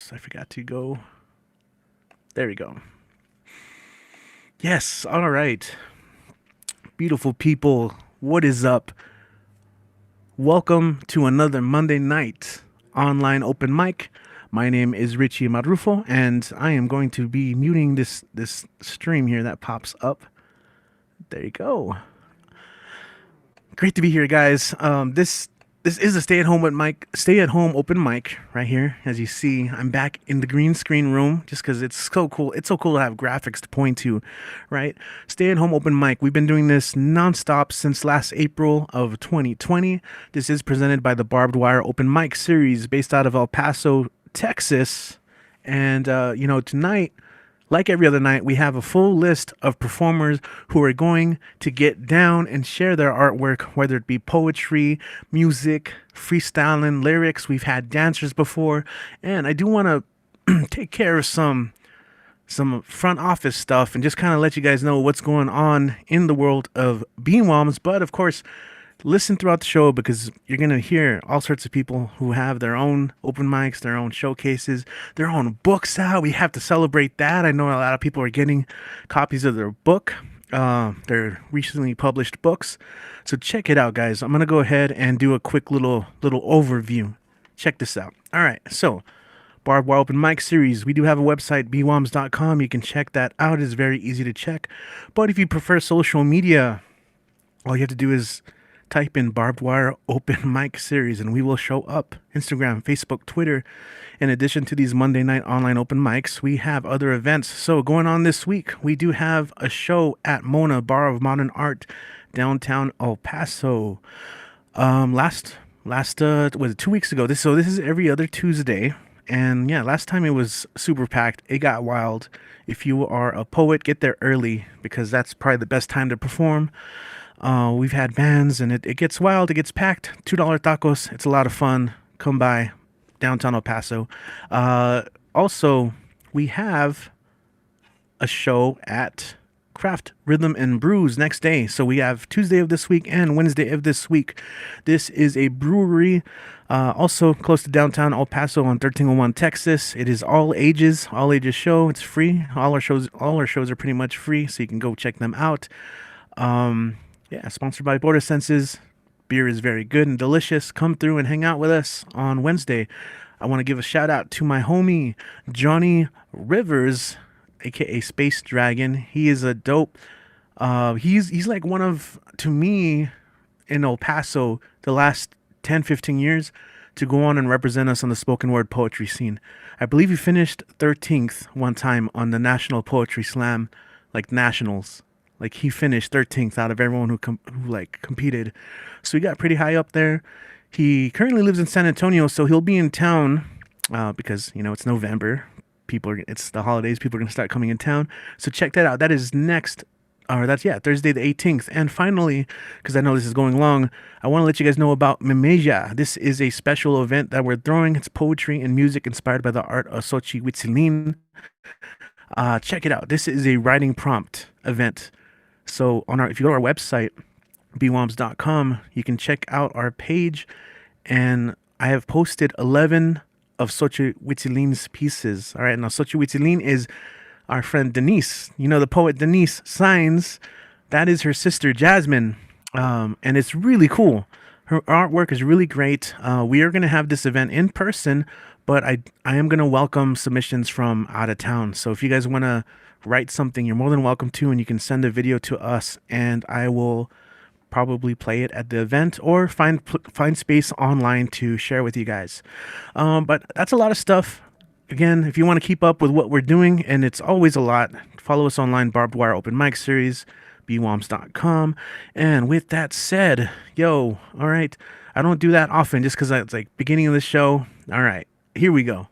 Oops, I forgot to go. There we go. Yes, all right. Beautiful people, what is up? Welcome to another Monday night online open mic. My name is Richie Marufo, and I am going to be muting this stream here that pops up. There you go. Great to be here, guys. This is a stay at home open mic right here. As you see, I'm back in the green screen room just because it's so cool. It's so cool to have graphics to point to, right? Stay at home open mic. We've been doing this nonstop since last April of 2020. This is presented by the Barbed Wire Open Mic series based out of El Paso, Texas. And tonight, like every other night, we have a full list of performers who are going to get down and share their artwork, whether it be poetry, music, freestyling, lyrics. We've had dancers before, and I do want to take care of some front office stuff and just kind of let you guys know what's going on in the world of BWOMS. But of course, listen throughout the show because you're going to hear all sorts of people who have their own open mics, their own showcases, their own books out. We have to celebrate that. I know a lot of people are getting copies of their book, their recently published books. So check it out, guys. I'm going to go ahead and do a quick little overview. Check this out. All right. So Barbed Wire Open Mic series. We do have a website, BWOMS.com. You can check that out. It's very easy to check. But if you prefer social media, all you have to do is type in Barbed Wire Open Mic series and we will show up. Instagram, Facebook, Twitter. In addition to these Monday night online open mics, we have other events. So going on this week, we do have a show at Mona Bar of Modern Art, downtown El Paso. Was it 2 weeks ago? This is every other Tuesday. And yeah, last time it was super packed. It got wild. If you are a poet, get there early because that's probably the best time to perform. We've had bands and it gets wild. It gets packed. $2 tacos. It's a lot of fun. Come by downtown El Paso. Also, we have a show at Craft Rhythm and Brews next day. So we have Tuesday of this week and Wednesday of this week. This is a brewery also close to downtown El Paso on 1301 Texas. It is all ages show. It's free. All our shows are pretty much free, so you can go check them out. Yeah, sponsored by Border Senses. Beer is very good and delicious. Come through and hang out with us on Wednesday. I want to give a shout out to my homie, Johnny Rivers, aka Space Dragon. He is a dope. He's like one of, to me, in El Paso, the last 10, 15 years to go on and represent us on the spoken word poetry scene. I believe he finished 13th one time on the National Poetry Slam, like nationals. Like he finished 13th out of everyone who competed. So he got pretty high up there. He currently lives in San Antonio, so he'll be in town because, it's November. It's the holidays. People are going to start coming in town. So check that out. That is Thursday the 18th. And finally, because I know this is going long, I want to let you guys know about Memeja. This is a special event that we're throwing. It's poetry and music inspired by the art of Xochihuitzilin. Check it out. This is a writing prompt event. So if you go to our website, bwoms.com, you can check out our page, and I have posted 11 of Xochihuitzilin's pieces. All right, now Xochihuitzilin is our friend Denise. The poet Denise Signs. That is her sister Jasmine, and it's really cool. Her artwork is really great. We are going to have this event in person, but I am going to welcome submissions from out of town. So if you guys want to write something, you're more than welcome to, and you can send a video to us, and I will probably play it at the event or find space online to share with you guys. But that's a lot of stuff. Again, if you want to keep up with what we're doing, and it's always a lot, follow us online, Barbed Wire Open Mic Series, bwoms.com. And with that said, all right, I don't do that often just because it's like beginning of the show. All right, here we go.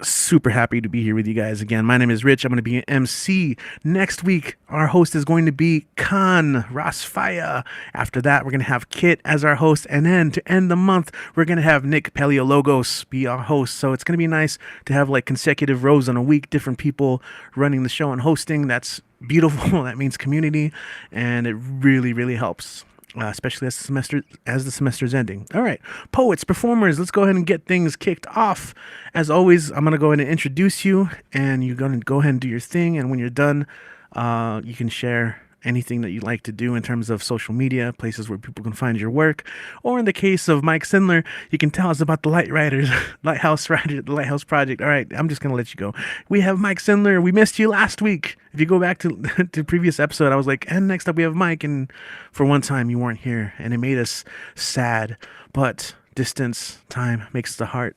Super happy to be here with you guys again. My name is Rich. I'm going to be an MC. Next week, our host is going to be Khan Rasfaya. After that, we're going to have Kit as our host. And then to end the month, we're going to have Nick Paleologos be our host. So it's going to be nice to have like consecutive rows on a week, different people running the show and hosting. That's beautiful. That means community. And it really, really helps. especially as the semester's ending. All right, poets, performers, let's go ahead and get things kicked off. As always, I'm gonna go ahead and introduce you, and you're gonna go ahead and do your thing. And when you're done, you can share anything that you like to do in terms of social media, places where people can find your work, or in the case of Mike Cindler, you can tell us about the Lighthouse Rider, the Lighthouse Project. All right, I'm just gonna let you go. We have Mike Cindler. We missed you last week. If you go back to to previous episode, I was like, and next up we have Mike, and for one time you weren't here, and it made us sad. But distance, time makes the heart,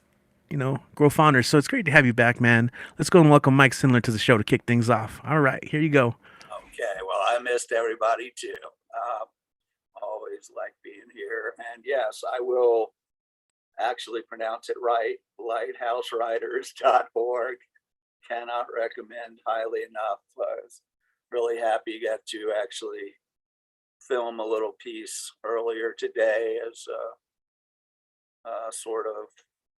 grow fonder. So it's great to have you back, man. Let's go and welcome Mike Cindler to the show to kick things off. All right, here you go. Okay, well, I missed everybody too. Always like being here. And yes, I will actually pronounce it right, lighthouseriders.org. Cannot recommend highly enough. I was really happy to get to actually film a little piece earlier today as a sort of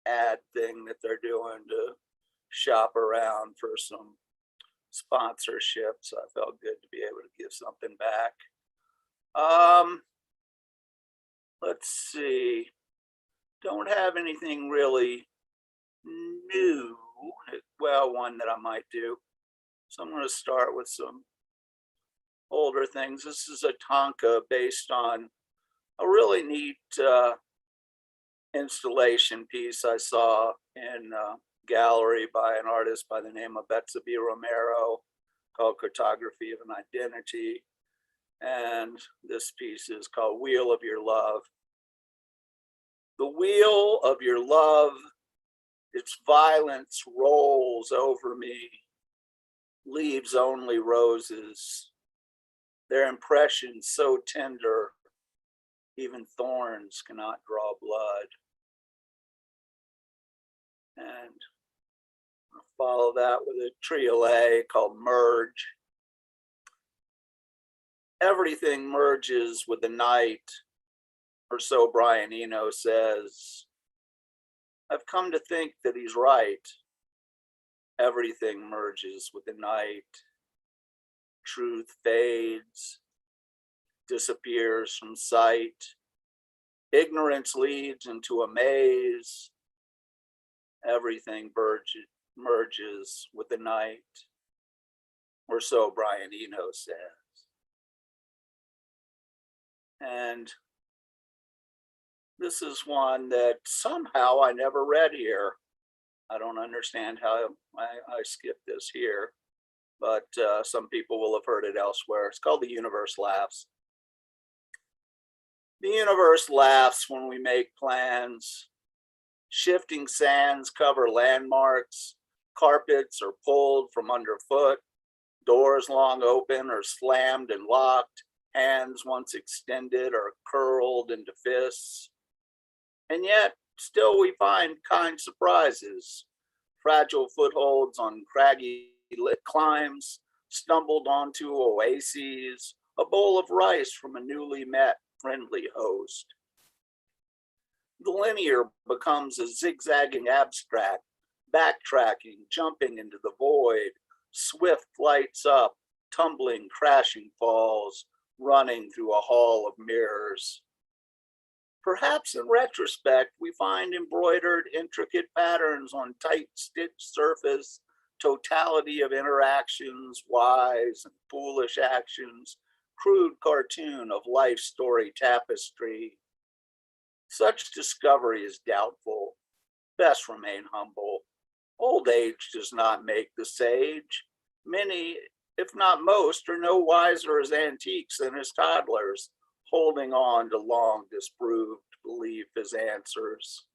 ad thing that they're doing to shop around for some sponsorships. I felt good to be able to give something back. Let's see. Don't have anything really new. Well, one that I might do. So I'm going to start with some older things. This is a tanka based on a really neat installation piece I saw in gallery by an artist by the name of Betsy Romero called Cartography of an Identity. And this piece is called Wheel of Your Love. The wheel of your love, its violence rolls over me, leaves only roses, their impression so tender, even thorns cannot draw blood. And I'll follow that with a triolet called Merge. Everything merges with the night, or so Brian Eno says. I've come to think that he's right. Everything merges with the night. Truth fades, disappears from sight. Ignorance leads into a maze. Everything merges with the night, or so Brian Eno says. And this is one that somehow I never read here. I don't understand how I skipped this here, but some people will have heard it elsewhere. It's called The Universe Laughs. The universe laughs when we make plans. Shifting sands cover landmarks. Carpets are pulled from underfoot. Doors long open are slammed and locked. Hands once extended are curled into fists. And yet, still we find kind surprises. Fragile footholds on craggy lit climbs, stumbled onto oases, a bowl of rice from a newly met friendly host. The linear becomes a zigzagging abstract, backtracking, jumping into the void, swift lights up, tumbling, crashing falls, running through a hall of mirrors. Perhaps in retrospect, we find embroidered intricate patterns on tight stitched surface, totality of interactions, wise and foolish actions, crude cartoon of life story tapestry. Such discovery is doubtful. Best remain humble. Old age does not make the sage. Many, if not most, are no wiser as antiques than as toddlers, holding on to long disproved belief as answers.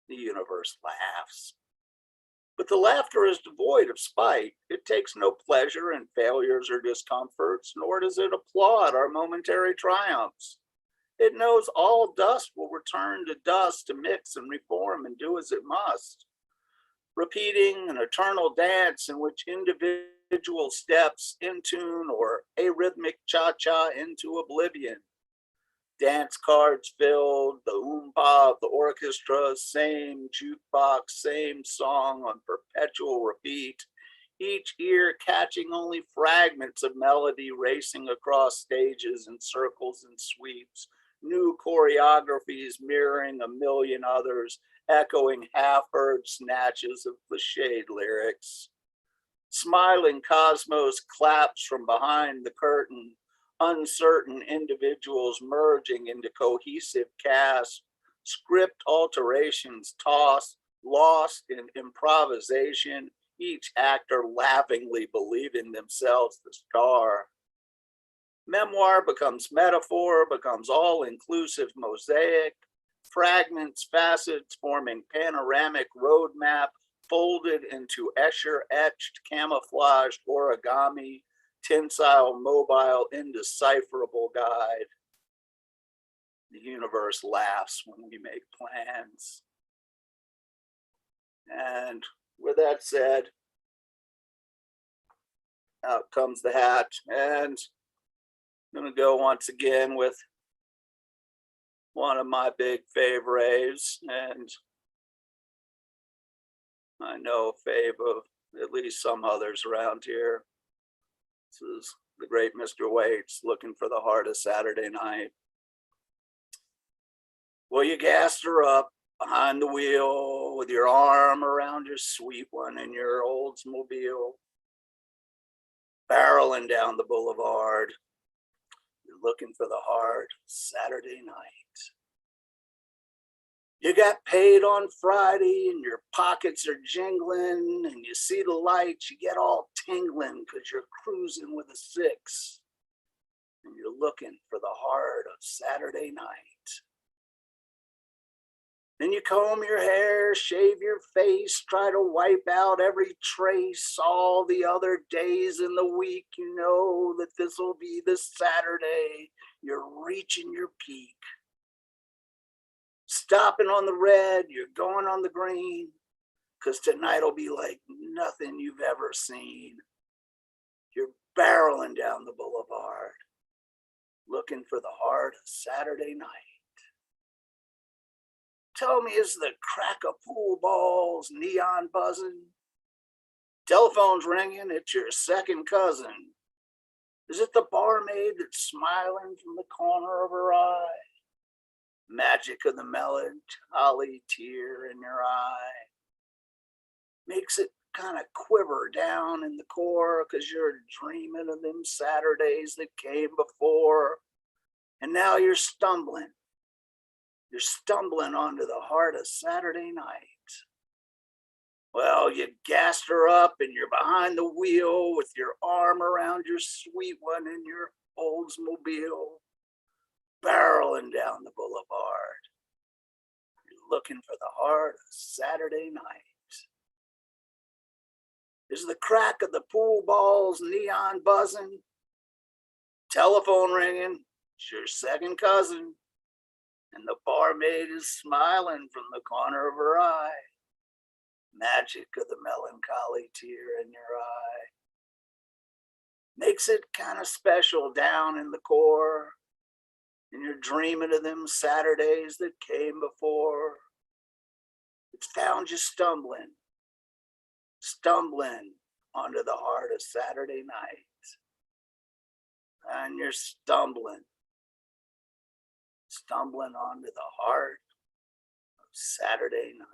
The universe laughs. But the laughter is devoid of spite. It takes no pleasure in failures or discomforts, nor does it applaud our momentary triumphs. It knows all dust will return to dust to mix and reform and do as it must, repeating an eternal dance in which individual steps in tune or arrhythmic cha-cha into oblivion. Dance cards filled, the oompa of the orchestra, same jukebox, same song on perpetual repeat, each ear catching only fragments of melody racing across stages in circles and sweeps, new choreographies mirroring a million others, echoing half-heard snatches of cliched lyrics. Smiling cosmos claps from behind the curtain, uncertain individuals merging into cohesive casts, script alterations tossed, lost in improvisation, each actor laughingly believing themselves the star. Memoir becomes metaphor, becomes all-inclusive mosaic, fragments, facets forming panoramic roadmap, folded into Escher-etched, camouflaged origami, tensile, mobile, indecipherable guide. The universe laughs when we make plans. And with that said, out comes the hat. And I'm going to go once again with one of my big favorites, and I know a fave of at least some others around here. This is the great Mr. Waits, Looking for the Heart of Saturday Night. Well, you gassed her up behind the wheel with your arm around your sweet one in your Oldsmobile, barreling down the boulevard. You're looking for the heart Saturday night. You got paid on Friday and your pockets are jingling, and you see the lights, you get all tingling because you're cruising with a 6, and you're looking for the heart of Saturday night. Then you comb your hair, shave your face, try to wipe out every trace, all the other days in the week. You know that this will be the Saturday. You're reaching your peak. Stopping on the red, you're going on the green, because tonight will be like nothing you've ever seen. You're barreling down the boulevard, looking for the heart of Saturday night. Tell me, is the crack of pool balls, neon buzzing? Telephone's ringing, it's your second cousin. Is it the barmaid that's smiling from the corner of her eye? Magic of the melancholy tear in your eye makes it kind of quiver down in the core, because you're dreaming of them Saturdays that came before, and now you're stumbling. You're stumbling onto the heart of Saturday night. Well, you gassed her up and you're behind the wheel with your arm around your sweet one in your Oldsmobile, barreling down the boulevard. You're looking for the heart of Saturday night. Is the crack of the pool balls, neon buzzing? Telephone ringing, it's your second cousin. And the barmaid is smiling from the corner of her eye. Magic of the melancholy tear in your eye makes it kind of special down in the core. And you're dreaming of them Saturdays that came before. It's found you stumbling onto the heart of Saturday night. And you're stumbling onto the heart of Saturday night.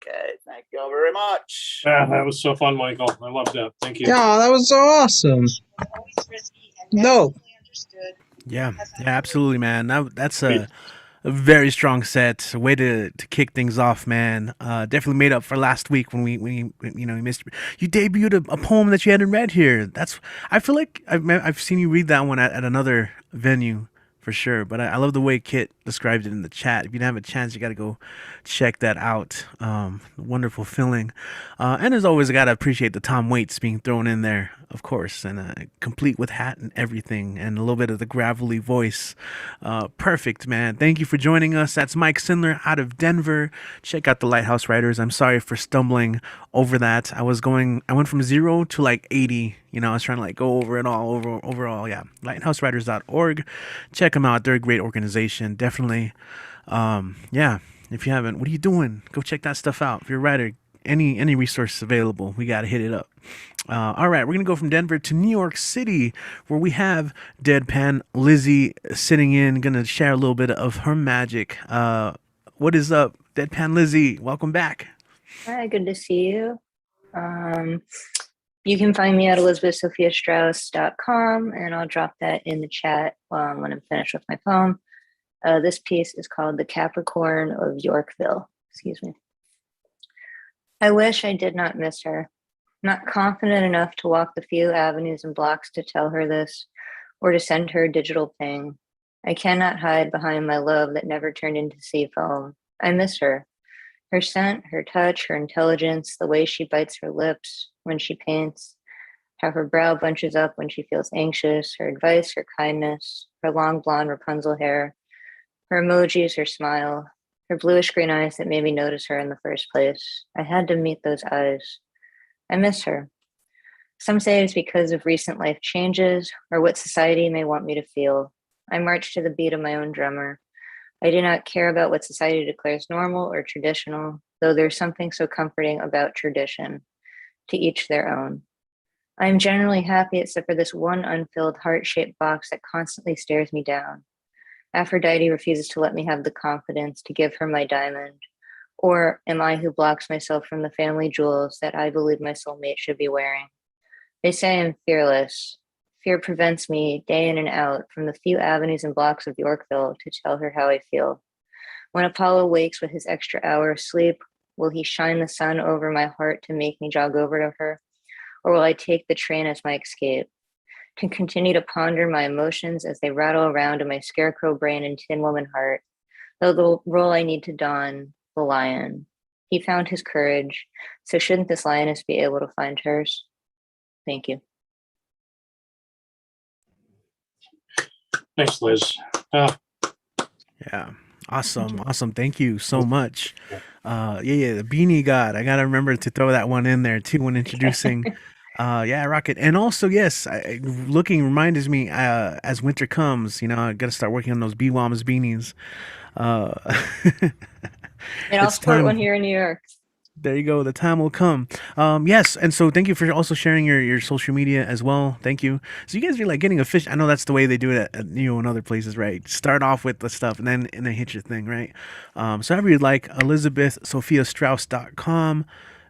Okay, thank you all very much. Yeah, that was so fun, Michael. I loved that. Thank you. Yeah, that was so awesome. No. Yeah, absolutely, man. That's a very strong set. A way to kick things off, man. Definitely made up for last week when we you missed. You debuted a poem that you hadn't read here. I feel like I've seen you read that one at another venue for sure. But I love the way Kit described it in the chat. If you don't have a chance, you got to go check that out. Wonderful feeling. And as always, I got to appreciate the Tom Waits being thrown in there, of course, and complete with hat and everything, and a little bit of the gravelly voice. Perfect, man. Thank you for joining us. That's Mike Cindler out of Denver. Check out the Lighthouse Writers. I'm sorry for stumbling over that. I went from 0 to like 80. I was trying to go over it all, overall. Yeah. LighthouseWriters.org. Check them out. They're a great organization. Definitely. Yeah. If you haven't, what are you doing? Go check that stuff out. If you're a writer, any resource available, we got to hit it up. All right, we're going to go from Denver to New York City, where we have Deadpan Lizzie sitting in, going to share a little bit of her magic. What is up, Deadpan Lizzie? Welcome back. Hi, good to see you. You can find me at elizabethsophiastrauss.com, and I'll drop that in the chat when I'm finished with my poem. This piece is called The Capricorn of Yorkville. Excuse me. I wish I did not miss her. Not confident enough to walk the few avenues and blocks to tell her this, or to send her a digital ping. I cannot hide behind my love that never turned into sea foam. I miss her. Her scent, her touch, her intelligence, the way she bites her lips when she paints, how her brow bunches up when she feels anxious, her advice, her kindness, her long blonde Rapunzel hair, her emojis, her smile, her bluish green eyes that made me notice her in the first place. I had to meet those eyes. I miss her. Some say it's because of recent life changes or what society may want me to feel. I march to the beat of my own drummer. I do not care about what society declares normal or traditional, though there's something so comforting about tradition. To each their own. I am generally happy except for this one unfilled heart-shaped box that constantly stares me down. Aphrodite refuses to let me have the confidence to give her my diamond. Or am I who blocks myself from the family jewels that I believe my soulmate should be wearing? They say I'm fearless. Fear prevents me day in and out from the few avenues and blocks of Yorkville to tell her how I feel. When Apollo wakes with his extra hour of sleep, will he shine the sun over my heart to make me jog over to her? Or will I take the train as my escape? To continue to ponder my emotions as they rattle around in my scarecrow brain and tin woman heart, though the role I need to don, the lion. He found his courage, so shouldn't this lioness be able to find hers? Thank you. Thanks, Liz. Yeah. Awesome. Thank you so much. The Beanie God. I gotta remember to throw that one in there too when introducing. Rocket. And also, yes, looking reminds me as winter comes, I gotta start working on those BWOMS beanies. And I'll sport one here in New York. There you go. The time will come. Yes. And so thank you for also sharing your social media as well. Thank you. So you guys are like getting official. I know that's the way they do it at in other places, right? Start off with the stuff and then hit your thing, right? So however you'd like, ElizabethSophiaStrauss.com.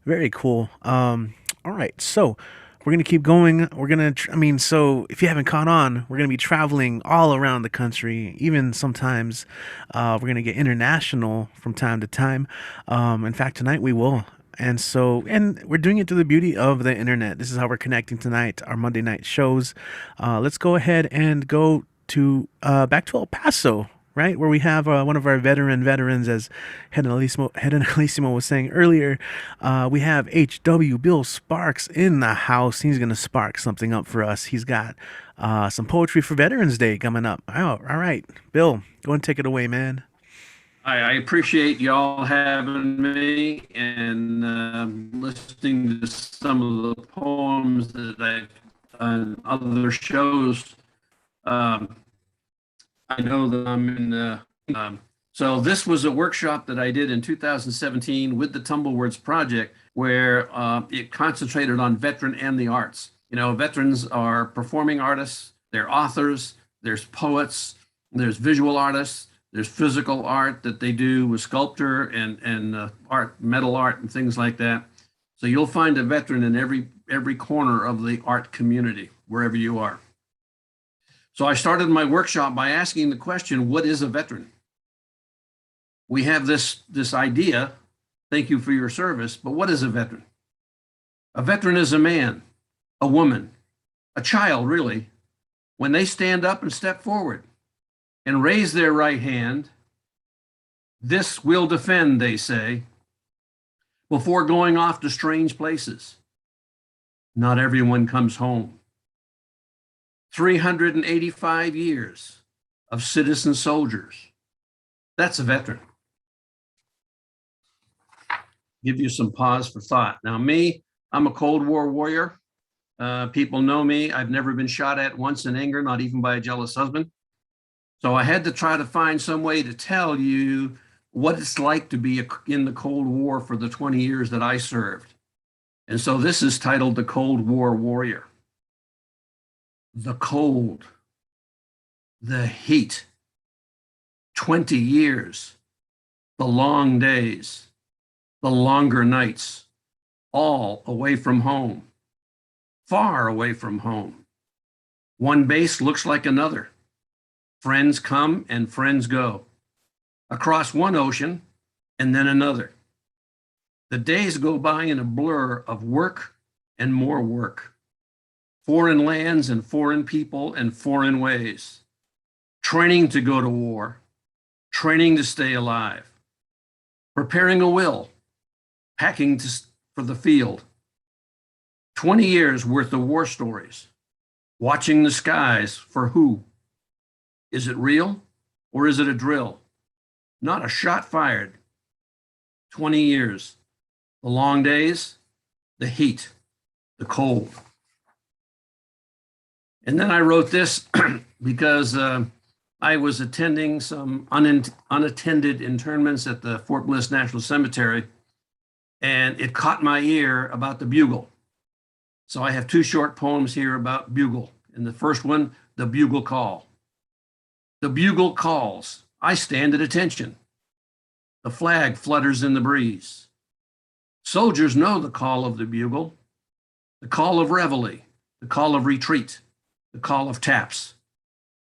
Very cool. All right. So we're going to keep going. We're going to, so if you haven't caught on, we're going to be traveling all around the country. Even sometimes we're going to get international from time to time. In fact, tonight we will. And we're doing it through the beauty of the internet. This is how we're connecting tonight, our Monday night shows. Let's go ahead and go to back to El Paso, right, where we have one of our veterans, as Head Alicimo was saying earlier. We have H.W. Bill Sparks in the house. He's going to spark something up for us. He's got some poetry for Veterans Day coming up. All right, Bill, go and take it away, man. I appreciate y'all having me and listening to some of the poems that I've on other shows. I know that I'm in so this was a workshop that I did in 2017 with the Tumblewords Project, where it concentrated on veteran and the arts. Veterans are performing artists, they're authors, there's poets, there's visual artists, there's physical art that they do with sculpture and art, metal art and things like that. So you'll find a veteran in every corner of the art community, wherever you are. So I started my workshop by asking the question, what is a veteran? We have this idea, thank you for your service, but what is a veteran? A veteran is a man, a woman, a child, really, when they stand up and step forward and raise their right hand. This will defend, they say, before going off to strange places. Not everyone comes home. 385 years of citizen soldiers. That's a veteran. Give you some pause for thought. Now me, I'm a Cold War warrior. People know me. I've never been shot at once in anger, not even by a jealous husband. So I had to try to find some way to tell you what it's like to be in the Cold War for the 20 years that I served. And so this is titled The Cold War Warrior. The cold, the heat, 20 years, the long days, the longer nights, all away from home, far away from home. One base looks like another. Friends come and friends go. Across one ocean and then another. The days go by in a blur of work and more work. Foreign lands and foreign people and foreign ways. Training to go to war. Training to stay alive. Preparing a will. Packing for the field. 20 years worth of war stories. Watching the skies for who? Is it real or is it a drill? Not a shot fired. 20 years. The long days, the heat, the cold. And then I wrote this because I was attending some unattended internments at the Fort Bliss National Cemetery, and it caught my ear about the bugle. So I have two short poems here about bugle. And the first one, The Bugle Call. The bugle calls. I stand at attention. The flag flutters in the breeze. Soldiers know the call of the bugle, the call of reveille, the call of retreat, the call of taps.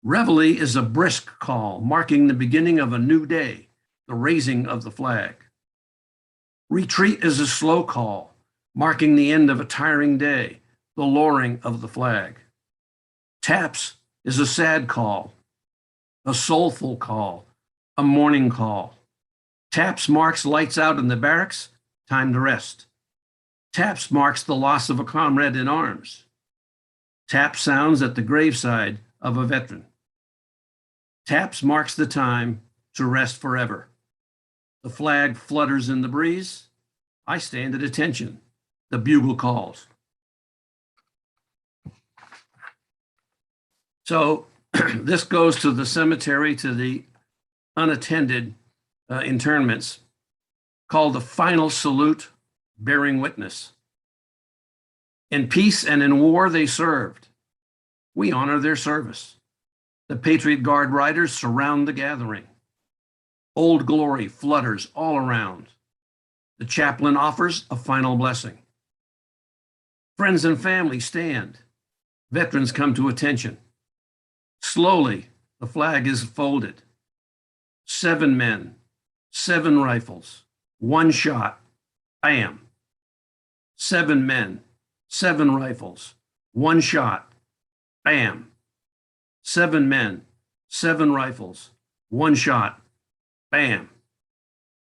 Reveille is a brisk call marking the beginning of a new day, the raising of the flag. Retreat is a slow call marking the end of a tiring day, the lowering of the flag. Taps is a sad call, a soulful call, a morning call. Taps marks lights out in the barracks, time to rest. Taps marks the loss of a comrade in arms. Tap sounds at the graveside of a veteran. Taps marks the time to rest forever. The flag flutters in the breeze. I stand at attention. The bugle calls. So this goes to the cemetery, to the unattended internments, called the final salute, bearing witness. In peace and in war they served. We honor their service. The Patriot Guard riders surround the gathering. Old Glory flutters all around. The chaplain offers a final blessing. Friends and family stand. Veterans come to attention. Slowly, the flag is folded. 7 men, 7 rifles, 1 shot, bam. 7 men, 7 rifles, 1 shot, bam. 7 men, 7 rifles, 1 shot, bam.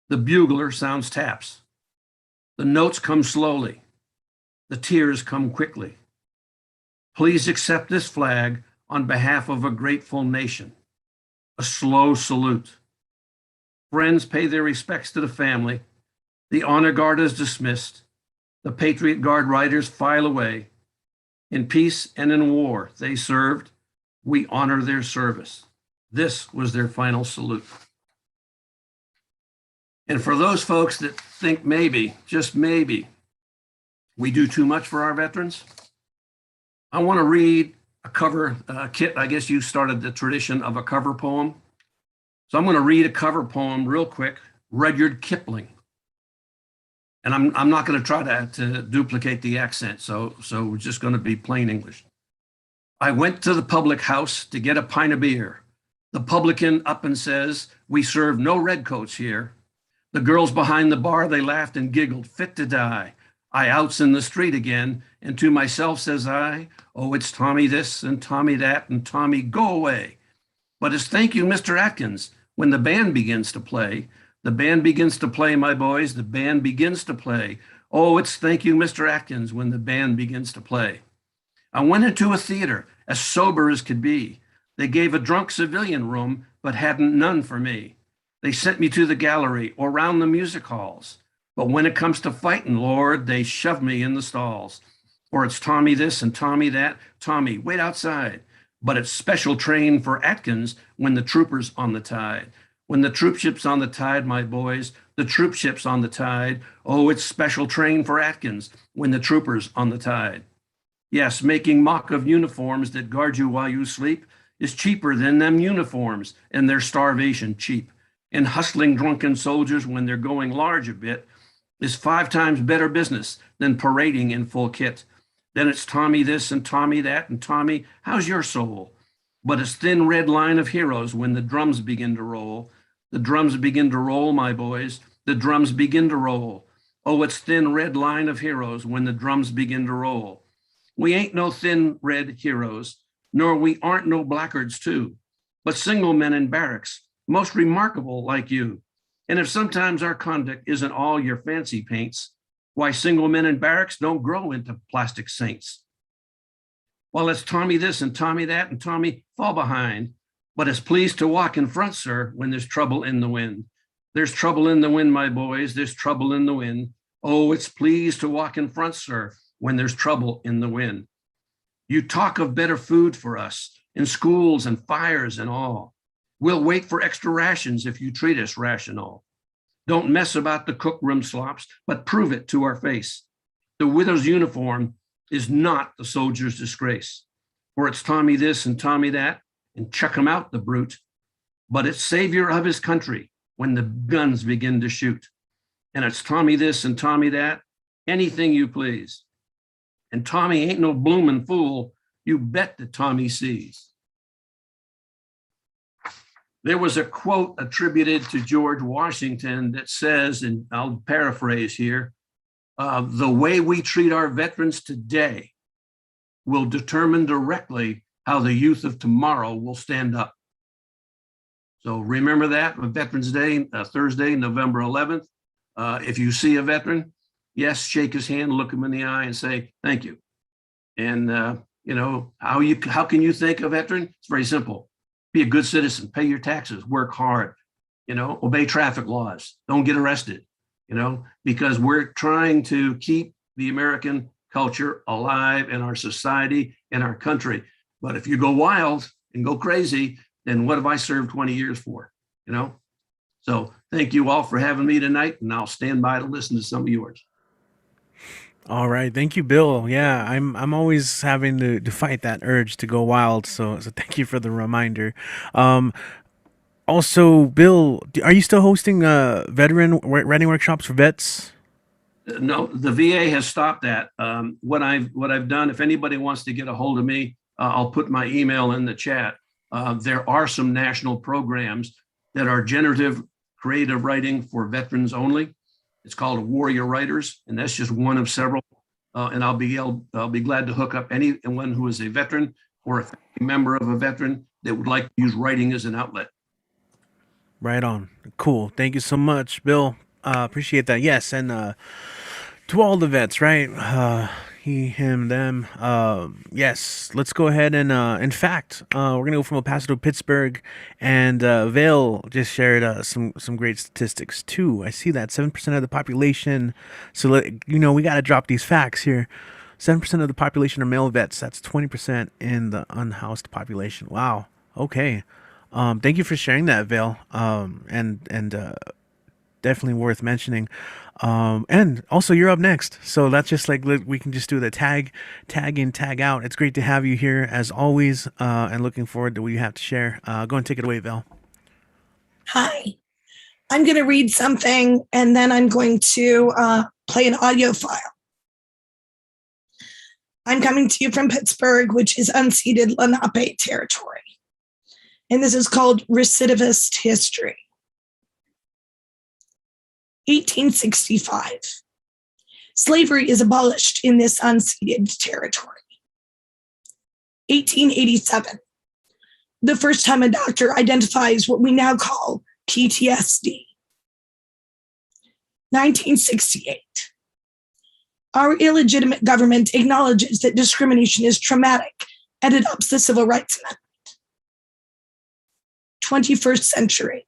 The bugler sounds taps. The notes come slowly. The tears come quickly. Please accept this flag on behalf of a grateful nation. A slow salute. Friends pay their respects to the family. The honor guard is dismissed. The Patriot Guard riders file away. In peace and in war they served. We honor their service. This was their final salute. And for those folks that think maybe, just maybe, we do too much for our veterans, I want to read a cover, Kit, I guess you started the tradition of a cover poem. So I'm going to read a cover poem real quick, Rudyard Kipling. And I'm not going to try to duplicate the accent, so we're just going to be plain English. I went to the public house to get a pint of beer. The publican up and says, we serve no redcoats here. The girls behind the bar, they laughed and giggled, fit to die. I outs in the street again, and to myself says I, oh, it's Tommy this and Tommy that and Tommy go away. But it's thank you, Mr. Atkins, when the band begins to play. The band begins to play, my boys, the band begins to play. Oh, it's thank you, Mr. Atkins, when the band begins to play. I went into a theater, as sober as could be. They gave a drunk civilian room, but hadn't none for me. They sent me to the gallery or round the music halls. But when it comes to fighting, Lord, they shove me in the stalls. Or it's Tommy this and Tommy that. Tommy, wait outside. But it's special train for Atkins when the troopers on the tide. When the troop ship's on the tide, my boys, the troop ship's on the tide. Oh, it's special train for Atkins when the trooper's on the tide. Yes, making mock of uniforms that guard you while you sleep is cheaper than them uniforms and their starvation cheap. And hustling drunken soldiers when they're going large a bit is 5 times better business than parading in full kit. Then it's Tommy this and Tommy that, and Tommy, how's your soul? But it's thin red line of heroes when the drums begin to roll. The drums begin to roll, my boys. The drums begin to roll. Oh, it's thin red line of heroes when the drums begin to roll. We ain't no thin red heroes, nor we aren't no blackguards too, but single men in barracks, most remarkable like you. And if sometimes our conduct isn't all your fancy paints, why single men in barracks don't grow into plastic saints. Well, it's Tommy this and Tommy that and Tommy fall behind, but it's pleased to walk in front, sir, when there's trouble in the wind. There's trouble in the wind, my boys, there's trouble in the wind. Oh, it's pleased to walk in front, sir, when there's trouble in the wind. You talk of better food for us in schools and fires and all. We'll wait for extra rations if you treat us rational. Don't mess about the cookroom slops, but prove it to our face. The widow's uniform is not the soldier's disgrace. For it's Tommy this and Tommy that, and chuck him out, the brute. But it's savior of his country when the guns begin to shoot. And it's Tommy this and Tommy that, anything you please. And Tommy ain't no bloomin' fool, you bet that Tommy sees. There was a quote attributed to George Washington that says, and I'll paraphrase here, the way we treat our veterans today will determine directly how the youth of tomorrow will stand up. So remember that, Veterans Day, Thursday, November 11th. If you see a veteran, yes, shake his hand, look him in the eye and say, thank you. And you know, how can you thank a veteran? It's very simple. Be a good citizen, pay your taxes, work hard, you know, obey traffic laws, don't get arrested, you know, because we're trying to keep the American culture alive in our society and our country. But if you go wild and go crazy, then what have I served 20 years for, you know? So thank you all for having me tonight, and I'll stand by to listen to some of yours. All right, thank you, Bill. Yeah, I'm always having to fight that urge to go wild. So thank you for the reminder. Also, Bill, are you still hosting veteran writing workshops for vets? No, the VA has stopped that. What I've done, if anybody wants to get a hold of me, I'll put my email in the chat. There are some national programs that are generative creative writing for veterans only. It's called Warrior Writers, and that's just one of several. And I'll be glad to hook up anyone who is a veteran or a member of a veteran that would like to use writing as an outlet. Right on. Cool. Thank you so much, Bill. Appreciate that. Yes, and to all the vets, right? He, him, them. Yes, let's go ahead and in fact, we're gonna go from El Paso to Pittsburgh, and Vale just shared some great statistics too. I see that 7% of the population. So we got to drop these facts here. 7% of the population are male vets. That's 20% in the unhoused population. Wow. Okay. Thank you for sharing that, Vale. And definitely worth mentioning. And also you're up next. So that's just like, we can just do the tag in, tag out. It's great to have you here as always. And looking forward to what you have to share. Go and take it away, Val. Hi, I'm going to read something and then I'm going to play an audio file. I'm coming to you from Pittsburgh, which is unceded Lenape territory. And this is called Recidivist History. 1865. Slavery is abolished in this unceded territory. 1887. The first time a doctor identifies what we now call PTSD. 1968. Our illegitimate government acknowledges that discrimination is traumatic and adopts the Civil Rights Amendment. 21st century.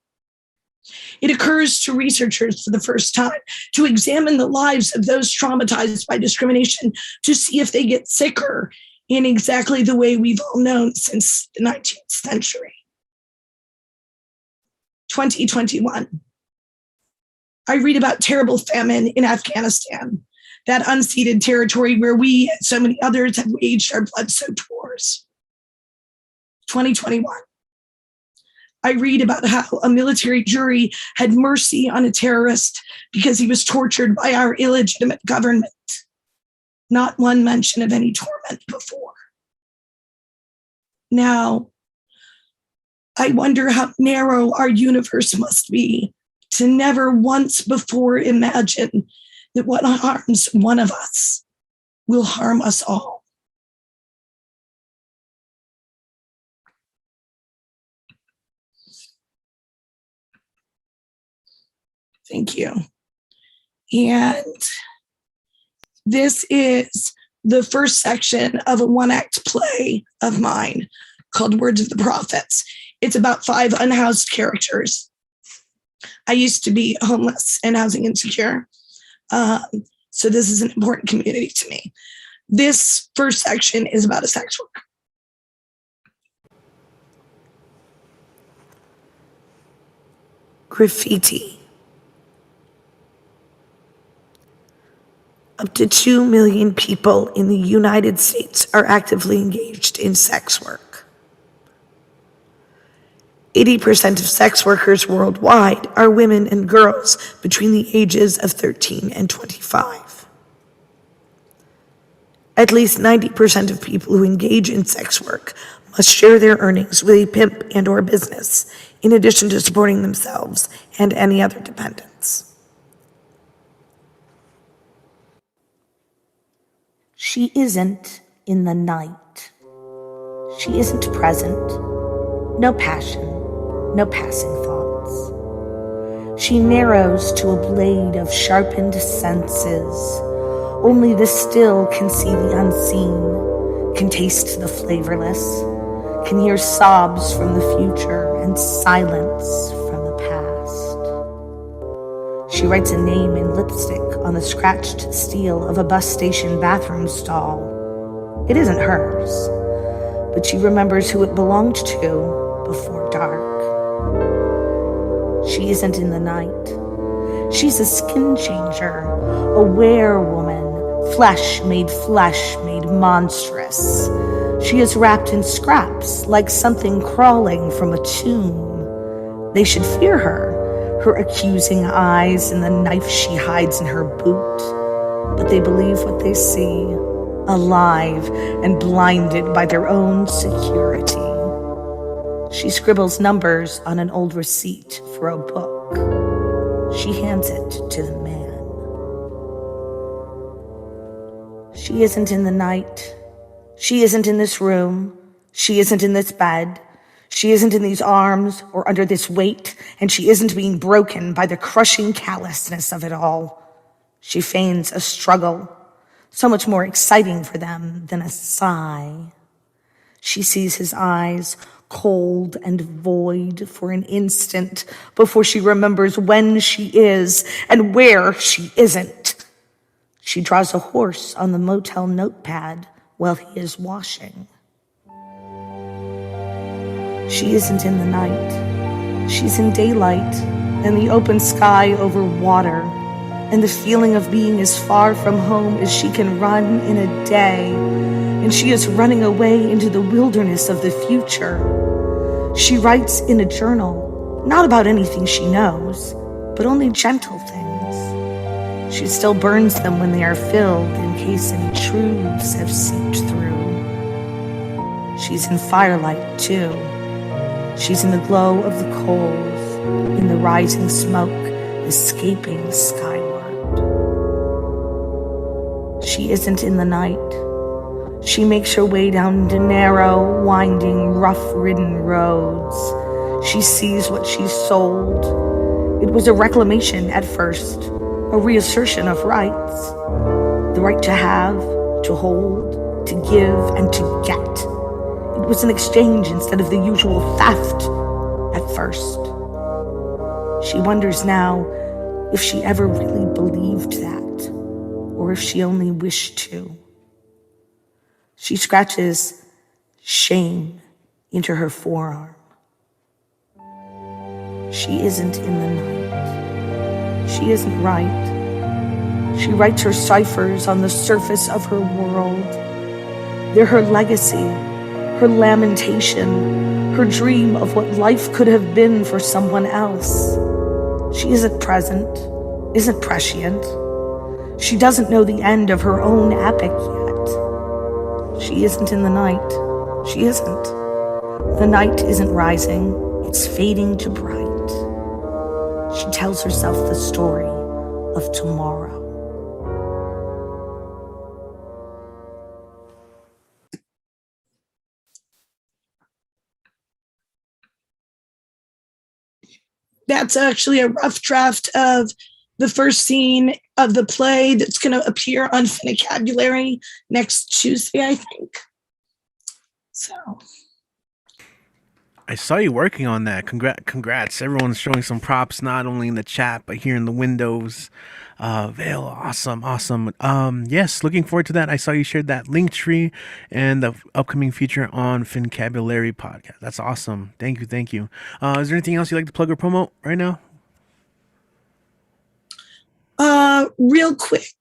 It occurs to researchers for the first time to examine the lives of those traumatized by discrimination to see if they get sicker in exactly the way we've all known since the 19th century. 2021. I read about terrible famine in Afghanistan, that unceded territory where we and so many others have waged our blood-soaked wars. 2021. I read about how a military jury had mercy on a terrorist because he was tortured by our illegitimate government. Not one mention of any torment before. Now, I wonder how narrow our universe must be to never once before imagine that what harms one of us will harm us all. Thank you. And this is the first section of a one-act play of mine called Words of the Prophets. It's about 5 unhoused characters. I used to be homeless and housing insecure. So this is an important community to me. This first section is about a sex worker. Graffiti. Up to 2 million people in the United States are actively engaged in sex work. 80% of sex workers worldwide are women and girls between the ages of 13 and 25. At least 90% of people who engage in sex work must share their earnings with a pimp and or business, in addition to supporting themselves and any other dependents. She isn't in the night. She isn't present. No passion, no passing thoughts. She narrows to a blade of sharpened senses. Only the still can see the unseen, can taste the flavorless, can hear sobs from the future and silence from the past. She writes a name in lipstick on the scratched steel of a bus station bathroom stall. It isn't hers, but she remembers who it belonged to before dark. She isn't in the night. She's a skin changer, a werewoman, flesh made monstrous. She is wrapped in scraps like something crawling from a tomb. They should fear her accusing eyes and the knife she hides in her boot. But they believe what they see, alive and blinded by their own security. She scribbles numbers on an old receipt for a book. She hands it to the man. She isn't in the night. She isn't in this room. She isn't in this bed. She isn't in these arms or under this weight, and she isn't being broken by the crushing callousness of it all. She feigns a struggle, so much more exciting for them than a sigh. She sees his eyes, cold and void for an instant before she remembers when she is and where she isn't. She draws a horse on the motel notepad while he is washing. She isn't in the night. She's in daylight and the open sky over water and the feeling of being as far from home as she can run in a day. And she is running away into the wilderness of the future. She writes in a journal, not about anything she knows, but only gentle things. She still burns them when they are filled in case any truths have seeped through. She's in firelight, too. She's in the glow of the coals, in the rising smoke, escaping skyward. She isn't in the night. She makes her way down the narrow, winding, rough-ridden roads. She sees what she's sold. It was a reclamation at first, a reassertion of rights. The right to have, to hold, to give, and to get. It was an exchange instead of the usual theft at first. She wonders now if she ever really believed that, or if she only wished to. She scratches shame into her forearm. She isn't in the night. She isn't right. She writes her ciphers on the surface of her world. They're her legacy, her lamentation, her dream of what life could have been for someone else. She isn't present, isn't prescient. She doesn't know the end of her own epic yet. She isn't in the night. She isn't. The night isn't rising. It's fading to bright. She tells herself the story of tomorrow. That's actually a rough draft of the first scene of the play that's going to appear on Finicabulary next Tuesday, I think. So I saw you working on that. Congrats. Everyone's showing some props, not only in the chat, but here in the windows. Vale, awesome. Yes, looking forward to that. I saw you shared that link tree and the upcoming feature on Fincabulary podcast. That's awesome. Thank you. Is there anything else you'd like to plug or promote right now? real quick.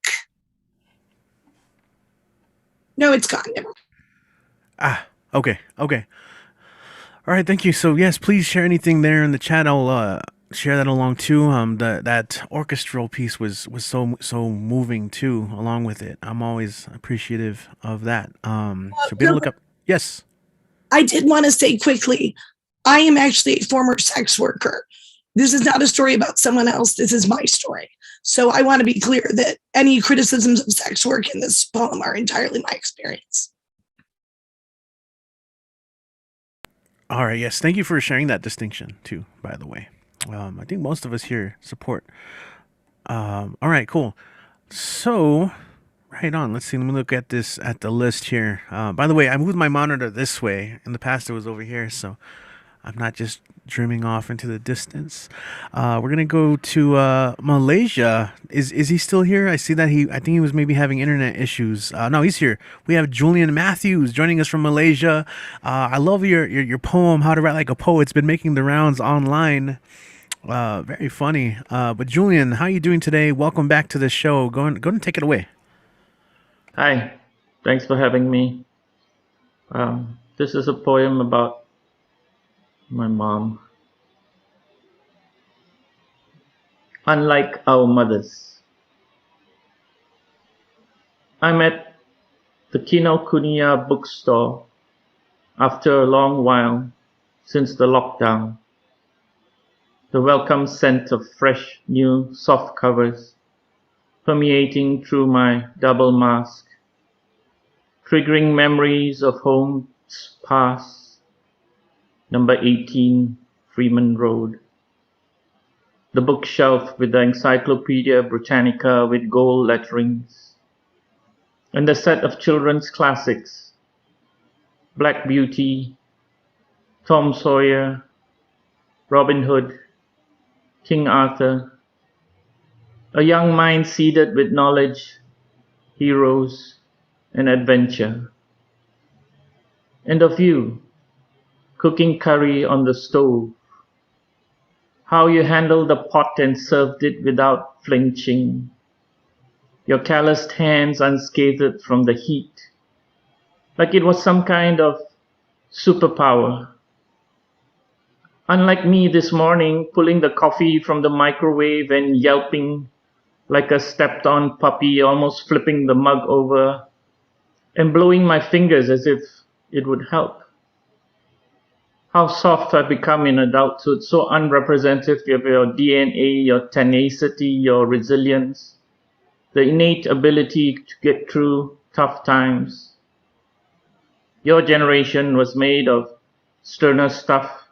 No, it's gone. Never mind. Okay. All right, thank you. So yes, please share anything there in the chat. I'll share that along too. That orchestral piece was so moving too. Along with it, I'm always appreciative of that. So be able to look up. Yes. I did want to say quickly, I am actually a former sex worker. This is not a story about someone else. This is my story. So I want to be clear that any criticisms of sex work in this poem are entirely my experience. All right. Yes. Thank you for sharing that distinction too, by the way. I think most of us here support. All right, cool. So right on. Let's see. Let me look at the list here. By the way, I moved my monitor this way. In the past, it was over here. So I'm not just dreaming off into the distance. We're going to go to Malaysia. Is he still here? I see that I think he was maybe having internet issues. No, he's here. We have Julian Matthews joining us from Malaysia. I love your poem, How to Write Like a Poet. It's been making the rounds online. Very funny. But Julian, how are you doing today? Welcome back to the show. Go and take it away. Hi, thanks for having me. This is a poem about my mom. Unlike our mothers, I'm at the Kinokuniya bookstore after a long while since the lockdown. The welcome scent of fresh, new, soft covers permeating through my double mask, triggering memories of homes past. Number 18, Freeman Road. The bookshelf with the Encyclopedia Britannica with gold letterings. And the set of children's classics. Black Beauty, Tom Sawyer, Robin Hood, King Arthur. A young mind seeded with knowledge, heroes, and adventure. And of you, cooking curry on the stove. How you handled the pot and served it without flinching. Your calloused hands unscathed from the heat. Like it was some kind of superpower. Unlike me this morning, pulling the coffee from the microwave and yelping like a stepped-on puppy, almost flipping the mug over and blowing my fingers as if it would help. How soft I've become in adulthood, so unrepresentative of your DNA, your tenacity, your resilience, the innate ability to get through tough times. Your generation was made of sterner stuff.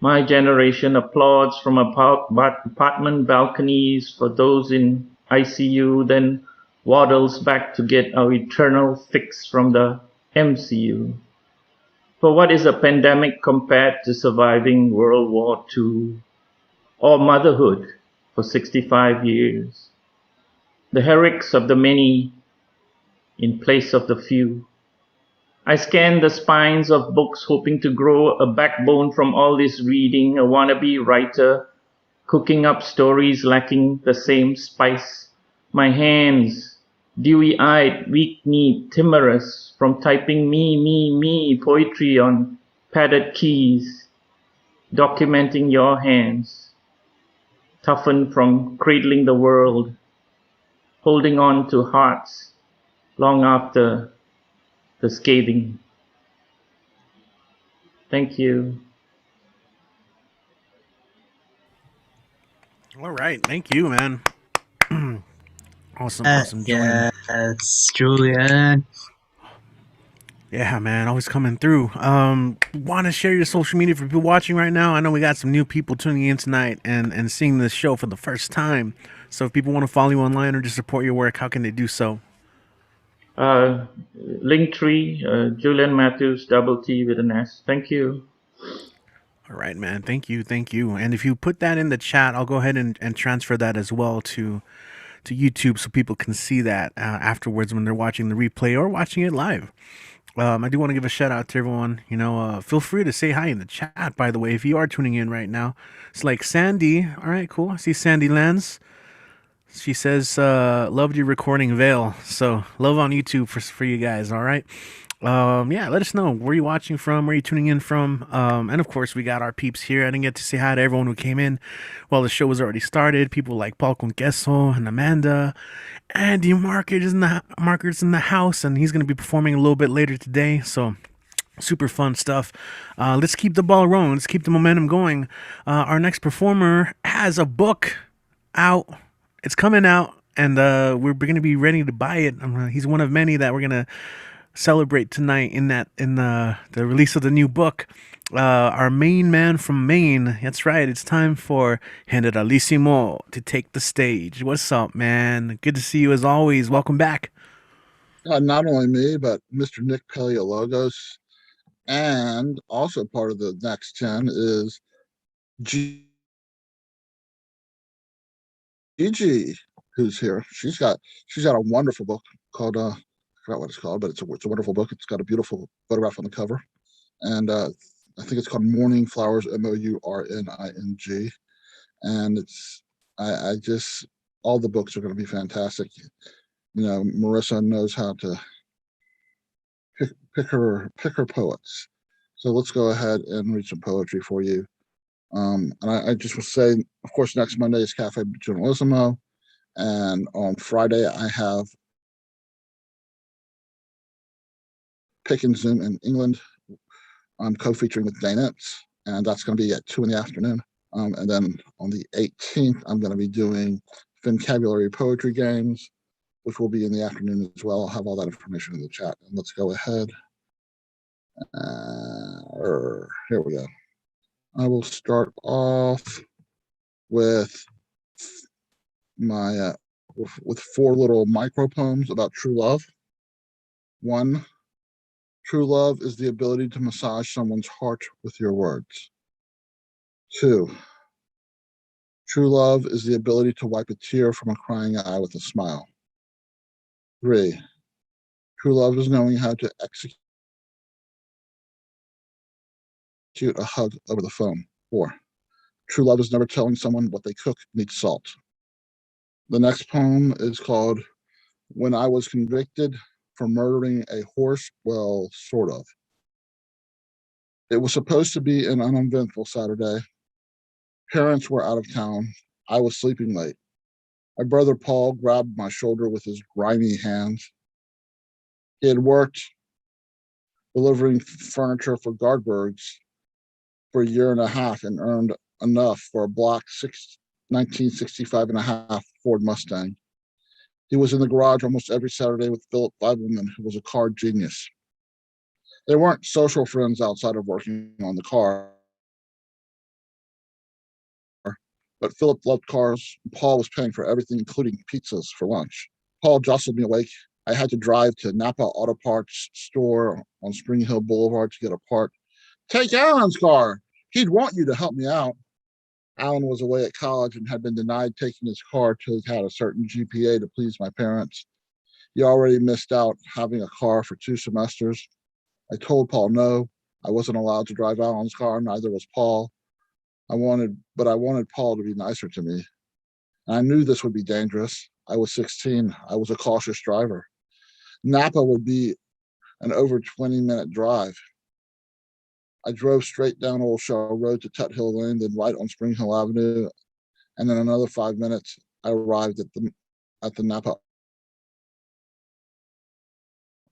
My generation applauds from apartment balconies for those in ICU, then waddles back to get our eternal fix from the MCU. For what is a pandemic compared to surviving World War II or motherhood for 65 years? The heroics of the many in place of the few. I scan the spines of books hoping to grow a backbone from all this reading, a wannabe writer, cooking up stories lacking the same spice. My hands, dewy-eyed, weak-kneed, timorous, from typing me, poetry on padded keys, documenting your hands, toughened from cradling the world, holding on to hearts long after the scathing. Thank you. All right. Thank you, man. Awesome, Julian. Yes, Julian. Yeah, man, always coming through. Want to share your social media for people watching right now? I know we got some new people tuning in tonight and seeing this show for the first time. So if people want to follow you online or just support your work, how can they do so? Linktree, Julian Matthews, double T with an S. Thank you. All right, man. Thank you. And if you put that in the chat, I'll go ahead and transfer that as well to YouTube so people can see that afterwards when they're watching the replay or watching it live. I do want to give a shout out to everyone. Feel free to say hi in the chat, by the way, if you are tuning in right now. It's like Sandy. All right, cool. I see Sandy Lands. She says, loved your recording, Vale. So love on YouTube for you guys. All right. Yeah, let us know where you're watching from, where you're tuning in from. And of course, we got our peeps here. I didn't get to say hi to everyone who came in while the show was already started. People like Paul Conqueso and Amanda. Andy Markers in the house, and he's going to be performing a little bit later today. So super fun stuff. Let's keep the ball rolling. Let's keep the momentum going. Our next performer has a book out. It's coming out, and we're going to be ready to buy it. He's one of many that we're going to celebrate tonight in the release of the new book. Our main man from Maine. That's right. It's time for Alicimo to take the stage. What's up, man? Good to see you as always. Welcome back. Not only me, but Mr. Nick Paleologos, and also part of the next 10 is Gigi, who's here. She's got a wonderful book called I forgot what it's called, but it's a wonderful book. It's got a beautiful photograph on the cover, and I think it's called Morning Flowers, Mourning, and I just all the books are going to be fantastic. Marissa knows how to pick her poets. So let's go ahead and read some poetry for you. And I just will say, of course, next Monday is Cafe Journalismo, and on Friday I have Pick and Zoom in England. I'm co-featuring with Danette, and that's going to be at 2 p.m. And then on the 18th, I'm going to be doing Fincabulary Poetry Games, which will be in the afternoon as well. I'll have all that information in the chat. And let's go ahead. Here we go. I will start off with my with 4 little micro poems about true love. 1, true love is the ability to massage someone's heart with your words. 2, true love is the ability to wipe a tear from a crying eye with a smile. 3, true love is knowing how to execute a hug over the phone. 4, true love is never telling someone what they cook needs salt. The next poem is called When I Was Convicted for Murdering a Horse. Well, sort of. It was supposed to be an uneventful Saturday. Parents were out of town. I was sleeping late. My brother Paul grabbed my shoulder with his grimy hands. He had worked delivering furniture for Gardbergs for a year and a half and earned enough for a black 1965 and a half Ford Mustang. He was in the garage almost every Saturday with Philip Feibelman, who was a car genius. They weren't social friends outside of working on the car, but Philip loved cars. Paul was paying for everything, including pizzas for lunch. Paul jostled me awake. I had to drive to Napa Auto Parts store on Spring Hill Boulevard to get a part. Take Alan's car. He'd want you to help me out. Alan was away at college and had been denied taking his car till he had a certain GPA to please my parents. He already missed out having a car for 2 semesters. I told Paul no, I wasn't allowed to drive Alan's car, neither was Paul. I wanted Paul to be nicer to me. And I knew this would be dangerous. I was 16. I was a cautious driver. Napa would be an over 20-minute drive. I drove straight down Old Shell Road to Tut Hill Lane, then right on Spring Hill Avenue. And then another 5 minutes, I arrived at the Napa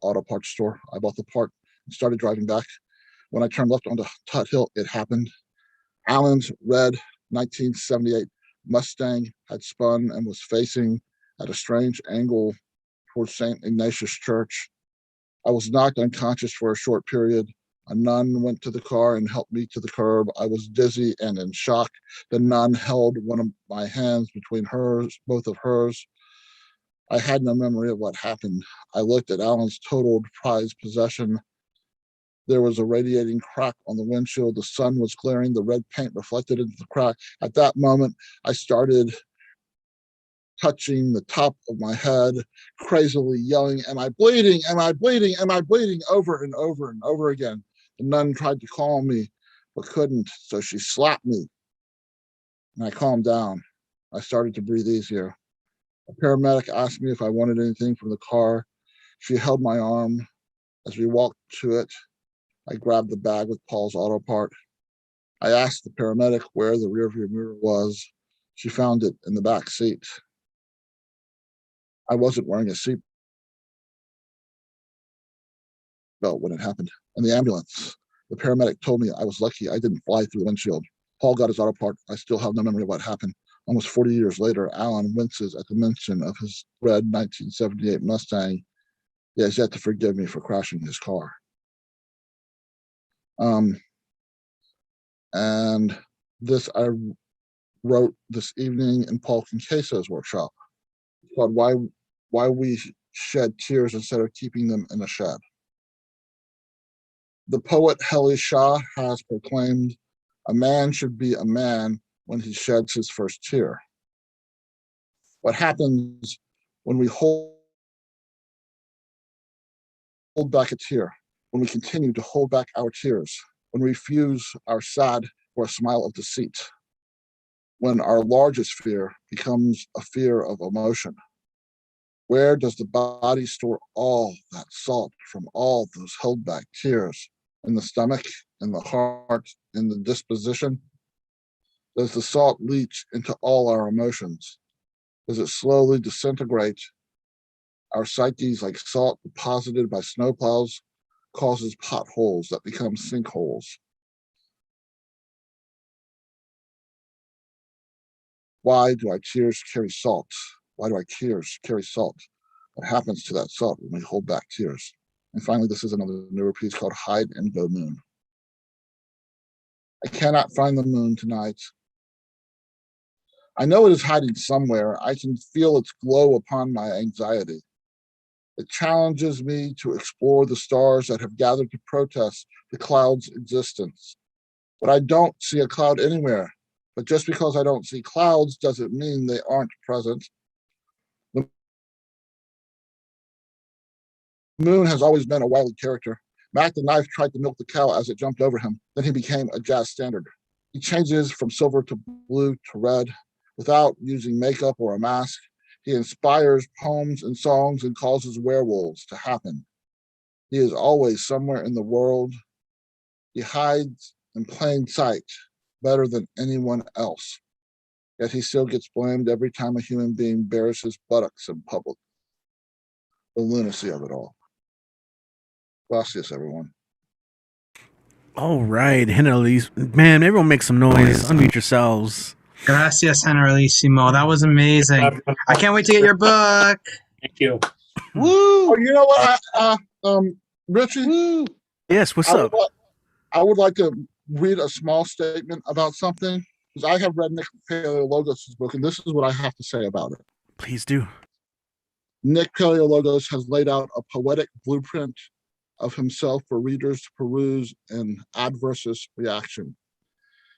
auto parts store. I bought the part and started driving back. When I turned left onto Tut Hill, it happened. Alan's red 1978 Mustang had spun and was facing at a strange angle towards St. Ignatius Church. I was knocked unconscious for a short period. A nun went to the car and helped me to the curb. I was dizzy and in shock. The nun held one of my hands between hers, both of hers. I had no memory of what happened. I looked at Alan's totaled prized possession. There was a radiating crack on the windshield. The sun was glaring, the red paint reflected into the crack. At that moment, I started touching the top of my head, crazily yelling, "Am I bleeding? Am I bleeding? Am I bleeding?" over and over and over again. The nun tried to calm me, but couldn't, so she slapped me. And I calmed down. I started to breathe easier. A paramedic asked me if I wanted anything from the car. She held my arm. As we walked to it, I grabbed the bag with Paul's auto part. I asked the paramedic where the rearview mirror was. She found it in the back seat. I wasn't wearing a seat belt when it happened. In the ambulance, the paramedic told me I was lucky I didn't fly through the windshield. Paul got his auto part. I still have no memory of what happened. Almost 40 years later, Alan winces at the mention of his red 1978 Mustang. He has yet to forgive me for crashing his car. And this I wrote this evening in Paul Kincaso's workshop. It's called Why We Shed Tears Instead of Keeping Them in a Shed. The poet Heli Shah has proclaimed, a man should be a man when he sheds his first tear. What happens when we hold back a tear, when we continue to hold back our tears, when we refuse our sad for a smile of deceit, when our largest fear becomes a fear of emotion? Where does the body store all that salt from all those held back tears? In the stomach, in the heart, in the disposition? Does the salt leach into all our emotions? Does it slowly disintegrate our psyches like salt deposited by snowplows causes potholes that become sinkholes? Why do our tears carry salt? Why do our tears carry salt? What happens to that salt when we hold back tears? And finally, this is another newer piece called Hide and Go Moon. I cannot find the moon tonight. I know it is hiding somewhere. I can feel its glow upon my anxiety. It challenges me to explore the stars that have gathered to protest the cloud's existence. But I don't see a cloud anywhere. But just because I don't see clouds doesn't mean they aren't present. The moon has always been a wily character. Mac the Knife tried to milk the cow as it jumped over him. Then he became a jazz standard. He changes from silver to blue to red without using makeup or a mask. He inspires poems and songs and causes werewolves to happen. He is always somewhere in the world. He hides in plain sight better than anyone else. Yet he still gets blamed every time a human being bares his buttocks in public. The lunacy of it all. Gracias, everyone. All right, Henry, man, everyone make some noise. Unmute yourselves. Gracias, Alicimo. That was amazing. I can't wait to get your book. Thank you. Woo! Oh, you know what, Richie? Woo! Yes, what's up? I would like to read a small statement about something, because I have read Nick Paleologos' book, and this is what I have to say about it. Please do. Nick Paleologos has laid out a poetic blueprint of himself for readers to peruse in adversus reaction.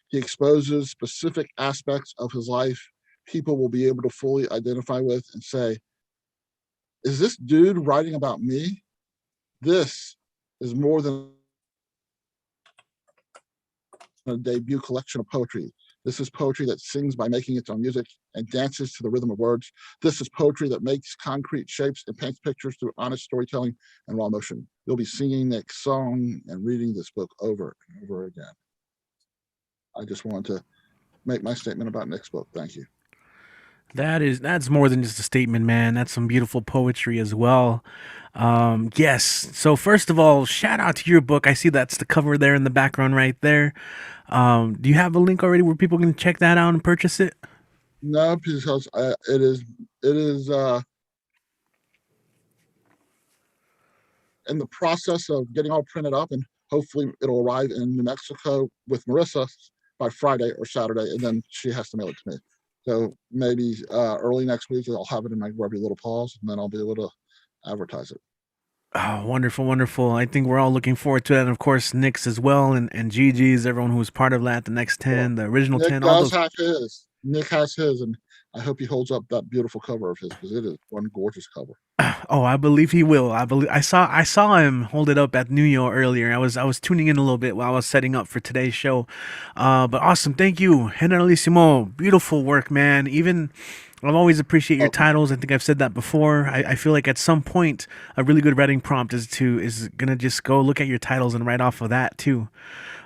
He exposes specific aspects of his life people will be able to fully identify with and say, is this dude writing about me? This is more than a debut collection of poetry. This is poetry that sings by making its own music and dances to the rhythm of words. This is poetry that makes concrete shapes and paints pictures through honest storytelling and raw emotion. You'll be singing Nick's song and reading this book over and over again. I just want to make my statement about Nick's book. Thank you. That's more than just a statement, man. That's some beautiful poetry as well. Yes. So first of all, shout out to your book. I see that's the cover there in the background right there. Do you have a link already where people can check that out and purchase it? No, because it is in the process of getting all printed up, and hopefully it'll arrive in New Mexico with Marissa by Friday or Saturday, and then she has to mail it to me. So maybe early next week, I'll have it in my grubby little paws, and then I'll be able to advertise it. Oh, wonderful, wonderful. I think we're all looking forward to that. And of course, Nick's as well, and Gigi's, everyone who was part of that, the next 10, the original Nick 10, all those. have his. Nick has his, and I hope he holds up that beautiful cover of his, because it is one gorgeous cover. Oh, I believe he will. I saw him hold it up at New York earlier. I was tuning in a little bit while I was setting up for today's show. But awesome. Thank you, Alicimo. Beautiful work, man. Even I've always appreciate your titles. I think I've said that before. I feel like at some point a really good writing prompt is gonna just go look at your titles and write off of that too.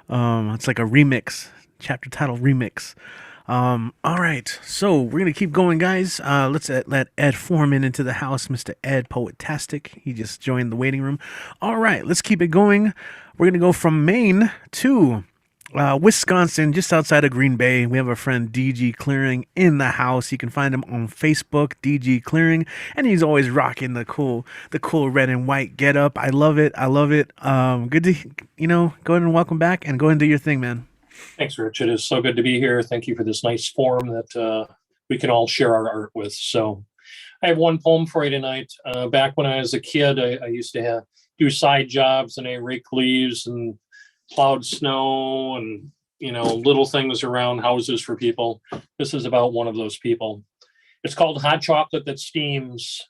It's like a remix, chapter title remix. All right, so we're gonna keep going, guys. Let's let Ed Foreman into the house, Mr. Ed Poetastic. He just joined the waiting room. All right, let's keep it going. We're gonna go from Maine to Wisconsin, just outside of Green Bay. We have our friend DG Clearing in the house. You can find him on Facebook, DG Clearing, and he's always rocking the cool red and white getup. I love it. Good to go ahead and welcome back and go and do your thing, man. Thanks, Rich. It is so good to be here. Thank you for this nice forum that we can all share our art with. So I have one poem for you tonight. Back when I was a kid, I used to do side jobs, and I raked leaves and plowed snow and, little things around houses for people. This is about one of those people. It's called Hot Chocolate That Steams.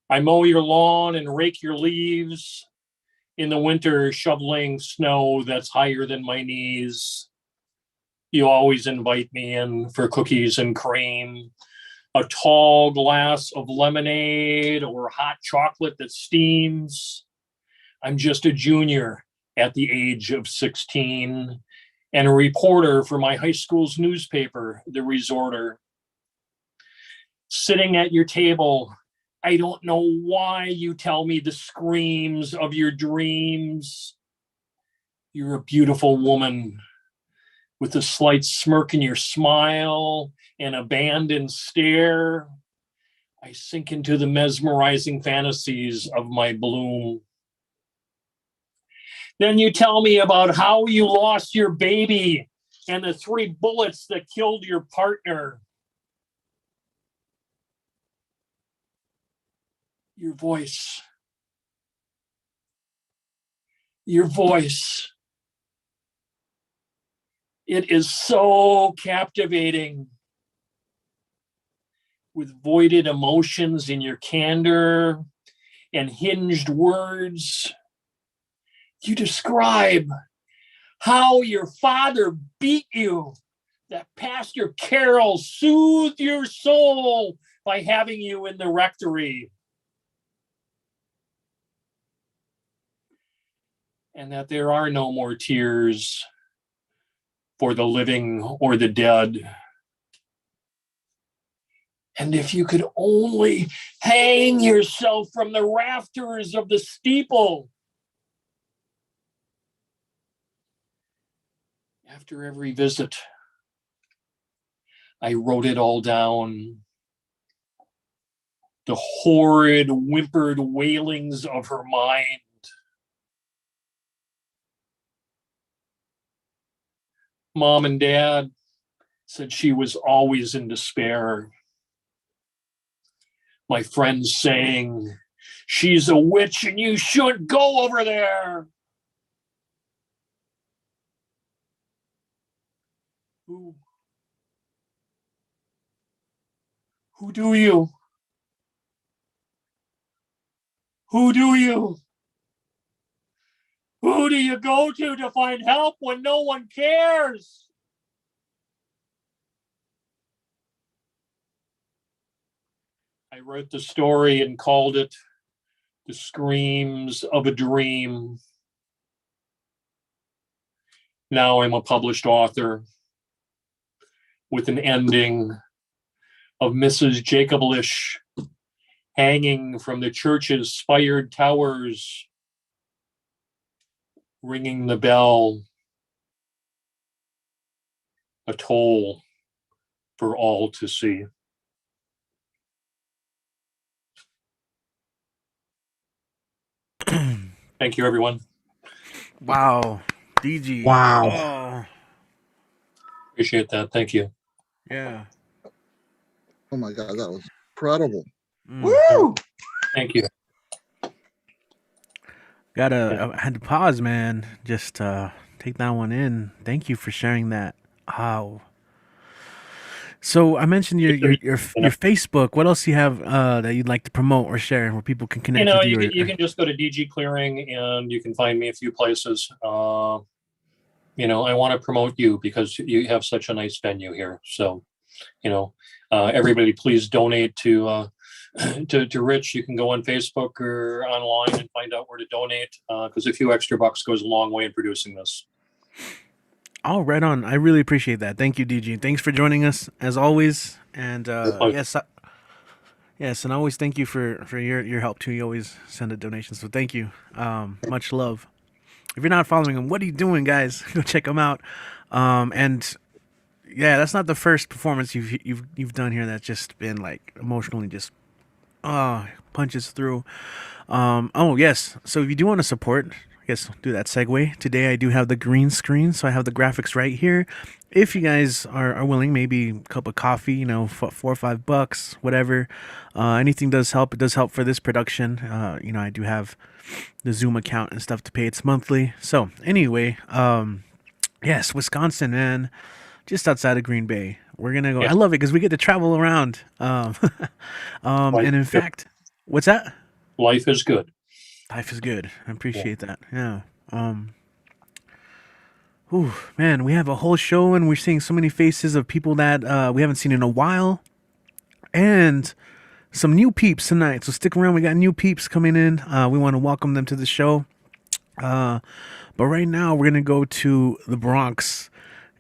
I mow your lawn and rake your leaves. In the winter, shoveling snow that's higher than my knees. You always invite me in for cookies and cream, a tall glass of lemonade or hot chocolate that steams. I'm just a junior at the age of 16 and a reporter for my high school's newspaper, The Resorter. Sitting at your table, I don't know why you tell me the screams of your dreams. You're a beautiful woman with a slight smirk in your smile, an abandoned stare. I sink into the mesmerizing fantasies of my bloom. Then you tell me about how you lost your baby and the 3 bullets that killed your partner. Your voice. It is so captivating. With voided emotions in your candor and hinged words. You describe how your father beat you, that Pastor Carol soothed your soul by having you in the rectory. And that there are no more tears for the living or the dead. And if you could only hang yourself from the rafters of the steeple. After every visit, I wrote it all down. The horrid, whimpered wailings of her mind. Mom and Dad said she was always in despair. My friends saying, she's a witch and you shouldn't go over there. Who do you? Who do you go to find help when no one cares? I wrote the story and called it The Screams of a Dream. Now I'm a published author with an ending of Mrs. Jacoblish hanging from the church's spired towers, ringing the bell, a toll for all to see. Thank you, everyone. Wow. DG. Wow. Oh, Appreciate that. Thank you. yeah. Oh my God, that was incredible. Woo! Thank you. I had to pause, man. Just take that one in. Thank you for sharing that. Wow. So I mentioned your Facebook. What else do you have that you'd like to promote or share where people can connect with you? You can just go to DG Clearing and you can find me a few places. I want to promote you because you have such a nice venue here. So, everybody please donate to Rich. You can go on Facebook or online and find out where to donate because a few extra bucks goes a long way in producing this. Oh, right on. I really appreciate that. Thank you, DG. Thanks for joining us as always. And yes, and I always thank you for your help too. You always send a donation, so thank you. Much love. If you're not following him, what are you doing, guys? Go check him out. And yeah, that's not the first performance you've done here that's just been like emotionally just punches through. Oh yes. So if you do want to support, I guess do that segue. Today I do have the green screen, so I have the graphics right here. If you guys are willing, maybe a cup of coffee, $4 or $5, whatever. Anything does help. It does help for this production. I do have the Zoom account and stuff to pay. It's monthly. So anyway, yes, Wisconsin, man, just outside of Green Bay. We're gonna go. Yeah. I love it because we get to travel around. And in fact, what's that? Life is good. Life is good. I appreciate that. Yeah. Ooh, man, we have a whole show and we're seeing so many faces of people that we haven't seen in a while. And some new peeps tonight. So stick around. We got new peeps coming in. We want to welcome them to the show. But right now we're going to go to the Bronx,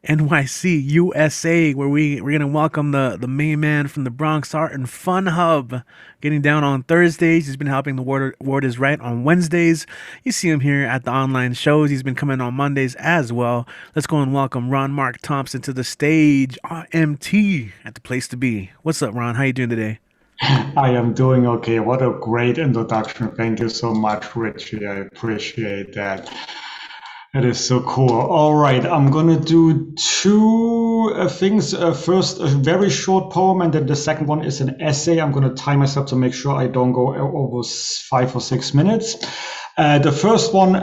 NYC, USA, where we're going to welcome the main man from the Bronx Art and Fun Hub, getting down on Thursdays. He's been helping the Word is Right on Wednesdays. You see him here at the online shows. He's been coming on Mondays as well. Let's go and welcome Ron Mark Thompson to the stage. RMT at the place to be. What's up, Ron? How you doing today? I am doing okay. What a great introduction. Thank you so much, Richie. I appreciate that. It is so cool. All right, I'm going to do two things. First, a very short poem, and then the second one is an essay. I'm going to time myself to make sure I don't go over 5 or 6 minutes. The first one,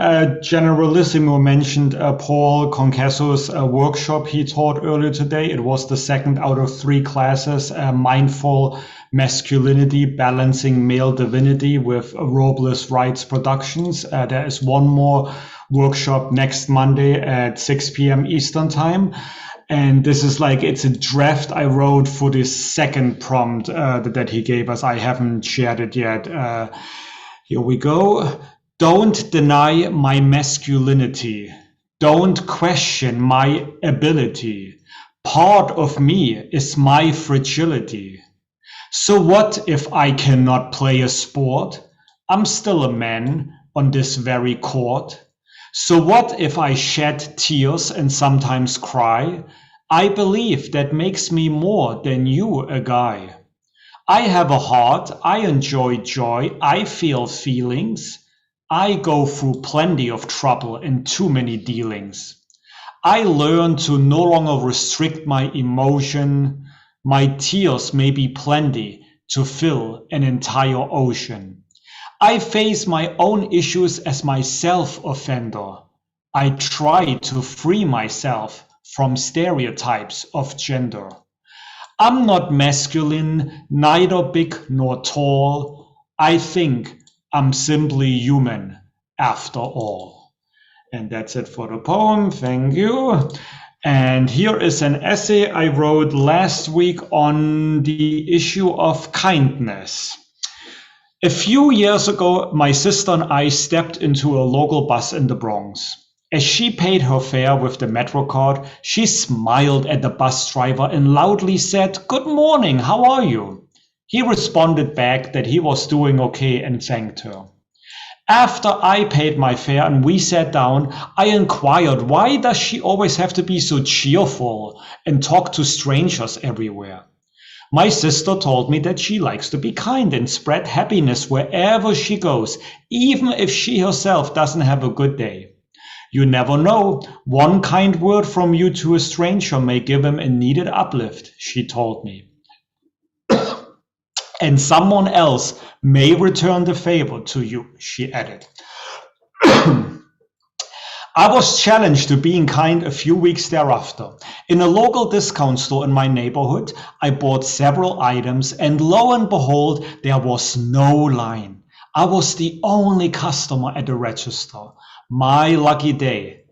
Generalissimo mentioned Paul Concasso's workshop he taught earlier today. It was the second out of 3 classes, Mindful Masculinity, Balancing Male Divinity with Robles Rights Productions. There is one more workshop next Monday at 6 p.m. Eastern Time. And this is it's a draft I wrote for this second prompt that he gave us. I haven't shared it yet. Here we go. Don't deny my masculinity. Don't question my ability. Part of me is my fragility. So what if I cannot play a sport? I'm still a man on this very court. So what if I shed tears and sometimes cry? I believe that makes me more than you a guy. I have a heart, I enjoy joy, I feel feelings. I go through plenty of trouble and too many dealings. I learn to no longer restrict my emotion. My tears may be plenty to fill an entire ocean. I face my own issues as my self-offender. I try to free myself from stereotypes of gender. I'm not masculine, neither big nor tall. I think I'm simply human after all. And that's it for the poem. Thank you. And here is an essay I wrote last week on the issue of kindness. A few years ago, my sister and I stepped into a local bus in the Bronx. As she paid her fare with the Metro card, she smiled at the bus driver and loudly said, "Good morning, how are you?" He responded back that he was doing okay and thanked her. After I paid my fare and we sat down, I inquired, why does she always have to be so cheerful and talk to strangers everywhere? My sister told me that she likes to be kind and spread happiness wherever she goes, even if she herself doesn't have a good day. You never know, one kind word from you to a stranger may give him a needed uplift, she told me. And someone else may return the favor to you, she added. I was challenged to being kind a few weeks thereafter. In a local discount store in my neighborhood, I bought several items and lo and behold, there was no line. I was the only customer at the register. My lucky day.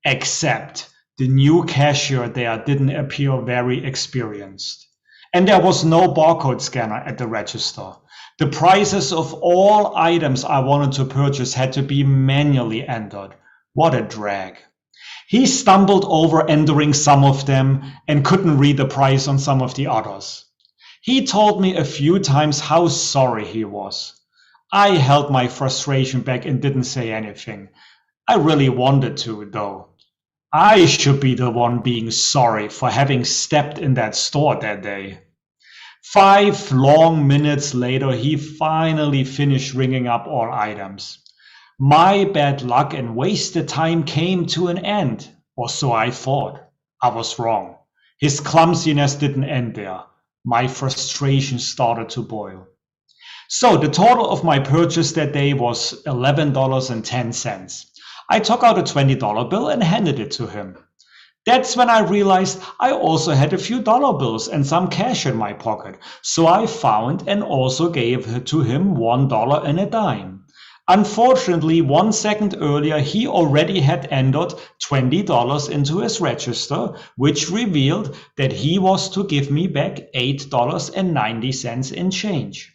Except the new cashier there didn't appear very experienced. And there was no barcode scanner at the register. The prices of all items I wanted to purchase had to be manually entered. What a drag. He stumbled over entering some of them and couldn't read the price on some of the others. He told me a few times how sorry he was. I held my frustration back and didn't say anything. I really wanted to, though. I should be the one being sorry for having stepped in that store that day. 5 long minutes later, he finally finished ringing up all items. My bad luck and wasted time came to an end, or so I thought. I was wrong. His clumsiness didn't end there. My frustration started to boil. So the total of my purchase that day was $11.10. I took out a $20 bill and handed it to him. That's when I realized I also had a few dollar bills and some cash in my pocket. So I found and also gave to him $1 and a dime. Unfortunately, 1 second earlier, he already had entered $20 into his register, which revealed that he was to give me back $8.90 in change.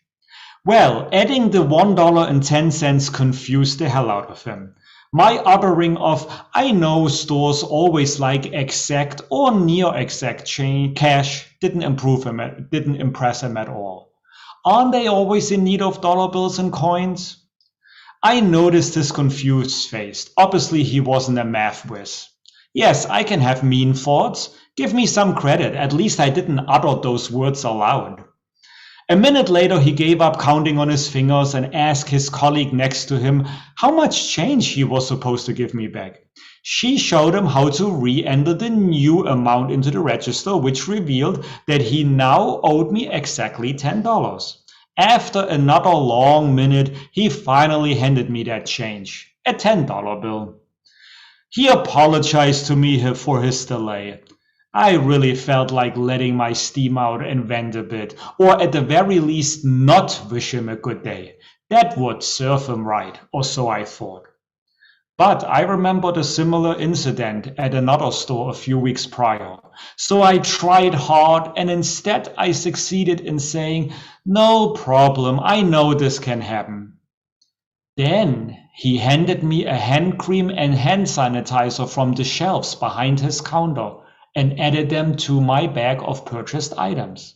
Well, adding the $1.10 confused the hell out of him. My uttering of, I know stores always like exact or near exact cash didn't impress him at all. Aren't they always in need of dollar bills and coins? I noticed his confused face. Obviously, he wasn't a math whiz. Yes, I can have mean thoughts. Give me some credit. At least I didn't utter those words aloud. A minute later, he gave up counting on his fingers and asked his colleague next to him how much change he was supposed to give me back. She showed him how to re-enter the new amount into the register, which revealed that he now owed me exactly $10. After another long minute, he finally handed me that change, a $10 bill. He apologized to me for his delay. I really felt like letting my steam out and vent a bit, or at the very least not wish him a good day. That would serve him right, or so I thought. But I remembered a similar incident at another store a few weeks prior. So I tried hard and instead I succeeded in saying, "No problem, I know this can happen." Then he handed me a hand cream and hand sanitizer from the shelves behind his counter and added them to my bag of purchased items.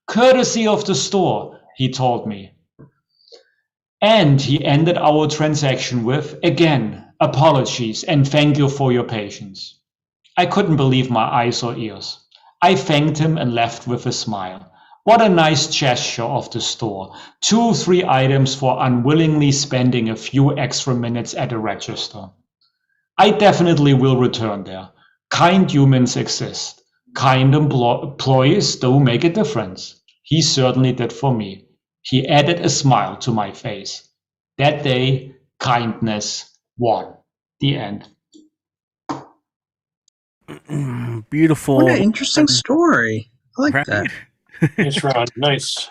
Courtesy of the store, he told me. And he ended our transaction with, again, apologies and thank you for your patience. I couldn't believe my eyes or ears. I thanked him and left with a smile. What a nice gesture of the store. 2-3 items for unwillingly spending a few extra minutes at a register. I definitely will return there. Kind humans exist. Kind employees do make a difference. He certainly did for me. He added a smile to my face. That day, kindness won. The end. Beautiful. What an interesting story. I like Right? that. Nice, Ron. Nice.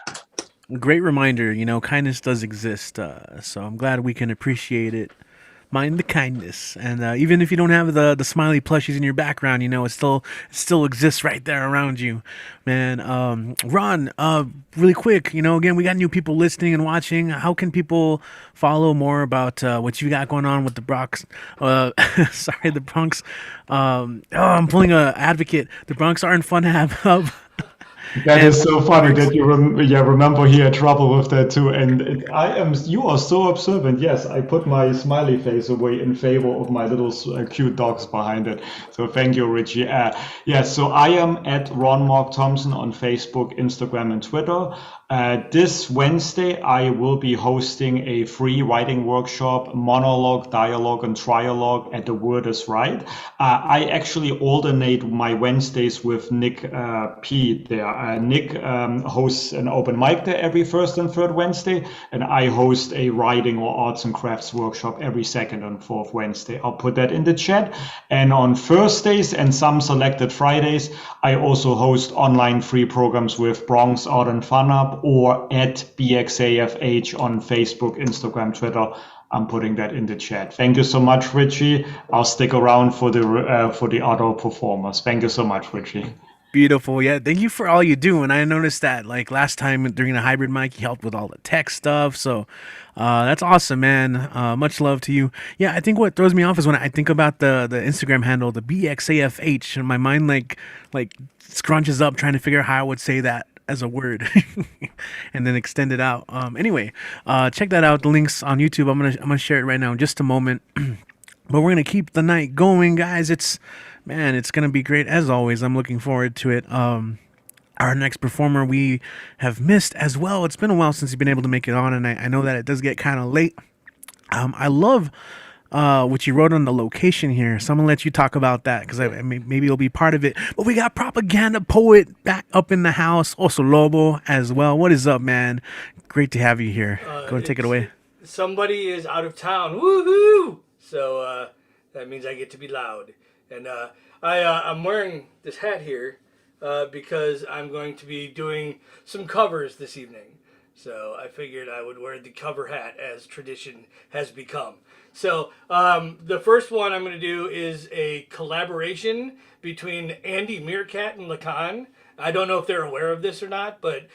Great reminder, kindness does exist. So I'm glad we can appreciate it. Mind the kindness, and even if you don't have the smiley plushies in your background, it still exists right there around you, man. Ron, really quick, again, we got new people listening and watching. How can people follow more about what you got going on with the Bronx? Sorry, the Bronx. I'm pulling a advocate. The Bronx Art and Fun Hub. That is so funny that you remember he had trouble with that too. And you are so observant. Yes, I put my smiley face away in favor of my little cute dogs behind it. So thank you, Richie. Yes, so I am at Ron Mark Thompson on Facebook, Instagram, and Twitter. This Wednesday, I will be hosting a free writing workshop, monologue, dialogue, and trialogue at The Word is Right. I actually alternate my Wednesdays with Nick P there. Nick hosts an open mic there every first and third Wednesday, and I host a writing or arts and crafts workshop every second and fourth Wednesday. I'll put that in the chat. And on Thursdays and some selected Fridays, I also host online free programs with Bronx Art and Fun Hub or at BXAFH on Facebook, Instagram, Twitter. I'm putting that in the chat. Thank you so much, Richie. I'll stick around for the other performers. Thank you so much, Richie. Beautiful. Yeah. Thank you for all you do. And I noticed that like last time during the hybrid mic, you helped with all the tech stuff. So that's awesome, man. Much love to you. Yeah. I think what throws me off is when I think about the Instagram handle, the BXAFH, and my mind like scrunches up trying to figure out how I would say that as a word and then extend it out. Anyway, check that out. The link's on YouTube. I'm gonna share it right now in just a moment. But we're gonna keep the night going, guys. It's gonna be great as always. I'm looking forward to it. Our next performer we have missed as well. It's been a while since he's been able to make it on, and I know that it does get kind of late. I love what you wrote on the location here. So I'm gonna let you talk about that because maybe you'll be part of it. But we got Propaganda Poet back up in the house. Also Lobo as well. What is up, man? Great to have you here. Go and take it away. Somebody is out of town. Woohoo! So that means I get to be loud. And I'm wearing this hat here because I'm going to be doing some covers this evening. So I figured I would wear the cover hat as tradition has become. So the first one I'm going to do is a collaboration between Andy Meerkat and Lacan. I don't know if they're aware of this or not, but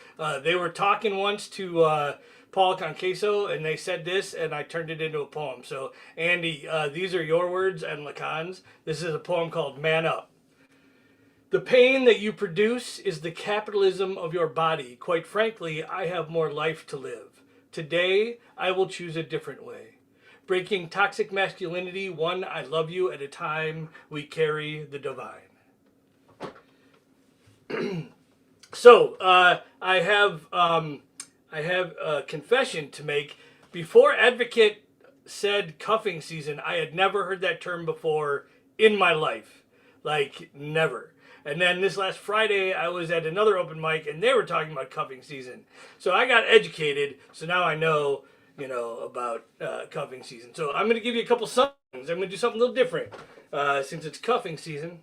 they were talking once to Paul Conqueso, and they said this, and I turned it into a poem. So, Andy, these are your words and Lacan's. This is a poem called Man Up. The pain that you produce is the capitalism of your body. Quite frankly, I have more life to live. Today, I will choose a different way. Breaking toxic masculinity, one I love you at a time, we carry the divine. So, I have a confession to make. Before Advocate said cuffing season, I had never heard that term before in my life. Like, never. And then this last Friday, I was at another open mic, and they were talking about cuffing season. So I got educated, so now I know, about cuffing season. So I'm going to give you a couple songs. I'm going to do something a little different since it's cuffing season.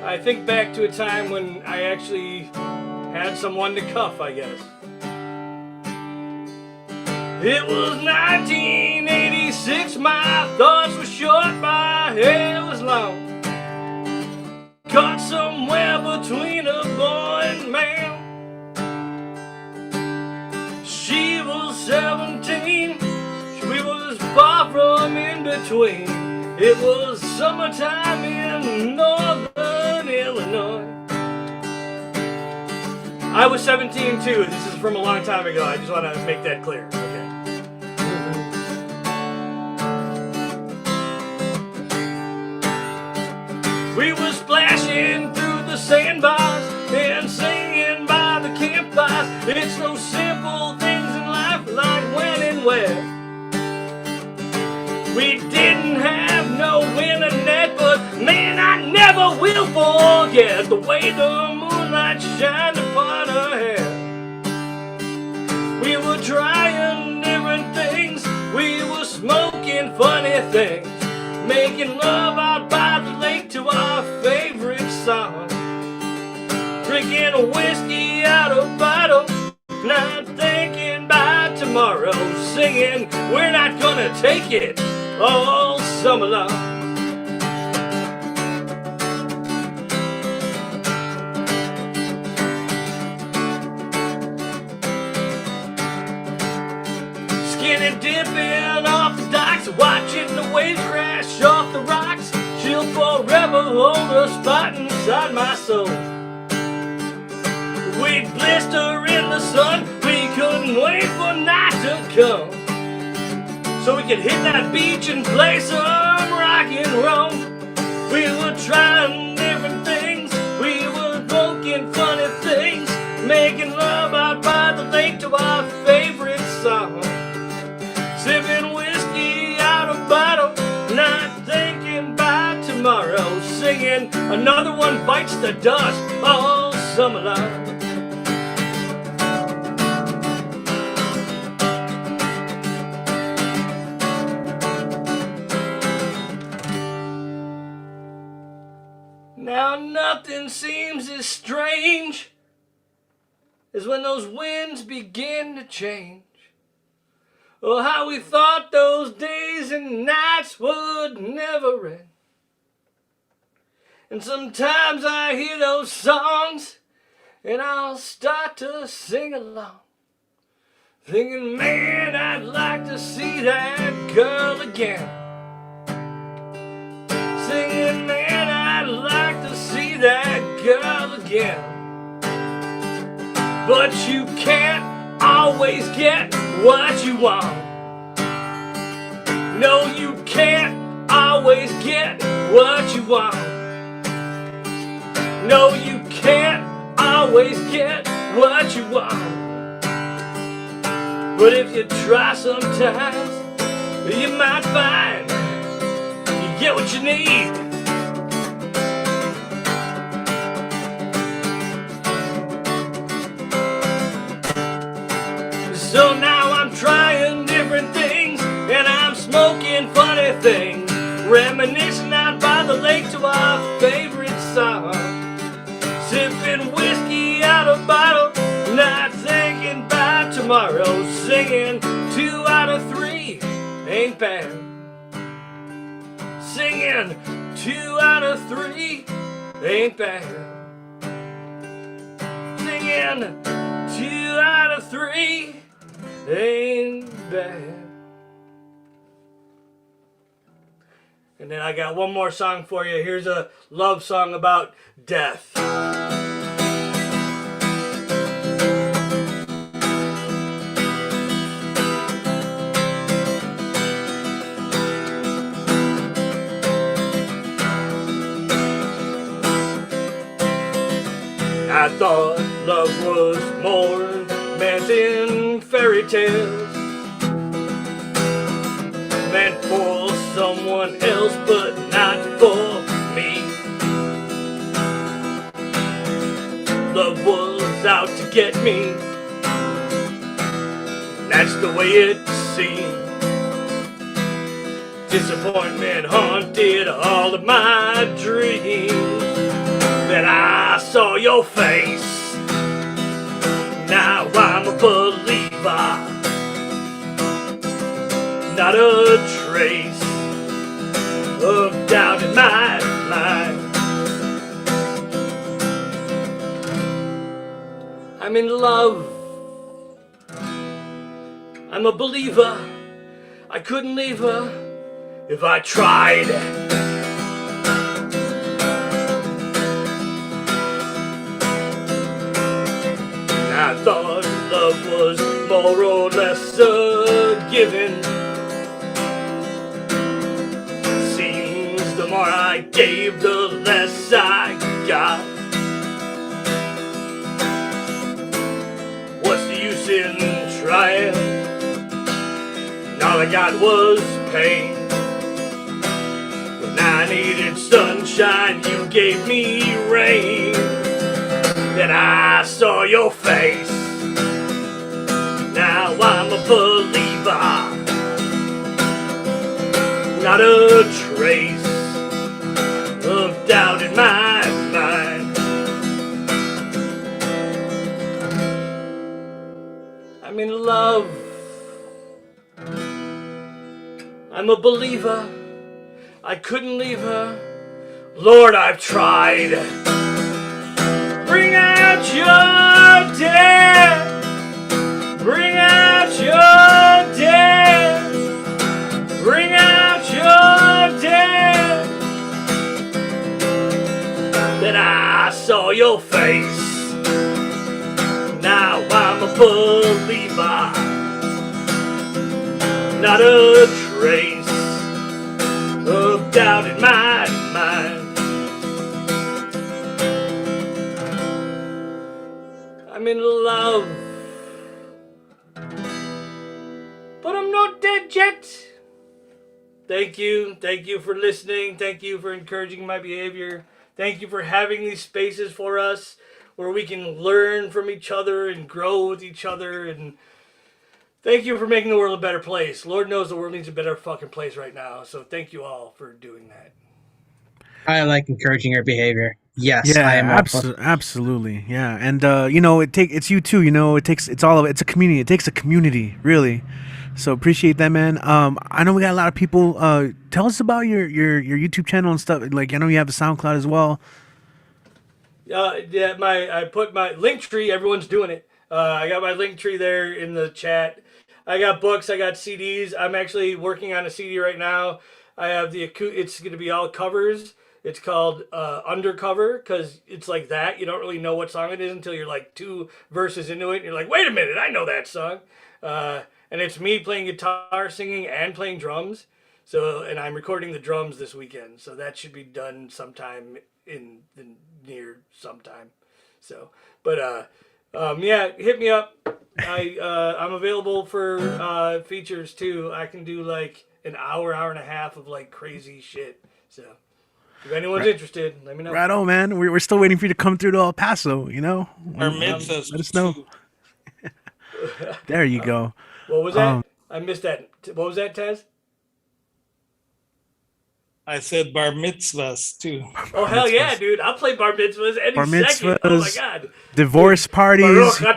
I think back to a time when I actually had someone to cuff, I guess. It was 1986, my thoughts were short, my hair was long. Caught somewhere between a boy and man. She was 17, we was far from in between. It was summertime in northern Illinois. I was 17 too. This is from a long time ago. I just want to make that clear. Okay. We were splashing through the sandbars and singing by the campfires. It's those simple things in life like when and where. We didn't have no internet, but man, I never will forget the way the moonlight shined upon her hair. We were trying different things, we were smoking funny things, making love out by the lake to our favorite song. drinking whiskey out of bottle, not thinking about tomorrow, singing we're not gonna take it all summer long. Skinny dipping off the docks, watching the waves crash off the rocks. She'll forever hold a spot inside my soul. We'd blister in the sun, we couldn't wait for night to come, so we could hit that beach and play some rock and roll. We were trying different things, we were poking funny things, making love out by the lake to our favorite song. Sipping whiskey out of bottle, not thinking about tomorrow, singing another one bites the dust all summer long. Now nothing seems as strange as when those winds begin to change. Oh, how we thought those days and nights would never end. And sometimes I hear those songs and I'll start to sing along, thinking, man, I'd like to see that girl again. Singing, man, I'd like to see that girl again. But you can't always get what you want. No, you can't always get what you want. No, you can't always get what you want. But if you try sometimes, you might find you get what you need. So now I'm trying different things, and I'm smoking funny things, reminiscing out by the lake to our favorite song. Sipping whiskey out of bottle, not thinking about tomorrow, singing 2 out of 3 ain't bad. Singing 2 out of 3 ain't bad. Singing 2 out of 3 ain't bad. And then I got one more song for you. Here's a love song about death. I thought love was more meant in fairy tales, meant for someone else but not for me. Love was out to get me, that's the way it seemed. Disappointment haunted all of my dreams. Then I saw your face, now I'm a believer. Not a trace of doubt in my mind. I'm in love, I'm a believer. I couldn't leave her if I tried. I thought love was more or less a given. Seems the more I gave, the less I got. What's the use in trying? All I got was pain. When I needed sunshine, you gave me rain. Then I saw your face, now I'm a believer. Not a trace of doubt in my mind. I'm in love. I'm a believer. I couldn't leave her. Lord, I've tried. Bring out your dead. Bring out your dead. Bring out your dead. Then I saw your face. Now I'm a believer. Not a trace of doubt in my mind. I'm in love, but I'm not dead yet. Thank you for listening. Thank you for encouraging my behavior. Thank you for having these spaces for us where we can learn from each other and grow with each other. And thank you for making the world a better place. Lord knows the world needs a better fucking place right now. So thank you all for doing that. I like encouraging your behavior. Yes, Yeah, I am absolutely. Yeah, and it's you too. It's a community. It takes a community, really. So appreciate that, man. I know we got a lot of people. Tell us about your YouTube channel and stuff. Like, I know you have a SoundCloud as well. Yeah, I put my link tree. Everyone's doing it. I got my link tree there in the chat. I got books. I got CDs. I'm actually working on a CD right now. I have it's going to be all covers. It's called Undercover because it's like that. You don't really know what song it is until you're like 2 verses into it. And you're like, wait a minute, I know that song. And it's me playing guitar, singing, and playing drums. And I'm recording the drums this weekend. So that should be done sometime in the near sometime. So, but yeah, hit me up. I'm available for features too. I can do like an hour and a half of like crazy shit. So if anyone's interested, let me know. Right on, man. We're still waiting for you to come through to El Paso. Our mitzvahs. Let us know. There you go. What was that? I missed that. What was that, Taz? I said bar mitzvahs too. Oh hell yeah, dude! I'll play bar mitzvahs any second. Oh my god. Divorce parties. Yeah,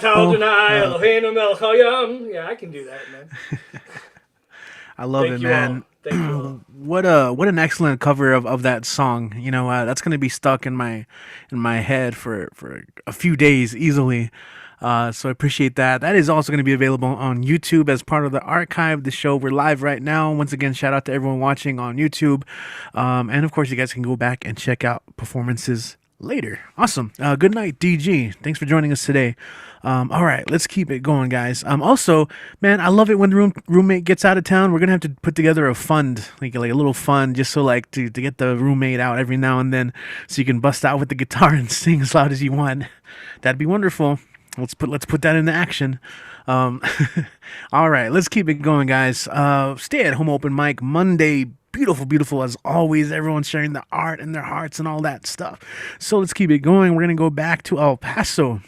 I can do that, man. I love it, man. Thank you all. What an excellent cover of that song. That's gonna be stuck in my head for a few days easily. So I appreciate that. That is also going to be available on YouTube as part of the archive. The show, we're live right now. Once again, shout out to everyone watching on YouTube. And of course, you guys can go back and check out performances later. Awesome. Good night, DG. Thanks for joining us today. All right, let's keep it going, guys. Also, man, I love it when the roommate gets out of town. We're going to have to put together a fund, like a little fund, just so like to get the roommate out every now and then so you can bust out with the guitar and sing as loud as you want. That'd be wonderful. Let's put that into action. All right, let's keep it going, guys. Stay at home open mic Monday. Beautiful as always. Everyone's sharing the art and their hearts and all that stuff. So let's keep it going. We're gonna go back to El Paso,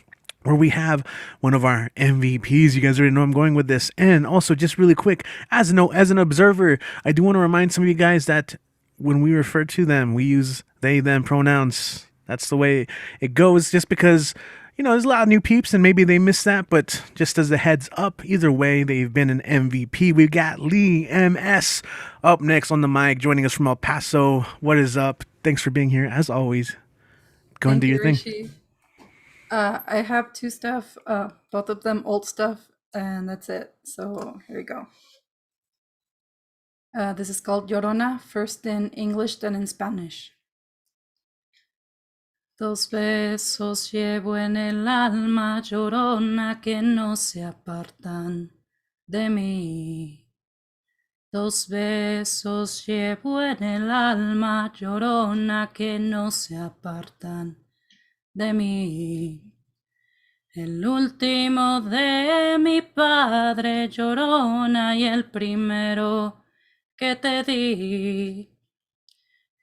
where we have one of our MVPs. You guys already know I'm going with this. And also, just really quick, as an observer, I do want to remind some of you guys that when we refer to them, we use they, them pronouns. That's the way it goes, just because there's a lot of new peeps and maybe they missed that, but just as a heads up, either way, they've been an MVP. We've got Lee MS up next on the mic, joining us from El Paso. What is up? Thanks for being here, as always. Go and do your thing. I have 2 stuff, both of them old stuff, and that's it. So here we go. This is called Llorona, first in English, then in Spanish. 2 besos llevo en el alma, llorona, que no se apartan de mí. 2 besos llevo en el alma, llorona, que no se apartan de mí. El último de mi padre, llorona, y el primero que te di.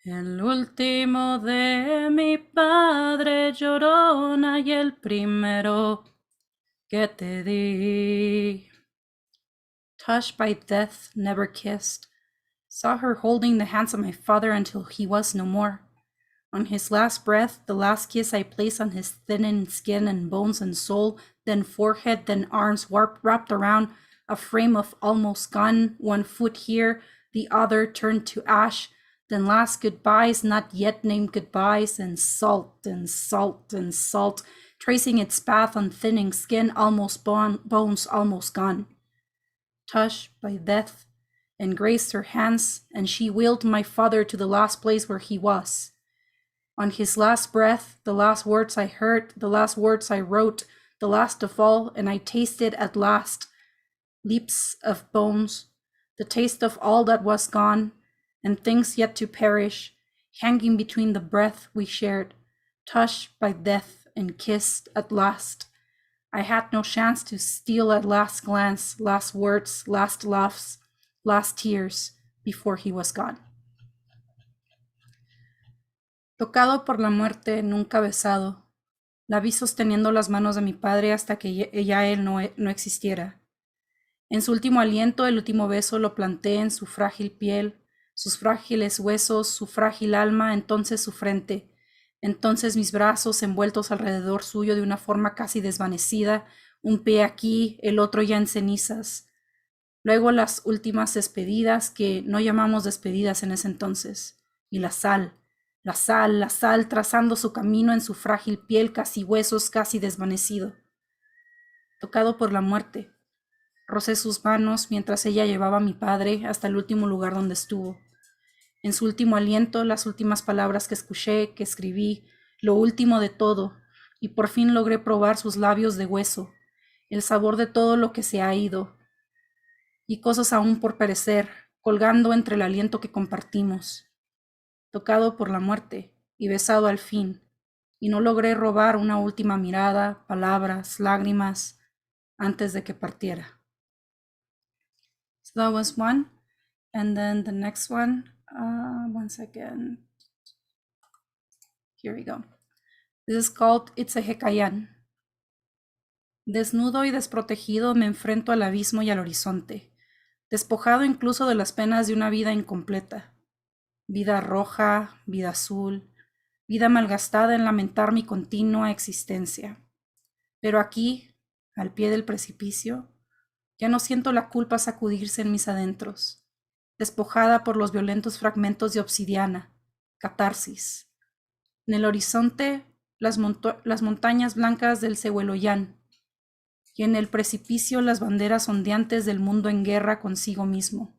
El último de mi padre, llorona, y el primero que te di. Touched by death, never kissed. Saw her holding the hands of my father until he was no more. On his last breath, the last kiss I place on his thinning skin and bones and soul, then forehead, then arms wrapped around a frame of almost gone, one foot here, the other turned to ash, then last goodbyes, not yet named goodbyes, and salt and salt and salt, tracing its path on thinning skin, almost bones almost gone. Touched by death, and graced her hands, and she wheeled my father to the last place where he was. On his last breath, the last words I heard, the last words I wrote, the last of all, and I tasted at last, leaps of bones, the taste of all that was gone, and things yet to perish, hanging between the breath we shared, touched by death and kissed at last. I had no chance to steal at last glance, last words, last laughs, last tears, before he was gone. Tocado por la muerte, nunca besado, la vi sosteniendo las manos de mi padre hasta que ya él no existiera. En su último aliento, el último beso lo planté en su frágil piel, sus frágiles huesos, su frágil alma, entonces su frente, entonces mis brazos envueltos alrededor suyo de una forma casi desvanecida, un pie aquí, el otro ya en cenizas. Luego las últimas despedidas que no llamamos despedidas en ese entonces, y la sal, trazando su camino en su frágil piel, casi huesos, casi desvanecido. Tocado por la muerte, rocé sus manos mientras ella llevaba a mi padre hasta el último lugar donde estuvo. En su último aliento, las últimas palabras que escuché, que escribí, lo último de todo, y por fin logré probar sus labios de hueso, el sabor de todo lo que se ha ido, y cosas aún por perecer, colgando entre el aliento que compartimos. Tocado por la muerte y besado al fin, y no logré robar una última mirada, palabras, lágrimas, antes de que partiera. So that was one, and then the next one, one second. Here we go. This is called It's a Hekayan. Desnudo y desprotegido me enfrento al abismo y al horizonte, despojado incluso de las penas de una vida incompleta. Vida roja, vida azul, vida malgastada en lamentar mi continua existencia. Pero aquí, al pie del precipicio, ya no siento la culpa sacudirse en mis adentros, despojada por los violentos fragmentos de obsidiana, catarsis. En el horizonte, las montañas blancas del Sehueloyán, y en el precipicio las banderas ondeantes del mundo en guerra consigo mismo.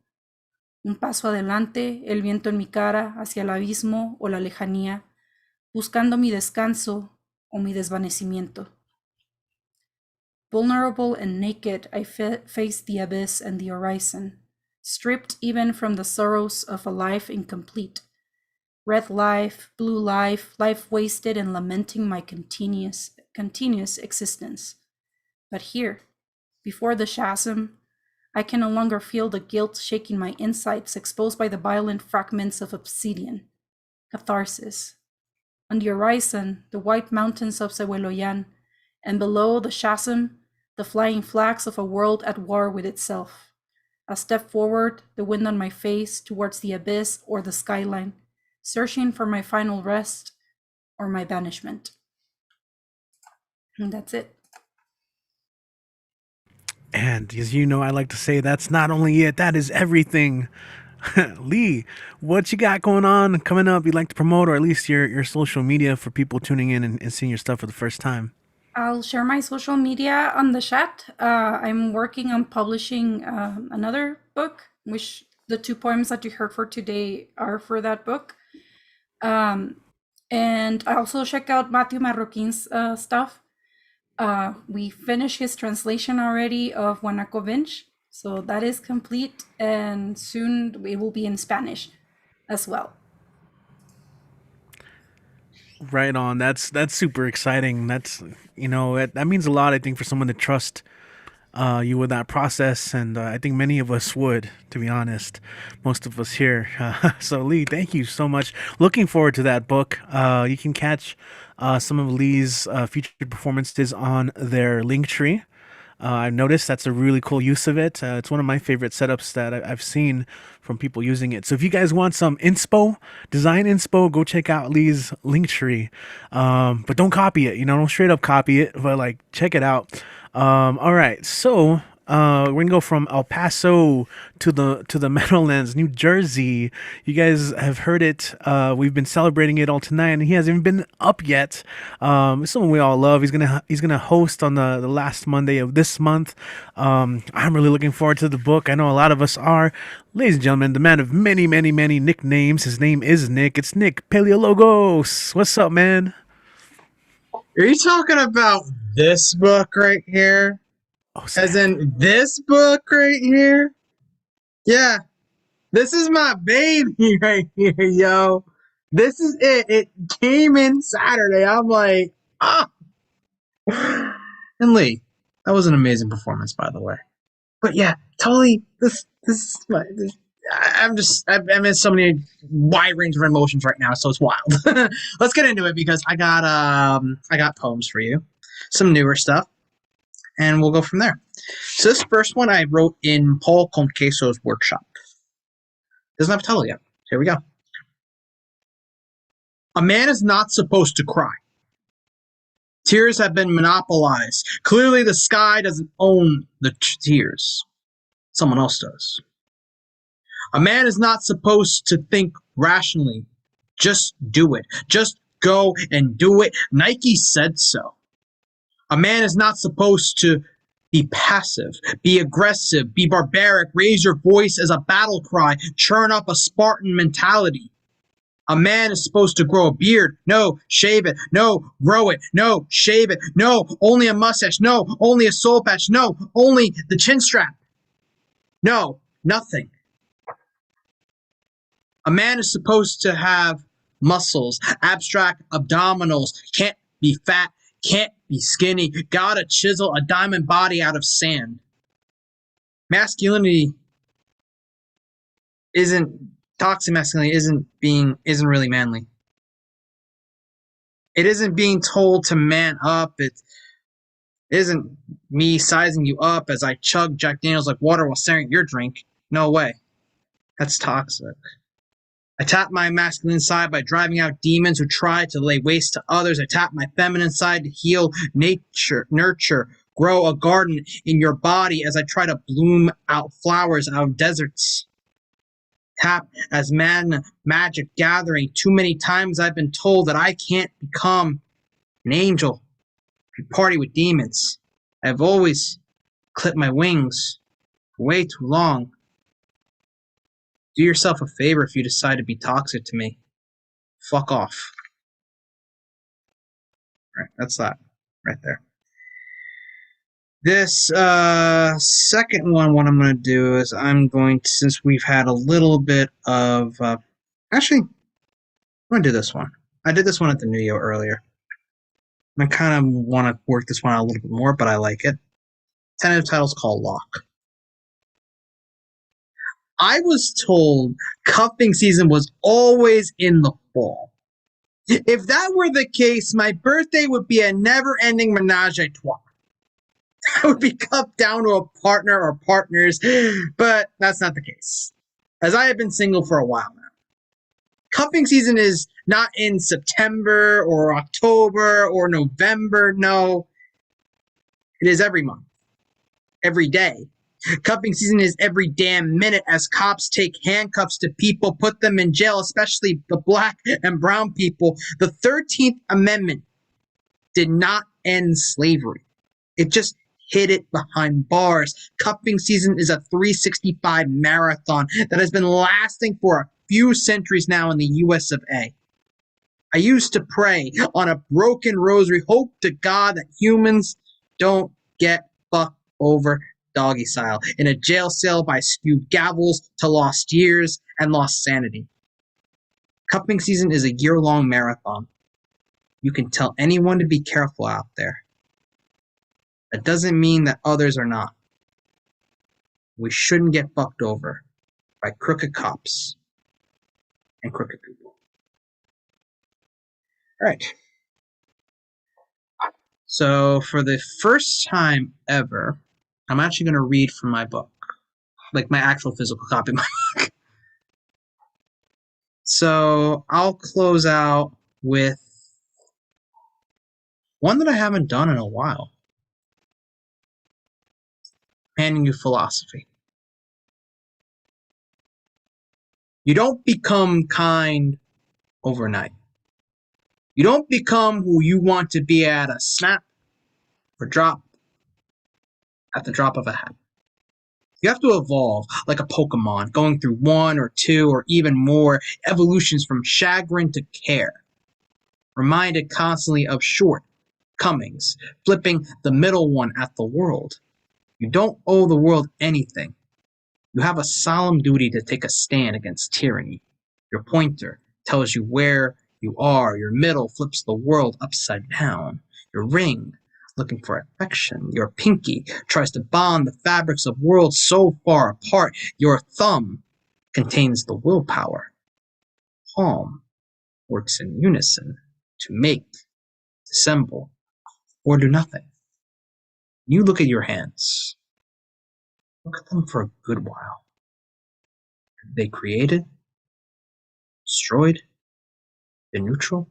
Un paso adelante, el viento en mi cara, hacia el abismo o la lejanía, buscando mi descanso o mi desvanecimiento. Vulnerable and naked, I face the abyss and the horizon, stripped even from the sorrows of a life incomplete. Red life, blue life, life wasted and lamenting my continuous existence. But here, before the chasm, I can no longer feel the guilt shaking my insides exposed by the violent fragments of obsidian. Catharsis. On the horizon, the white mountains of Sehueloyan, and below the chasm, the flying flags of a world at war with itself. A step forward, the wind on my face towards the abyss or the skyline, searching for my final rest or my banishment. And that's it. And as you know, I like to say that's not only it, that is everything. Lee, what you got going on coming up you'd like to promote, or at least your social media for people tuning in and seeing your stuff for the first time? I'll share my social media on the chat. I'm working on publishing another book, which the 2 poems that you heard for today are for that book. And I also check out Matthew Marroquin's stuff. We finished his translation already of Guanaco Vinch, so that is complete, and soon it will be in Spanish as well. Right on. That's super exciting. That's, that means a lot, I think, for someone to trust you with that process, and I think many of us would, to be honest, most of us here. So Lee, thank you so much. Looking forward to that book. You can catch some of Lee's featured performances on their Linktree. I've noticed that's a really cool use of it. It's one of my favorite setups that I've seen from people using it. So if you guys want some design inspo, go check out Lee's Linktree. But don't copy it. Don't straight up copy it, but like check it out. All right, so we're gonna go from El Paso to the Meadowlands, New Jersey. You guys have heard it. We've been celebrating it all tonight, and he hasn't even been up yet. It's someone we all love. He's gonna host on the last Monday of this month. I'm really looking forward to the book. I know a lot of us are. Ladies and gentlemen, the man of many, many, many nicknames. His name is Nick. It's Nick Paleologos. What's up, man? Are you talking about this book right here? Oh, as in this book right here? Yeah. This is my baby right here, yo. This is it. It came in Saturday. I'm like, ah. And Lee, that was an amazing performance, by the way. But yeah, totally. I'm in so many wide range of emotions right now, so it's wild. Let's get into it because I got poems for you, some newer stuff, and we'll go from there. So this first one I wrote in Paul Conqueso's workshop. Doesn't have a title yet. Here we go. A man is not supposed to cry. Tears have been monopolized. Clearly the sky doesn't own the tears. Someone else does. A man is not supposed to think rationally. Just do it. Just go and do it. Nike said so. A man is not supposed to be passive, be aggressive, be barbaric, raise your voice as a battle cry, churn up a Spartan mentality. A man is supposed to grow a beard. No, shave it. No, grow it. No, shave it. No, only a mustache. No, only a soul patch. No, only the chin strap. No, nothing. A man is supposed to have muscles, abstract abdominals, can't be fat, can't be skinny, gotta chisel a diamond body out of sand. Masculinity toxic masculinity isn't really manly. It isn't being told to man up. It isn't me sizing you up as I chug Jack Daniels like water while staring at your drink. No way. That's toxic. I tap my masculine side by driving out demons who try to lay waste to others. I tap my feminine side to heal, nurture, grow a garden in your body as I try to bloom out flowers out of deserts. Tap as magic gathering. Too many times I've been told that I can't become an angel and party with demons. I've always clipped my wings for way too long. Do yourself a favor if you decide to be toxic to me. Fuck off. All right, that's that right there. This second one, what I'm going to do is since we've had a little bit of... actually, I'm going to do this one. I did this one at the New Year earlier. I kind of want to work this one out a little bit more, but I like it. Tentative title's called Lock. I was told cuffing season was always in the fall. If that were the case, my birthday would be a never-ending menage a trois. I would be cuffed down to a partner or partners, but that's not the case, as I have been single for a while now. Cuffing season is not in September or October or November. No, it is every month, every day. Cuffing season is every damn minute as cops take handcuffs to people, put them in jail, especially the black and brown people. The 13th Amendment did not end slavery. It just hid it behind bars. Cuffing season is a 365 marathon that has been lasting for a few centuries now in the US of A. I used to pray on a broken rosary, hope to God that humans don't get fucked over doggy style in a jail cell by skewed gavels to lost years and lost sanity. Cuffing season is a year-long marathon. You can tell anyone to be careful out there. That doesn't mean that others are not. We shouldn't get fucked over by crooked cops and crooked people. All right. So for the first time ever, I'm actually going to read from my book, like my actual physical copy of my book. So I'll close out with one that I haven't done in a while. Handing you philosophy. You don't become kind overnight. You don't become who you want to be at a snap or drop at the drop of a hat. You have to evolve like a Pokemon, going through one or two or even more evolutions from chagrin to care. Reminded constantly of shortcomings, flipping the middle one at the world. You don't owe the world anything. You have a solemn duty to take a stand against tyranny. Your pointer tells you where you are. Your middle flips the world upside down. Your ring, looking for affection. Your pinky tries to bond the fabrics of worlds so far apart. Your thumb contains the willpower. Palm works in unison to make, dissemble, or do nothing. You look at your hands. Look at them for a good while. Are they created? Destroyed? They're neutral?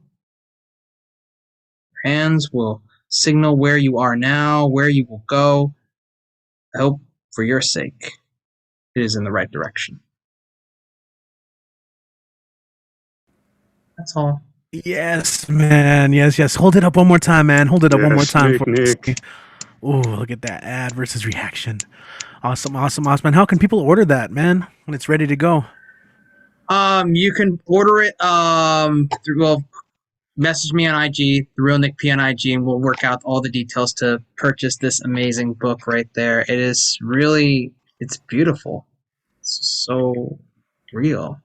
Your hands will signal where you are now, where you will go. I hope, for your sake, it is in the right direction. That's all. Yes, man. Yes. Hold it up one more time, man. Hold it up one more Yes, time. Nick. Oh, look at that ad versus reaction. Awesome. Man, how can people order that, man, when it's ready to go? You can order it through message me on IG, the real Nick P on IG, and we'll work out all the details to purchase this amazing book right there. It is really, it's beautiful. It's so real.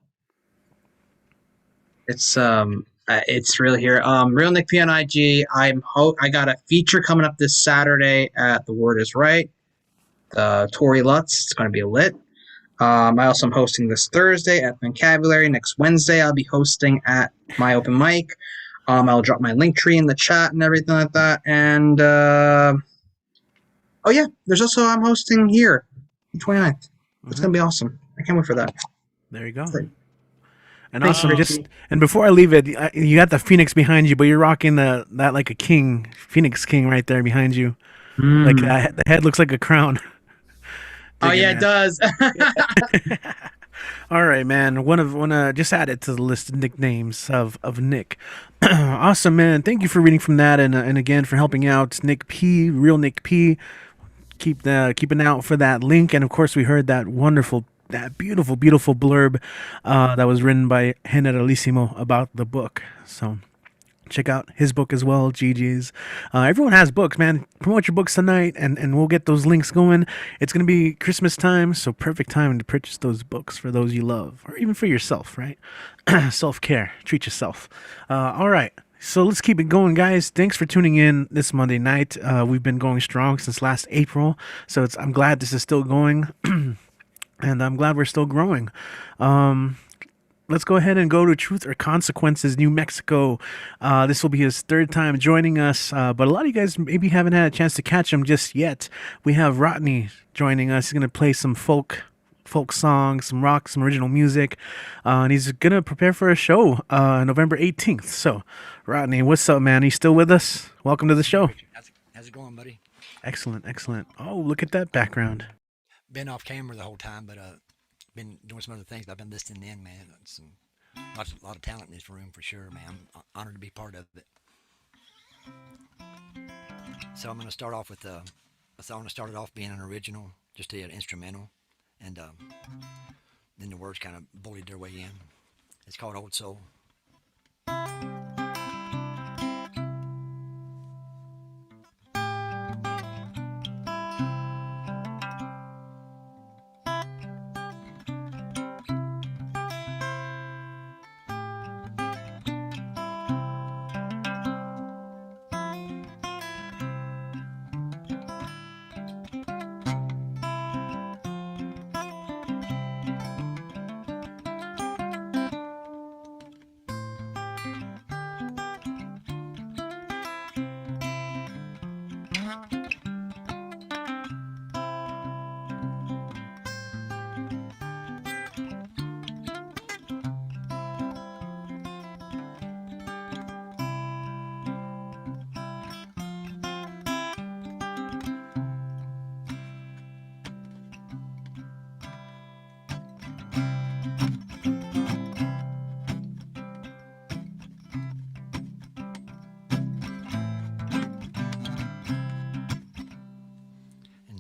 It's really here. Real Nick P on IG. I got a feature coming up this Saturday at The Word Is Right. Tori Lutz. It's going to be lit. I also am hosting this Thursday at Vocabulary. Next Wednesday, I'll be hosting at my open mic. I'll drop my link tree in the chat and everything like that. And there's also I'm hosting here, the 29th. It's gonna be awesome. I can't wait for that. There you go. And Thanks, also, Richie. and before I leave it, you got the Phoenix behind you, but you're rocking that like a king, Phoenix King right there behind you. Like that, the head looks like a crown. Oh yeah, it does. All right, man. Wanna just add it to the list of nicknames of Nick. Awesome, man. Thank you for reading from that, and again for helping out Nick P, real Nick P. Keep an eye out for that link, and of course we heard that beautiful blurb that was written by Henry Alicimo about the book. So check out his book as well, GG's. Everyone has books, man. Promote your books tonight, and we'll get those links going. It's going to be Christmas time, so perfect time to purchase those books for those you love, or even for yourself, right? Self-care. Treat yourself. All right. So let's keep it going, guys. Thanks for tuning in this Monday night. We've been going strong since last April, so I'm glad this is still going, and I'm glad we're still growing. Let's go ahead and go to Truth or Consequences, New Mexico. This will be his third time joining us, but a lot of you guys maybe haven't had a chance to catch him just yet. We have Rodney joining us. He's going to play some folk songs, some rock, some original music, and he's going to prepare for a show November 18th. So, Rodney, what's up, man? Are you still with us? Welcome to the show. How's it going, buddy? Excellent. Oh, look at that background. Been off camera the whole time, but been doing some other things. But I've been listening in, man. A lot of talent in this room for sure, man. I'm honored to be part of it. So I'm going to start off with a song that started off being an original, just an instrumental, and then the words kind of bullied their way in. It's called Old Soul.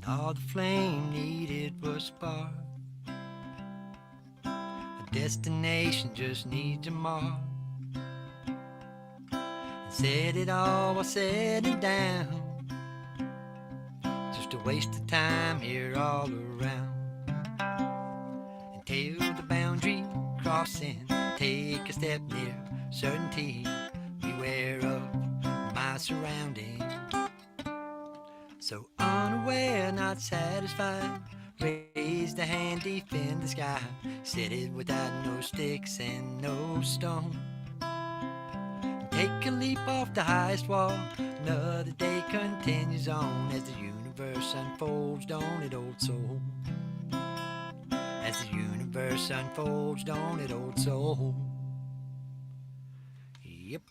and all the flame needed was spark. A destination just needs a mark. And said it all was said and down, just a waste of time here all around. Until the boundary crossing, take a step near certainty. Beware of my surroundings. So unaware, not satisfied, raised a hand deep in the sky, said it without no sticks and no stone. Take a leap off the highest wall, another day continues on as the universe unfolds, don't it, old soul? As the universe unfolds, don't it, old soul? Yep.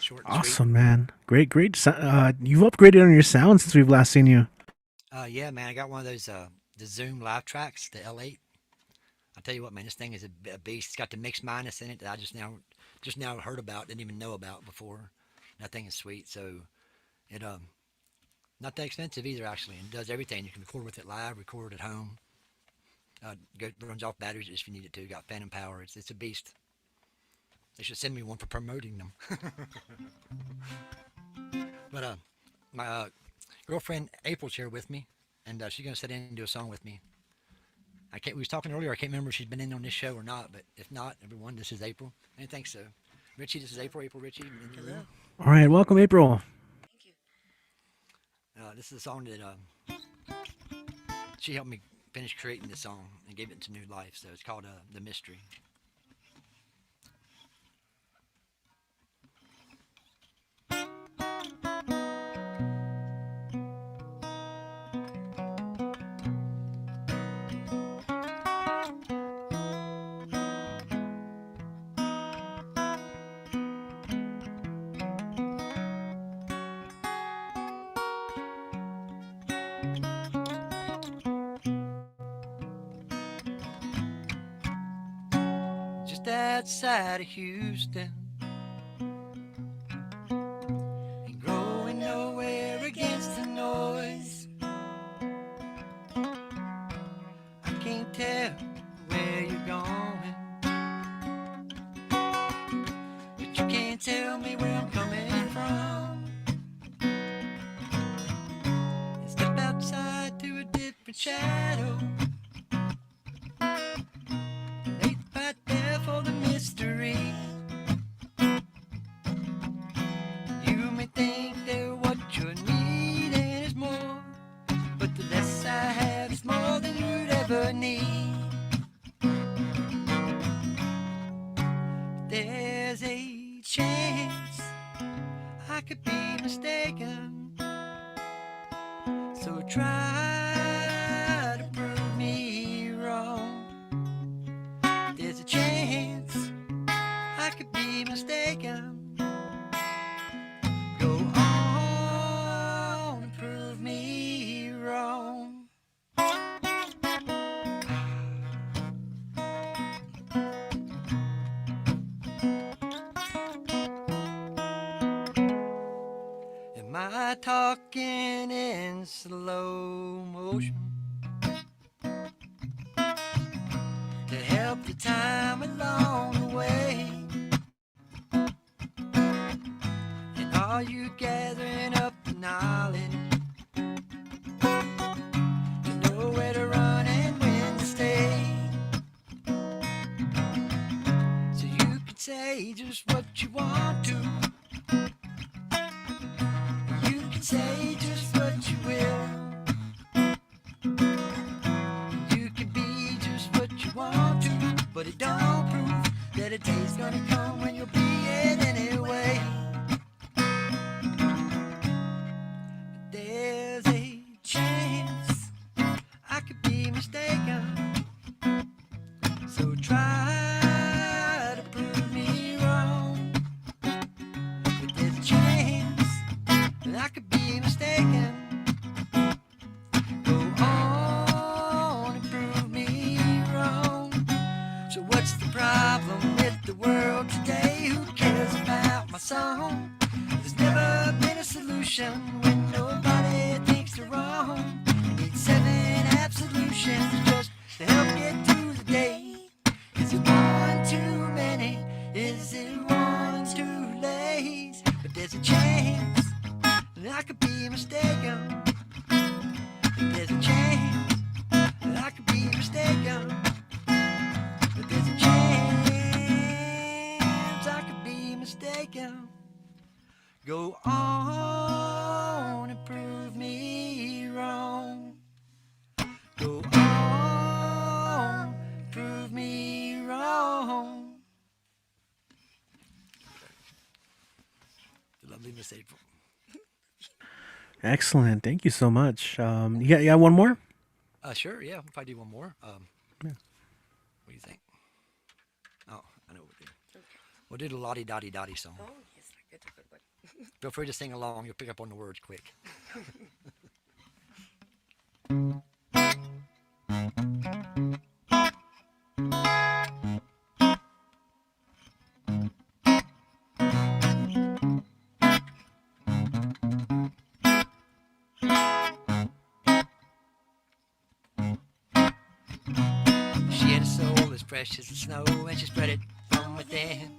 Short and sweet. Awesome, man. Great. You've upgraded on your sound since we've last seen you. Yeah, man, I got one of those the Zoom live tracks, the L8. I'll tell you what, man, this thing is a beast. It's got the mix minus in it that I just now heard about, didn't even know about before. That thing is sweet. So it not that expensive either, actually, and does everything. You can record with it live, record at home. Runs off batteries if you need it to. Got phantom power. It's a beast. They should send me one for promoting them. But my girlfriend April's here with me, and she's gonna sit in and do a song with me. We was talking earlier. I can't remember if she's been in on this show or not, but if not, everyone, this is April. I think so. Richie, this is April. Richie. Hello. All right, welcome, April. Thank you. This is a song that she helped me finish creating this song and gave it into new life. So it's called "The Mystery." Just outside of Houston, and growing nowhere against the noise. I can't tell where you're going, but you can't tell me where I'm coming from. And step outside to a different shadow. For the mystery, you may think that what you're needing is more, but the less I have is more than you'd ever need. There's a chance I could be mistaken, so try to prove me wrong. There's a chance I could be mistaken. Go on and prove me wrong. Am I talking in slow motion to help the time along the way? And are you gathering up the knowledge to know day's gonna come when you'll be it anyway. There's a chance I could be mistaken, so try to prove me wrong. But there's a chance that I could be mistaken. Go on and prove me wrong. So what's the problem with the world today? Who cares about my song? There's never been a solution when nobody thinks they're wrong. I need 7 absolutions just to help get through the day. Is it one too many? Is it one too late? But there's a chance that I could be mistaken. There's a chance that I could be mistaken. But there's a chance I could be mistaken. Go on and prove me wrong. Go on, prove me wrong. The lovely Miss April. Excellent. Thank you so much. You got one more? Sure, yeah. If I do one more. Yeah. What do you think? Oh, I know what we'll do. We'll do the Lottie Dottie Dottie song. Oh, yes, that's a good one. Feel free to sing along. You'll pick up on the words quick. She had a soul as fresh as the snow, and she spread it from within.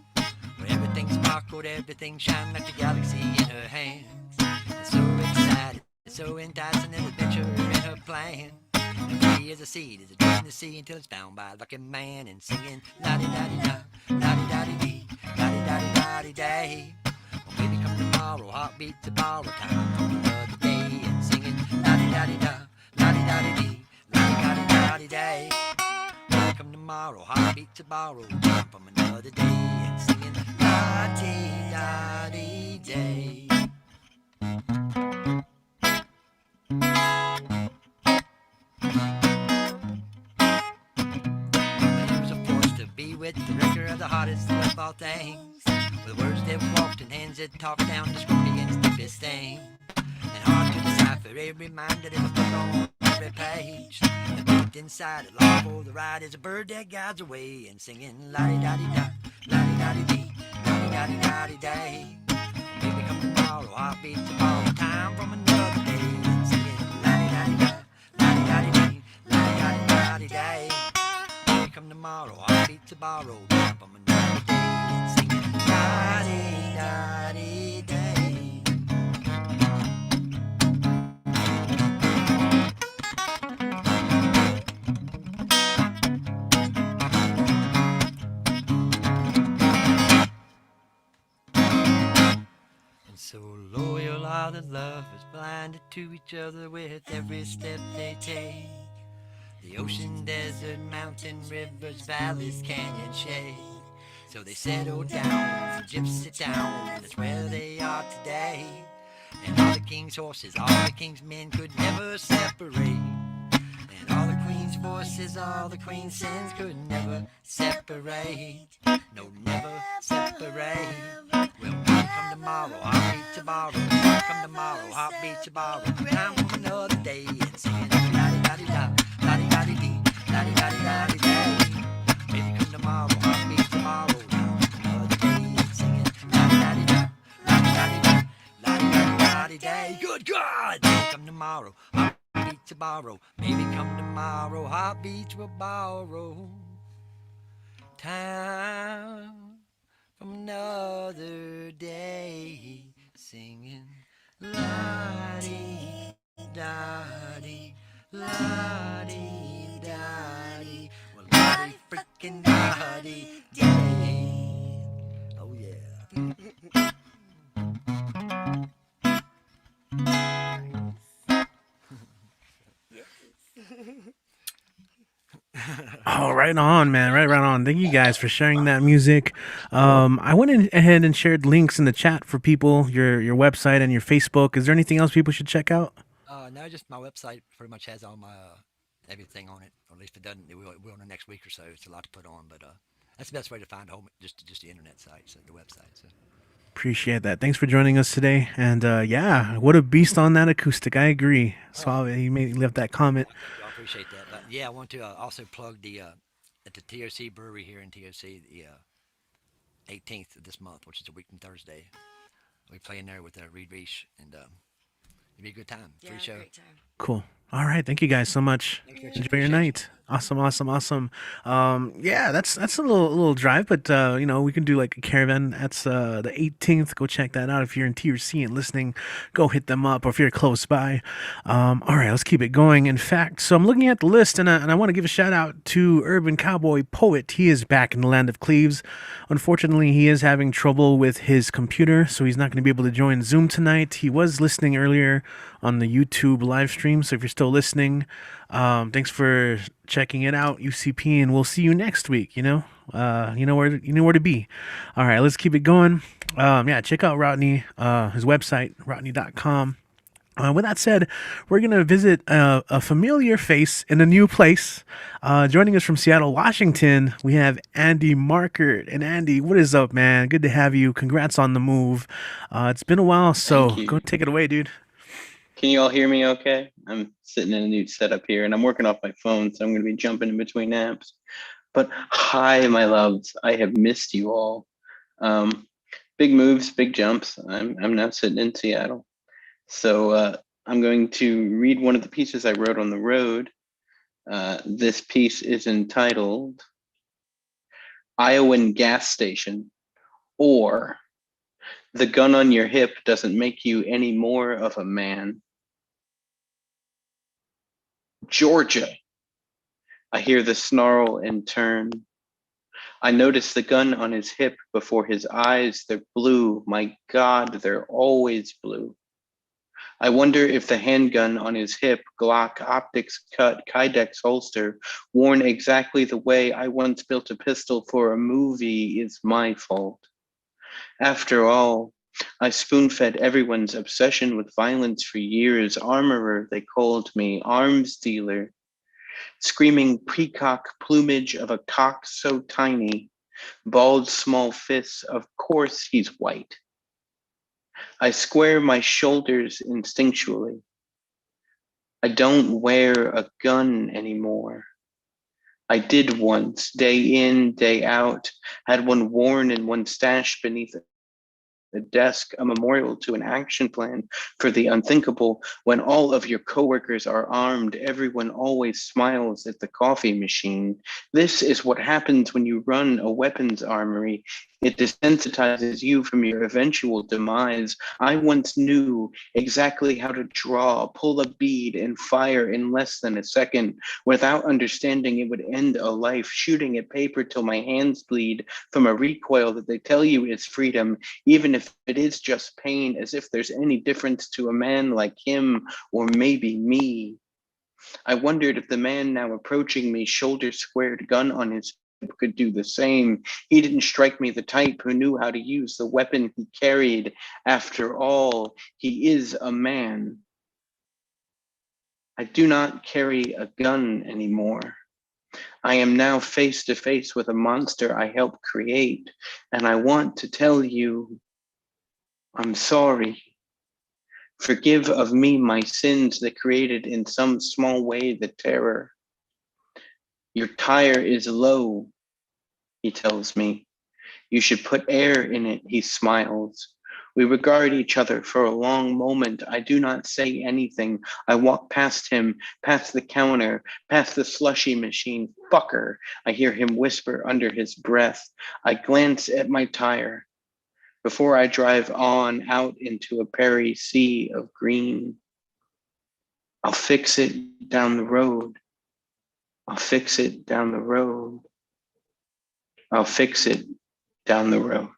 Where everything sparkled, everything shined like the galaxy in her hands. And so excited, so enticing, an adventure in her plan. And free as a seed, is a dream to see until it's found by a lucky man. And singing la-di-da-di-da, la-di-da-di-dee, la-di-da-di-da-di-day. Well, maybe come tomorrow, heartbeat to borrow time from another day. And singing la-di-da-di-da, la-di-da-di-dee, la-di-da-di-da-di-day. Maybe come tomorrow, heartbeat to borrow time from another day. And singing la-di-da-di-day. With the record of the hardest of all things, with words that walked and hands that talked down the scorpion's deepest thing, and hard to decipher every reminder that was put on every page. And deep inside a law for the ride is a bird that guides away, and singing la-di-da-di-da, la-di-da-di-dee, la-di-da-di-da-di-day. Maybe come tomorrow, heartbeat to borrow time from another day, and singing la-di-da-di-da, la-di-da-di-dee, la-di-da-di-da-di-day. Come tomorrow, I'll beat to borrow time from another day, and singing la-di-da-di-day. And so loyal are the lovers, blinded to each other with every step they take. The ocean, desert, mountain, rivers, valleys, canyon shade. So they settled down from gypsy town, and that's where they are today. And all the king's horses, all the king's men could never separate. And all the queen's forces, all the queen's sins could never separate. No, never separate. Well, come tomorrow, heartbeat to borrow. Come tomorrow, heartbeat to borrow. Time for another day, and singing la-di-da-di-da. La-di-da-di-dee, la-di-da-di-da-di-day. Maybe come tomorrow, heartbeat tomorrow. Another day, singing la-di-da-di-da, la-di-da-di-da, la-di-da-di-da-di-day. Good God! Maybe come tomorrow, heartbeat to borrow. Maybe come tomorrow, heartbeats will borrow time from another day, singing la-di-da-di. La-di-da-di, well, la-di frickin' da-di-day. Oh, yeah. Yes. Oh, right on, man. Right on. Thank you guys for sharing that music. I went ahead and shared links in the chat for people, your website and your Facebook. Is there anything else people should check out? No, just my website pretty much has all my everything on it. Or at least it doesn't. It will in the next week or so. It's a lot to put on, but that's the best way to find home. Just the internet site, so the website. So. Appreciate that. Thanks for joining us today. And yeah, what a beast on that acoustic. I agree. Suave, he left that comment. I appreciate that. But yeah, I want to also plug the at the TOC Brewery here in TOC the 18th of this month, which is a week from Thursday. We're playing there with Reed Reach, and it'll be a good time. Free show. Great time. Cool. All right. Thank you guys so much. Enjoy your night. Awesome. Yeah, that's a little drive, but we can do like a caravan. That's the 18th. Go check that out. If you're in TRC and listening, go hit them up. Or if you're close by. All right, let's keep it going. In fact, so I'm looking at the list, and I want to give a shout out to Urban Cowboy Poet. He is back in the land of Cleves. Unfortunately, he is having trouble with his computer, so he's not going to be able to join Zoom tonight. He was listening earlier on the YouTube live stream, so if you're still listening, thanks for checking it out, UCP, and we'll see you next week. You know where to be. All right, let's keep it going. Yeah, check out Rodney, his website, rodney.com. With that said, we're going to visit a familiar face in a new place. Joining us from Seattle, Washington, we have Andy Markert. And Andy, what is up, man? Good to have you. Congrats on the move. It's been a while, so go take it away, dude. Can you all hear me okay? I'm sitting in a new setup here, and I'm working off my phone, so I'm going to be jumping in between apps. But hi, my loves. I have missed you all. Big moves, big jumps. I'm now sitting in Seattle. So I'm going to read one of the pieces I wrote on the road. This piece is entitled Iowan Gas Station, or The Gun on Your Hip Doesn't Make You Any More of a Man. Georgia. I hear the snarl and turn. I notice the gun on his hip before his eyes. They're blue. My God, they're always blue. I wonder if the handgun on his hip, Glock optics cut, Kydex holster, worn exactly the way I once built a pistol for a movie, is my fault. After all, I spoon-fed everyone's obsession with violence for years. Armorer, they called me, arms dealer. Screaming peacock plumage of a cock so tiny, bald small fists, of course he's white. I square my shoulders instinctually. I don't wear a gun anymore. I did once, day in, day out, had one worn in one stash beneath the desk, a memorial to an action plan for the unthinkable. When all of your coworkers are armed, everyone always smiles at the coffee machine. This is what happens when you run a weapons armory. It desensitizes you from your eventual demise. I once knew exactly how to draw, pull a bead, and fire in less than a second. Without understanding it would end a life, shooting at paper till my hands bleed from a recoil that they tell you is freedom, even if it is just pain, as if there's any difference to a man like him or maybe me. I wondered if the man now approaching me, shoulder squared, gun on his hip, could do the same. He didn't strike me the type who knew how to use the weapon he carried. After all, he is a man. I do not carry a gun anymore. I am now face to face with a monster I helped create, and I want to tell you, I'm sorry. Forgive of me my sins that created in some small way the terror. Your tire is low, he tells me. You should put air in it, he smiles. We regard each other for a long moment. I do not say anything. I walk past him, past the counter, past the slushy machine. Fucker, I hear him whisper under his breath. I glance at my tire before I drive on out into a prairie sea of green. I'll fix it down the road. I'll fix it down the road. I'll fix it down the road.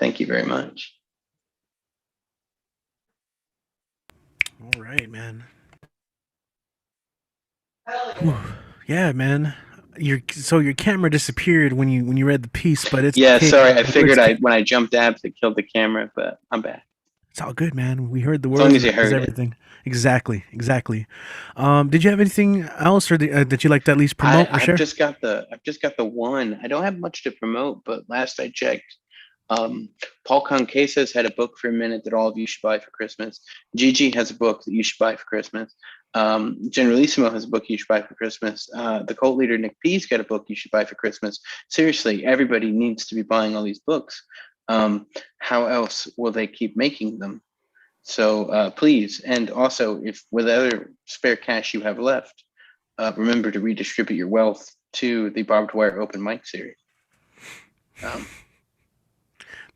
Thank you very much. All right, man. Whew. Yeah, man. Your camera disappeared when you read the piece, but it's Yeah, okay. sorry. I The figured words when I jumped apps, it killed the camera, but I'm back. It's all good, man. We heard the As long words as and you that was heard it. everything. Exactly, exactly. Did you have anything else, or that you like to at least promote or I've share? just got the one. I don't have much to promote, but last I checked, Paul Conquesa's had a book for a minute that all of you should buy for Christmas. Gigi has a book that you should buy for Christmas. Generalissimo has a book you should buy for Christmas. The cult leader Nick P's got a book you should buy for Christmas. Seriously, everybody needs to be buying all these books. How else will they keep making them? So please, and also if with other spare cash you have left, remember to redistribute your wealth to the Barbed Wire Open Mic Series.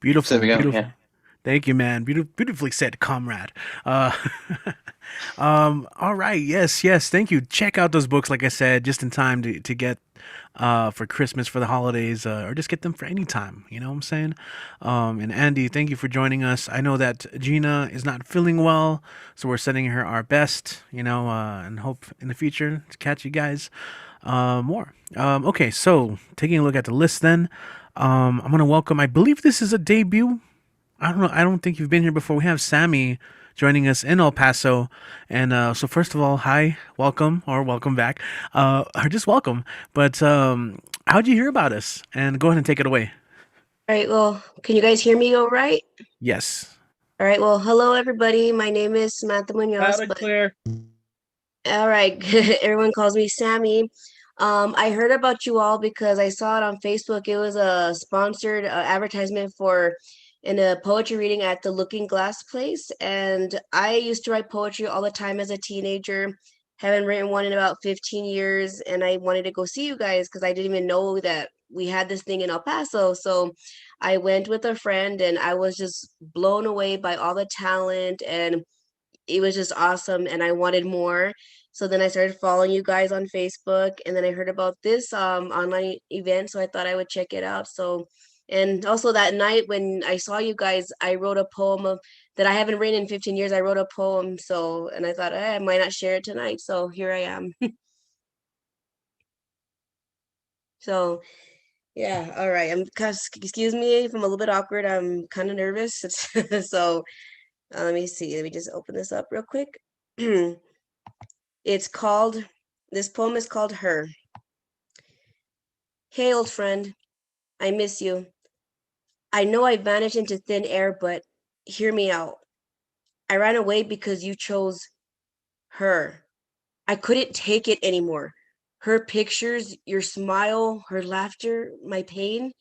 Beautiful, so there we go. beautiful. Yeah. Thank you, man. Beautifully said, comrade. All right. Yes, yes. Thank you. Check out those books, like I said, just in time to get for Christmas, for the holidays, or just get them for any time. You know what I'm saying? And Andy, thank you for joining us. I know that Gina is not feeling well, so we're sending her our best, and hope in the future to catch you guys more. Okay, so taking a look at the list then, I'm going to welcome, I believe this is a debut. I don't know. I don't think you've been here before. We have Sammy joining us in El Paso. And so first of all, hi, welcome or welcome back. Or just welcome. But how'd you hear about us? And go ahead and take it away. All right, well, can you guys hear me all right? Yes. All right, well, hello everybody. My name is Samantha Munoz. Loud and clear. All right, everyone calls me Sammy. I heard about you all because I saw it on Facebook. It was a sponsored advertisement in a poetry reading at the Looking Glass place. And I used to write poetry all the time as a teenager. Haven't written one in about 15 years. And I wanted to go see you guys because I didn't even know that we had this thing in El Paso. So I went with a friend and I was just blown away by all the talent, and it was just awesome and I wanted more. So then I started following you guys on Facebook, and then I heard about this online event, so I thought I would check it out. So, and also that night when I saw you guys, I wrote a poem that I haven't written in 15 years. I wrote a poem, so, and I thought I might not share it tonight, so here I am. So yeah, all right. Excuse me if I'm a little bit awkward. I'm kind of nervous. So let me see. Let me just open this up real quick. This poem is called Her. Hey, old friend, I miss you. I know I vanished into thin air, but hear me out. I ran away because you chose her. I couldn't take it anymore. Her pictures, your smile, her laughter, my pain,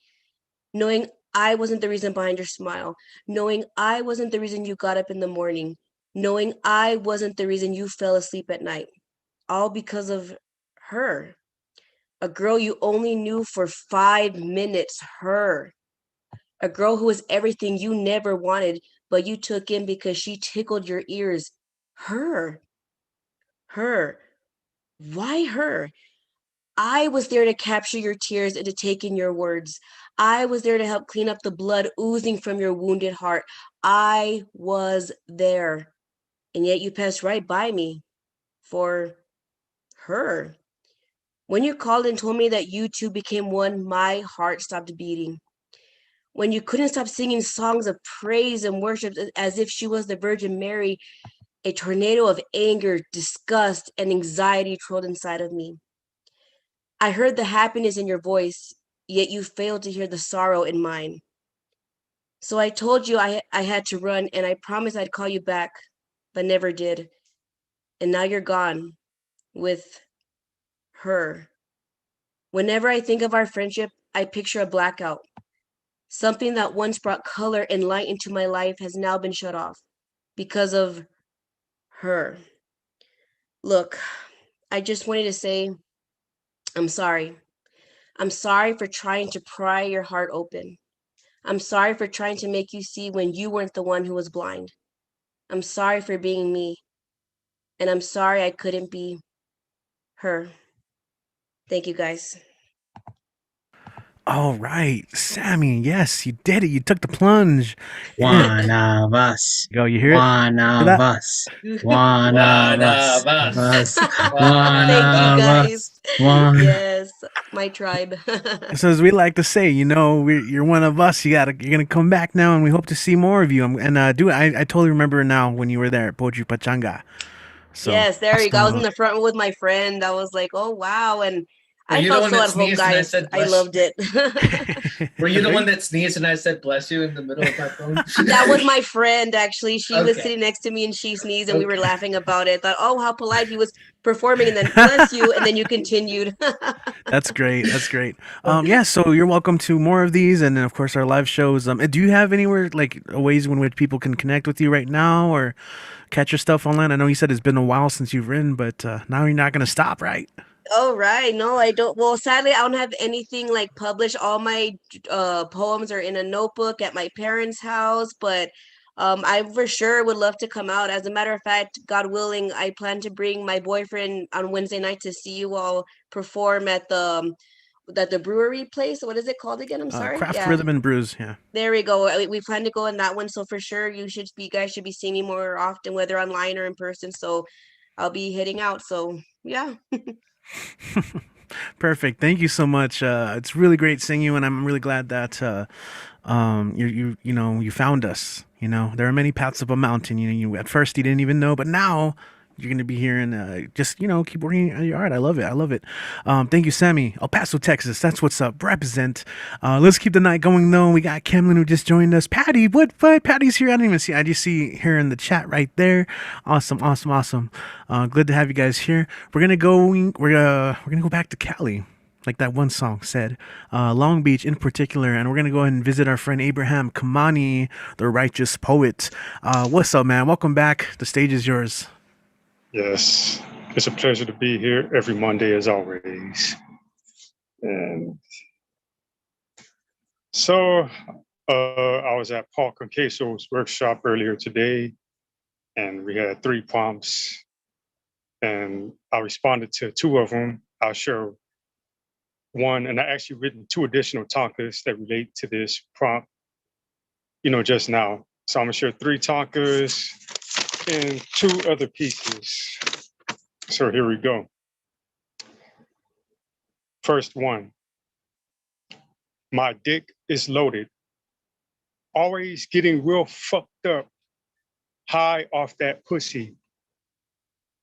knowing I wasn't the reason behind your smile, knowing I wasn't the reason you got up in the morning, knowing I wasn't the reason you fell asleep at night, all because of her. A girl you only knew for 5 minutes, her. A girl who was everything you never wanted, but you took in because she tickled your ears. Her. Her. Why her? I was there to capture your tears and to take in your words. I was there to help clean up the blood oozing from your wounded heart. I was there. And yet you passed right by me for her. When you called and told me that you two became one, my heart stopped beating. When you couldn't stop singing songs of praise and worship as if she was the Virgin Mary, a tornado of anger, disgust, and anxiety trolled inside of me. I heard the happiness in your voice, yet you failed to hear the sorrow in mine. So I told you I had to run, and I promised I'd call you back, but never did. And now you're gone with her. Whenever I think of our friendship, I picture a blackout. Something that once brought color and light into my life has now been shut off because of her. Look, I just wanted to say I'm sorry. I'm sorry for trying to pry your heart open. I'm sorry for trying to make you see when you weren't the one who was blind. I'm sorry for being me. And I'm sorry I couldn't be her. Thank you guys. All right, Sammy. Yes, you did it. You took the plunge. One of us. Go. You hear it? One Hear of that? us. One of us. Us. One Thank you of guys. us. One. Yes, my tribe. So as we like to say, you're one of us. You're gonna come back now, and we hope to see more of you. And I totally remember now when you were there at Poju Pachanga. So Yes, there you go. I was in awesome. the front with my friend. I was like, oh wow. And Were I you the felt one so that at home, sneezed and I guys. said I bless loved it. Were you the one that sneezed and I said bless you in the middle of my phone? That was my friend, actually. She was Okay. sitting next to me and she sneezed and we were Okay. laughing about it. Thought, oh, how polite he was performing, and then bless you, and then you continued. That's great. That's great. Yeah. So you're welcome to more of these, and then of course our live shows. Do you have anywhere like ways in which people can connect with you right now or catch your stuff online? I know you said it's been a while since you've written, but now you're not gonna stop, right? Oh, right. No, I don't. Well, sadly, I don't have anything like published. All my poems are in a notebook at my parents' house, but I for sure would love to come out. As a matter of fact, God willing, I plan to bring my boyfriend on Wednesday night to see you all perform at the brewery place. What is it called again? I'm sorry. Craft Yeah. Rhythm and Brews. Yeah. There we go. We plan to go in that one, so for sure you guys should be seeing me more often, whether online or in person. So I'll be heading out. So yeah. Perfect. Thank you so much. It's really great seeing you, and I'm really glad that you found us. There are many paths up a mountain. You at first you didn't even know, but now you're gonna be here and just keep working on your art. I love it. I love it. Thank you, Sammy. El Paso, Texas. That's what's up. Represent. Let's keep the night going though. We got Camlin who just joined us. Patty, what? Patty's here. I didn't even see. I just see her in the chat right there. Awesome. Good to have you guys here. We're gonna go back to Cali, like that one song said, Long Beach in particular, and we're gonna go ahead and visit our friend Abraham Kamani, the righteous poet. What's up, man? Welcome back. The stage is yours. Yes, it's a pleasure to be here every Monday as always. And so I was at Paul Conqueso's workshop earlier today, and we had 3 prompts, and I responded to 2 of them. I'll share one, and I actually written 2 additional tankas that relate to this prompt, just now. So I'm gonna share 3 tankas and 2 other pieces. So here we go. First one. My dick is loaded. Always getting real fucked up, high off that pussy.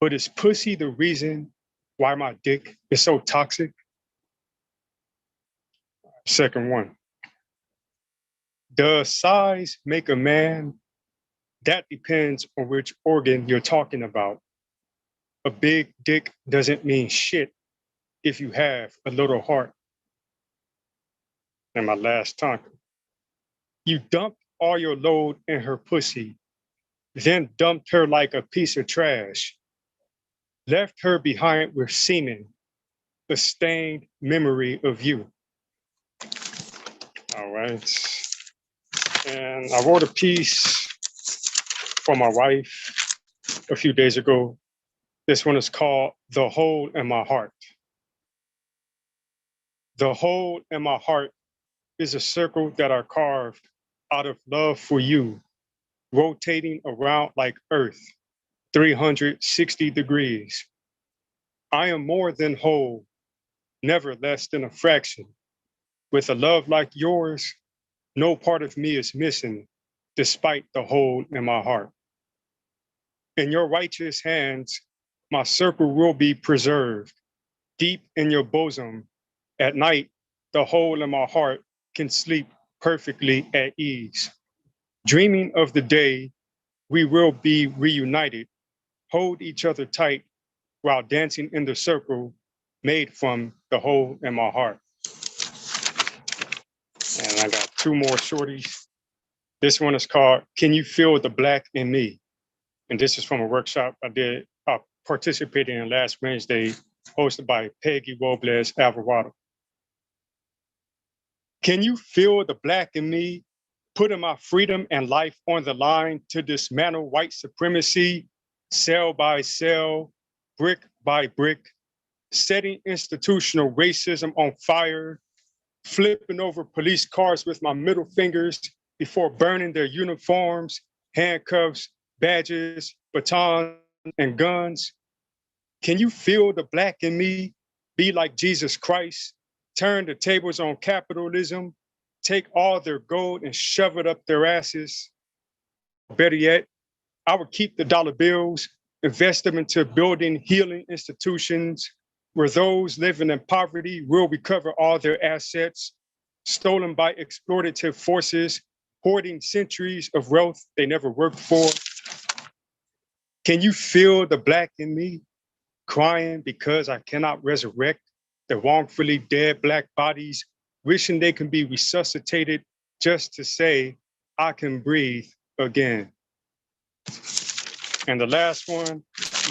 But is pussy the reason why my dick is so toxic? Second one. Does size make a man? That depends on which organ you're talking about. A big dick doesn't mean shit if you have a little heart. And my last tanka. You dumped all your load in her pussy, then dumped her like a piece of trash. Left her behind with semen, a stained memory of you. All right. And I wrote a piece for my wife a few days ago. This one is called The Hole in My Heart. The hole in my heart is a circle that I carved out of love for you, rotating around like Earth, 360 degrees. I am more than whole, never less than a fraction. With a love like yours, no part of me is missing, despite the hole in my heart. In your righteous hands, my circle will be preserved, deep in your bosom. At night, the hole in my heart can sleep perfectly at ease. Dreaming of the day we will be reunited, hold each other tight while dancing in the circle made from the hole in my heart. And I got 2 more shorties. This one is called Can You Feel the Black in Me? And this is from a workshop I participated in last Wednesday, hosted by Peggy Robles Alvarado. Can you feel the black in me, putting my freedom and life on the line to dismantle white supremacy, cell by cell, brick by brick, setting institutional racism on fire, flipping over police cars with my middle fingers before burning their uniforms, handcuffs, badges, batons, and guns. Can you feel the black in me be like Jesus Christ, turn the tables on capitalism, take all their gold and shove it up their asses? Better yet, I would keep the dollar bills, invest them into building healing institutions where those living in poverty will recover all their assets stolen by exploitative forces, hoarding centuries of wealth they never worked for. Can you feel the black in me crying because I cannot resurrect the wrongfully dead black bodies, wishing they can be resuscitated just to say, I can breathe again? And the last one,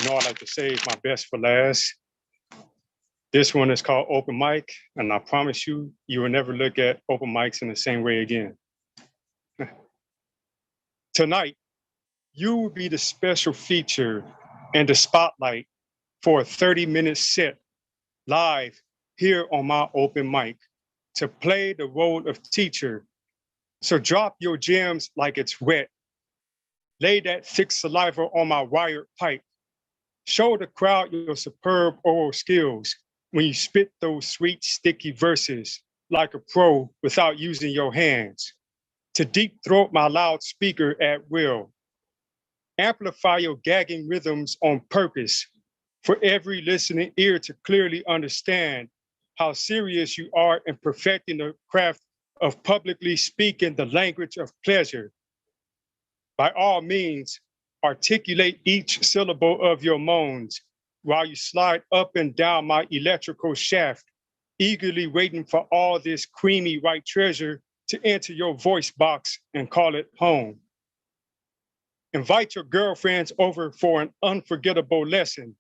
I like to save my best for last. This one is called Open Mic, and I promise you, you will never look at open mics in the same way again. Tonight, you will be the special feature and the spotlight for a 30-minute set live here on my open mic to play the role of teacher. So drop your gems like it's wet. Lay that thick saliva on my wired pipe. Show the crowd your superb oral skills when you spit those sweet, sticky verses like a pro without using your hands. To deep throat my loudspeaker at will. Amplify your gagging rhythms on purpose for every listening ear to clearly understand how serious you are in perfecting the craft of publicly speaking the language of pleasure. By all means, articulate each syllable of your moans while you slide up and down my electrical shaft, eagerly waiting for all this creamy white treasure to enter your voice box and call it home. Invite your girlfriends over for an unforgettable lesson.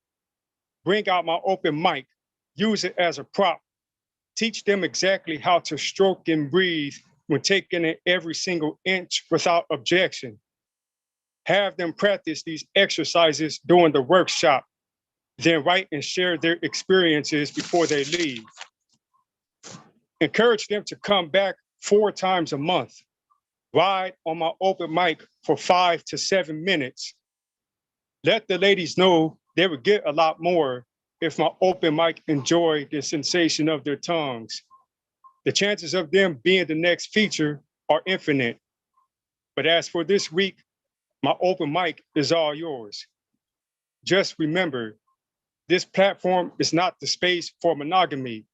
Bring out my open mic, use it as a prop. Teach them exactly how to stroke and breathe when taking in every single inch without objection. Have them practice these exercises during the workshop, then write and share their experiences before they leave. Encourage them to come back 4 times a month. Ride on my open mic for 5 to 7 minutes. Let the ladies know they would get a lot more if my open mic enjoyed the sensation of their tongues. The chances of them being the next feature are infinite. But as for this week, my open mic is all yours. Just remember, this platform is not the space for monogamy.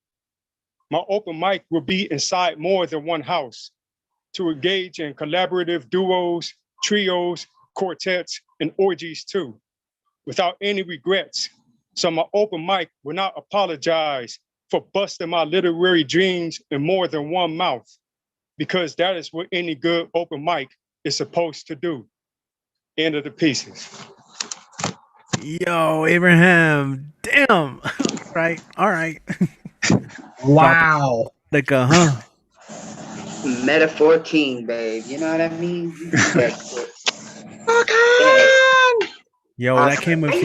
My open mic will be inside more than one house to engage in collaborative duos, trios, quartets, and orgies too, without any regrets. So my open mic will not apologize for busting my literary dreams in more than one mouth, because that is what any good open mic is supposed to do. End of the pieces. Yo, Abraham. Damn. Right. All right. Wow. Like Metaphor king, babe. You know what I mean? Yo, that came with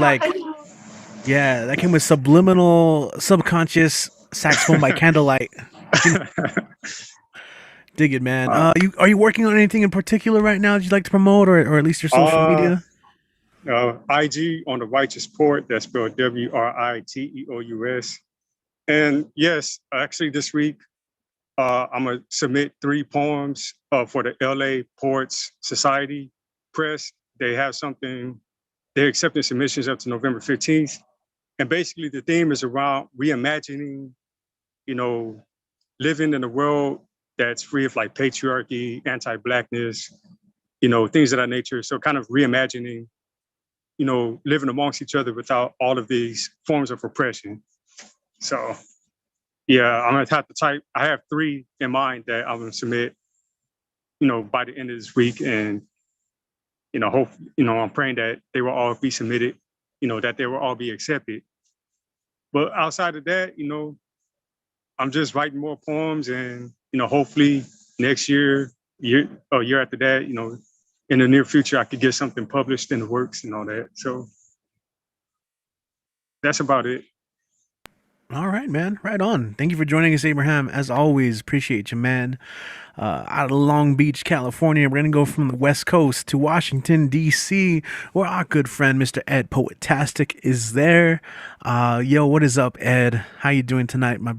that came with subliminal, subconscious saxophone by candlelight. Dig it, man. Are you working on anything in particular right now that you'd like to promote, or at least your social media? IG on the Righteous Poet, that's spelled WRITEOUS. And yes, actually this week, I'm gonna submit 3 poems for the LA Poets Society Press. They have something, they're accepting submissions up to November 15th. And basically the theme is around reimagining, living in a world that's free of like patriarchy, anti-Blackness, things of that nature. So kind of reimagining, living amongst each other without all of these forms of oppression. So yeah, I'm gonna have to type. I have 3 in mind that I'm gonna submit, by the end of this week, and hope, I'm praying that they will all be submitted, that they will all be accepted. But outside of that, I'm just writing more poems, and hopefully next year, year after that, in the near future, I could get something published in the works and all that. So that's about it. All right, man. Right on. Thank you for joining us, Abraham. As always, appreciate you, man. Out of Long Beach, California, we're going to go from the West Coast to Washington, D.C., where our good friend, Mr. Ed Poetastic, is there. Yo, what is up, Ed? How you doing tonight? My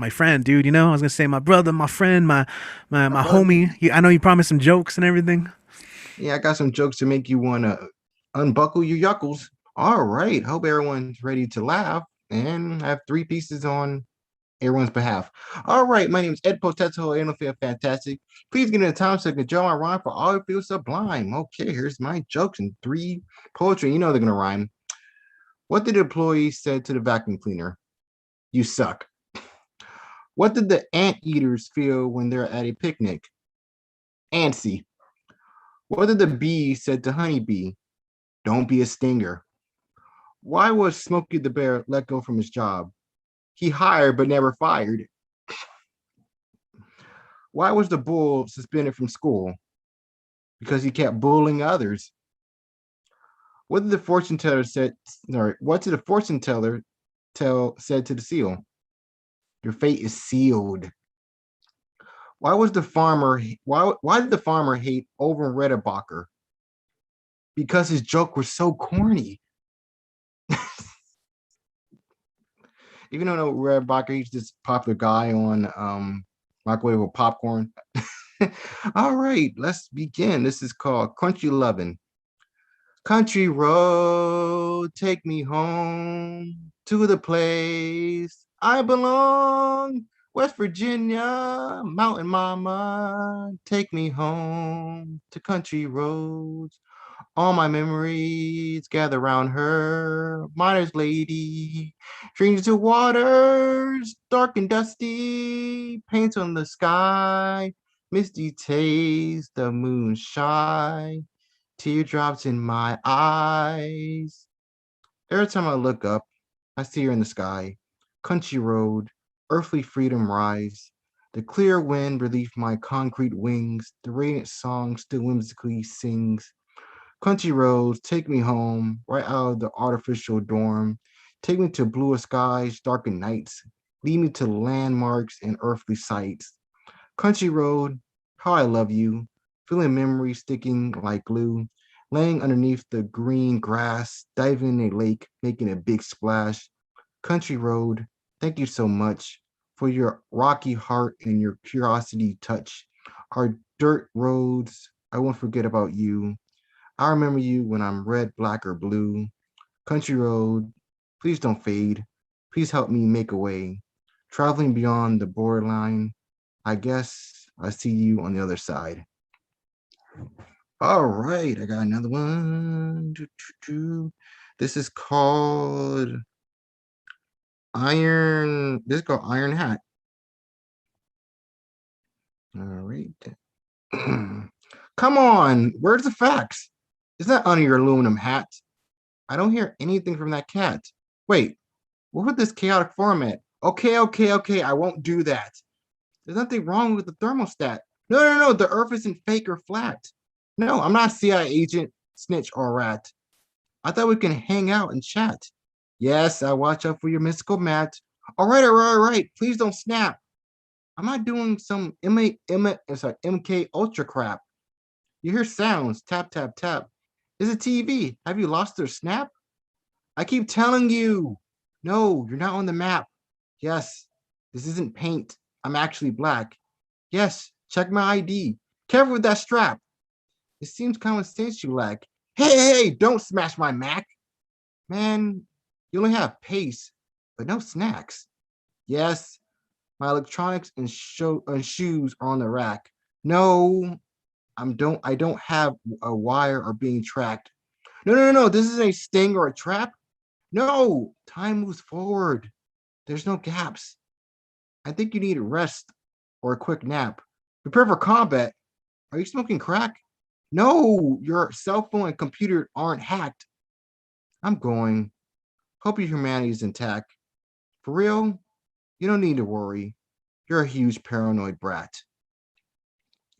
friend, dude. You know, I was going to say my brother, my friend, my homie. I know you promised some jokes and everything. Yeah, I got some jokes to make you want to unbuckle your yuckles. All right. Hope everyone's ready to laugh. And I have 3 pieces on everyone's behalf. All right. My name is Ed Poteto. I don't feel fantastic. Please get in the time so I can draw my rhyme for all it feels sublime. Okay, here's my jokes in 3 poetry. You know they're going to rhyme. What did the employee say to the vacuum cleaner? You suck. What did the anteaters feel when they're at a picnic? Antsy. What did the bee said to honeybee? Don't be a stinger. Why was Smokey the Bear let go from his job? He hired but never fired. Why was the bull suspended from school? Because he kept bullying others. What did the fortune teller said? What did the fortune teller said to the seal? Your fate is sealed. Why did the farmer hate Over Redebacher? Because his joke was so corny. Even though Redebacher, he's this popular guy on microwave popcorn. All right, let's begin. This is called Crunchy Lovin'. Country road, take me home to the place I belong. West Virginia, mountain mama, take me home to country roads. All my memories gather around her, miner's lady, drinks to waters, dark and dusty, paints on the sky, misty taste, the moon shy, teardrops in my eyes. Every time I look up, I see her in the sky, country road, earthly freedom rise. The clear wind relief my concrete wings, the radiant song still whimsically sings. Country roads, take me home, right out of the artificial dorm. Take me to bluer skies, darkened nights. Lead me to landmarks and earthly sights. Country road, how I love you. Feeling memories sticking like glue. Laying underneath the green grass, diving in a lake, making a big splash. Country road, thank you so much for your rocky heart and your curiosity touch. Our dirt roads, I won't forget about you. I remember you when I'm red, black, or blue. Country road, please don't fade. Please help me make a way. Traveling beyond the borderline, I guess I see you on the other side. All right, I got another one. This is called Iron. This is called Iron Hat. All right. Come on, where's the facts? Is that under your aluminum hat? I don't hear anything from that cat. Wait, what with this chaotic format? Okay, I won't do that. There's nothing wrong with the thermostat. No, the earth isn't fake or flat. No, I'm not a CIA agent, snitch, or rat. I thought we can hang out and chat. Yes, I watch out for your mystical mat. All right. Please don't snap. I'm not doing some MK Ultra crap. You hear sounds, tap, tap, tap. Is it TV? Have you lost their snap? I keep telling you. No, you're not on the map. Yes, this isn't paint. I'm actually black. Yes, check my ID. Careful with that strap. It seems common sense you lack. Hey, don't smash my Mac. Man, you only have pace, but no snacks. Yes, my electronics and shoes are on the rack. No, I don't have a wire or being tracked. No, this isn't a sting or a trap. No, time moves forward. There's no gaps. I think you need a rest or a quick nap. Prepare for combat. Are you smoking crack? No, your cell phone and computer aren't hacked. I'm going. Hope your humanity is intact. For real, you don't need to worry. You're a huge paranoid brat.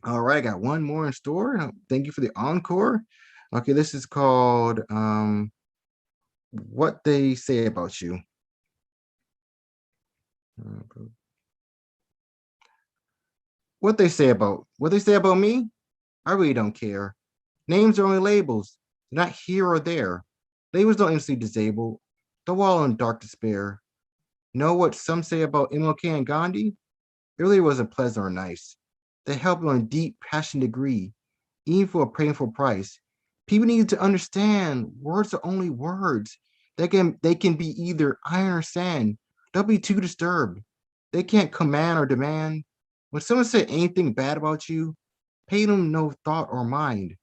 All right, I got one more in store. Thank you for the encore. Okay, this is called What They Say About You. What they say about me? I really don't care. Names are only labels. They're not here or there. Labels don't instantly disable. Don't wallow in dark despair. Know what some say about MLK and Gandhi? It really wasn't pleasant or nice. They helped on a deep passion degree, even for a painful price. People need to understand words are only words. They can be either iron or sand. Don't be too disturbed. They can't command or demand. When someone said anything bad about you, pay them no thought or mind.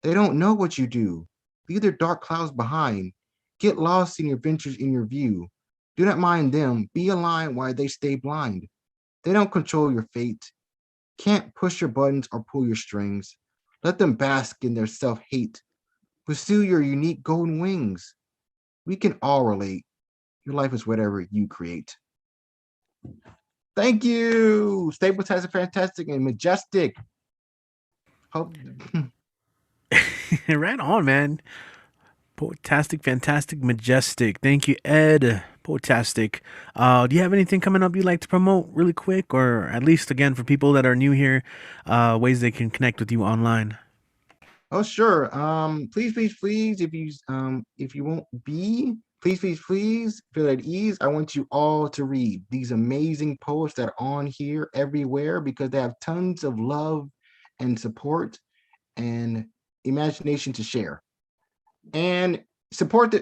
They don't know what you do. Leave their dark clouds behind. Get lost in your ventures in your view. Do not mind them. Be aligned while they stay blind. They don't control your fate. Can't push your buttons or pull your strings. Let them bask in their self-hate. Pursue your unique golden wings. We can all relate. Your life is whatever you create. Thank you. Stable-tastic, fantastic, and majestic. Hope. Right on, man. Poetastic, fantastic, majestic. Thank you, Ed. Poetastic. Do you have anything coming up you'd like to promote really quick, or at least again for people that are new here, ways they can connect with you online? Oh, sure. Please, if you won't be, please feel at ease. I want you all to read these amazing poets that are on here everywhere because they have tons of love and support and imagination to share. And support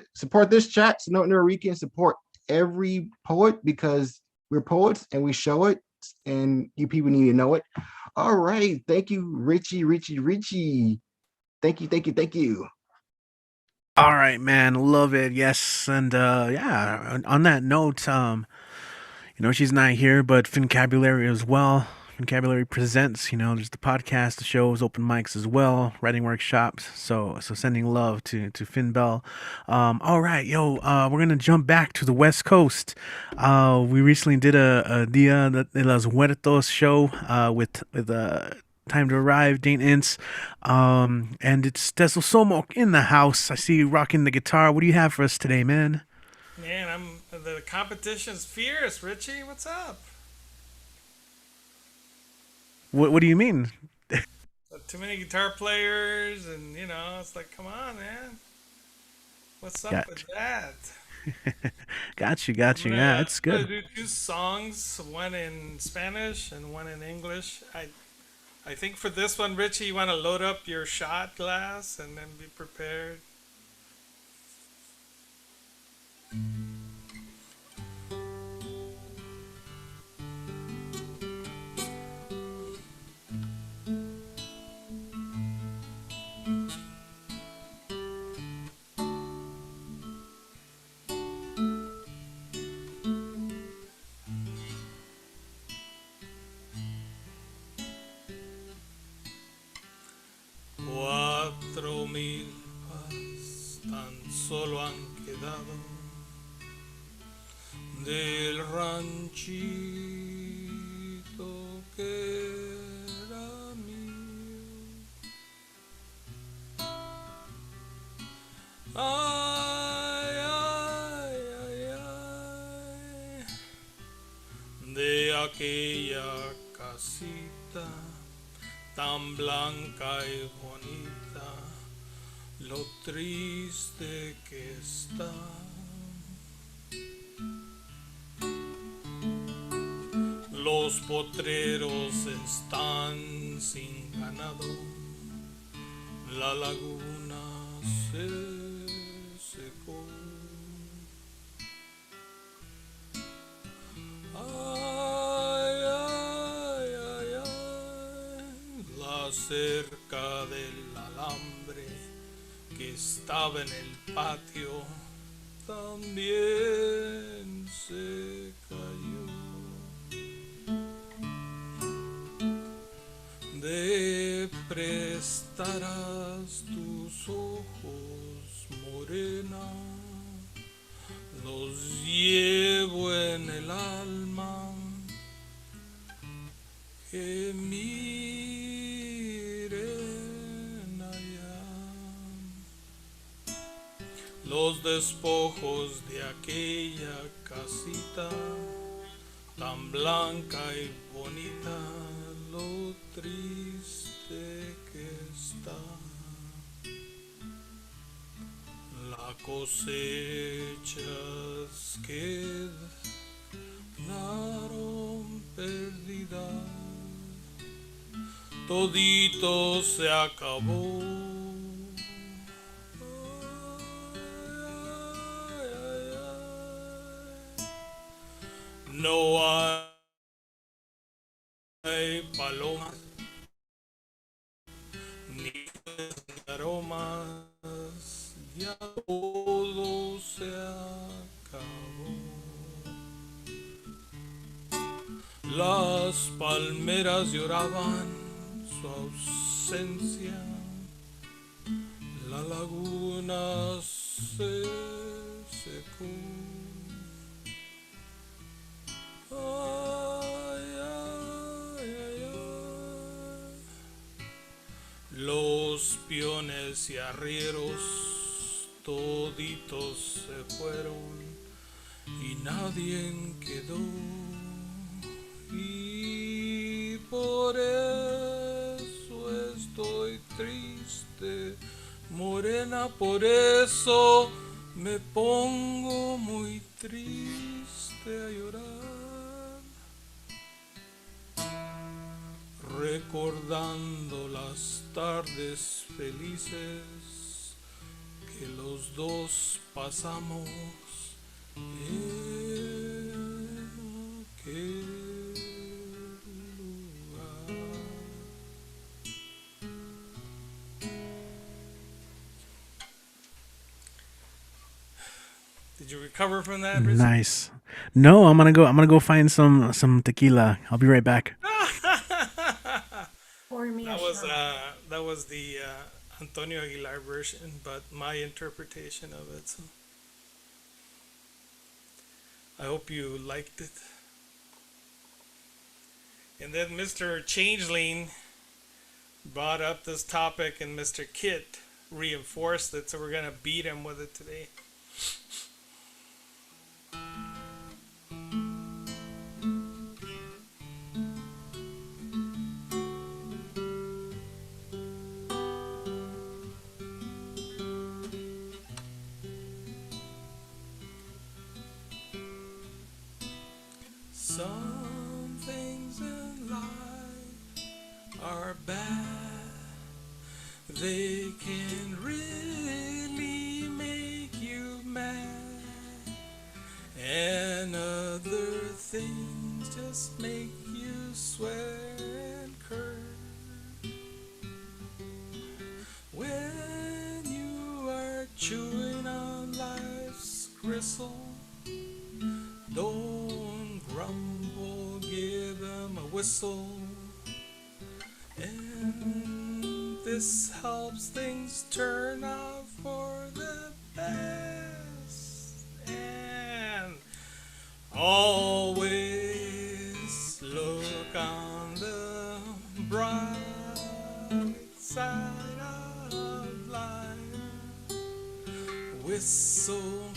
this chat so we can support every poet because we're poets and we show it and you people need to know it. All right. Thank you, Richie. Thank you. All right, man. Love it. Yes. And yeah, on that note, she's not here, but Fincabulary as well. Fincabulary presents, there's the podcast, the shows, open mics as well, writing workshops. So sending love to Finn Bell. All right, we're gonna jump back to the West Coast. We recently did a Dia de los Muertos show with Time to Arrive, Dane Ince, and it's Tesla Somok in the house. I see you rocking the guitar. What do you have for us today, man? Man, the competition's fierce, Richie. What's up? What do you mean? Too many guitar players, and it's like, come on, man. What's up with that? Got you. Yeah, it's good. I'm gonna do 2 songs, one in Spanish and one in English. I think for this one, Richie, you want to load up your shot glass and then be prepared. Tan solo han quedado del ranchito que era mío. Ay, ay, ay, ay, de aquella casita tan blanca y bonita, lo triste que está. Los potreros están sin ganado, la laguna se secó. Ay, ay, ay, ay, la cerca del alambre que estaba en el patio también se cayó. De prestarás tus ojos, morena, los llevo en el alma, que miren allá los despojos de aquella casita tan blanca y bonita, lo triste que está. La cosechas quedaron perdidas, todito se acabó. No hay palomas ni aromas, ya todo se acabó. Las palmeras lloraban su ausencia, la laguna se secó. Ay, ay, ay, ay. Los peones y arrieros toditos se fueron y nadie quedó. Y por eso estoy triste, morena, por eso me pongo muy triste a llorar, recordando las tardes felices que los dos pasamos en aquel lugar. Did you recover from that, Richie? Nice. No, I'm gonna go find some tequila. I'll be right back. Pour me a shot. That was the Antonio Aguilar version, but my interpretation of it. So I hope you liked it. And then Mr. Changeling brought up this topic, and Mr. Kit reinforced it, so we're gonna beat him with it today. Some things in life are bad. They can really make you mad. And other things just make you swear and curse. When you are chewing on life's gristle, don't grumble, give them a whistle. And this helps things turn out for the best. And always look on the bright side of life. Whistle.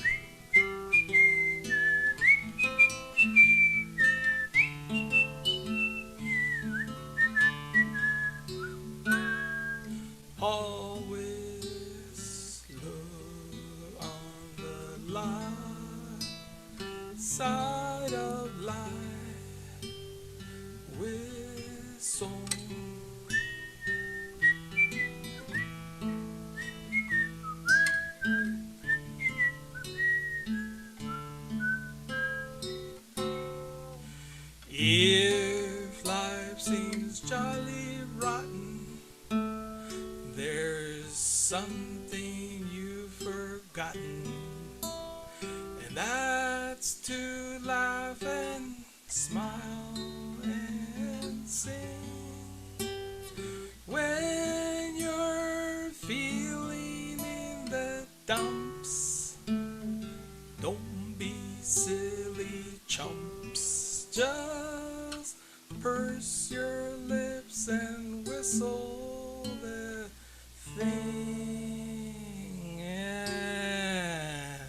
Always look on the light side of life with song. If life seems jolly rotten, there's something you've forgotten, and that's to laugh and smile and sing. When you're feeling in the dumps, don't be silly chumps. Just purse your lips and whistle the thing, and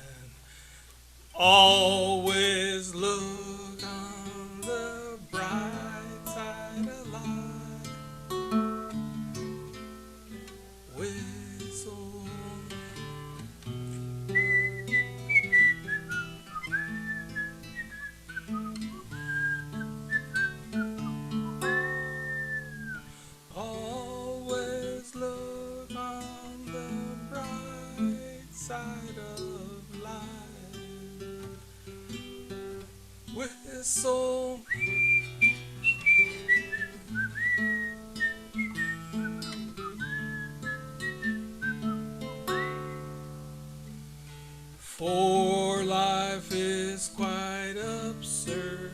always look on of life. Whistle. For life is quite absurd,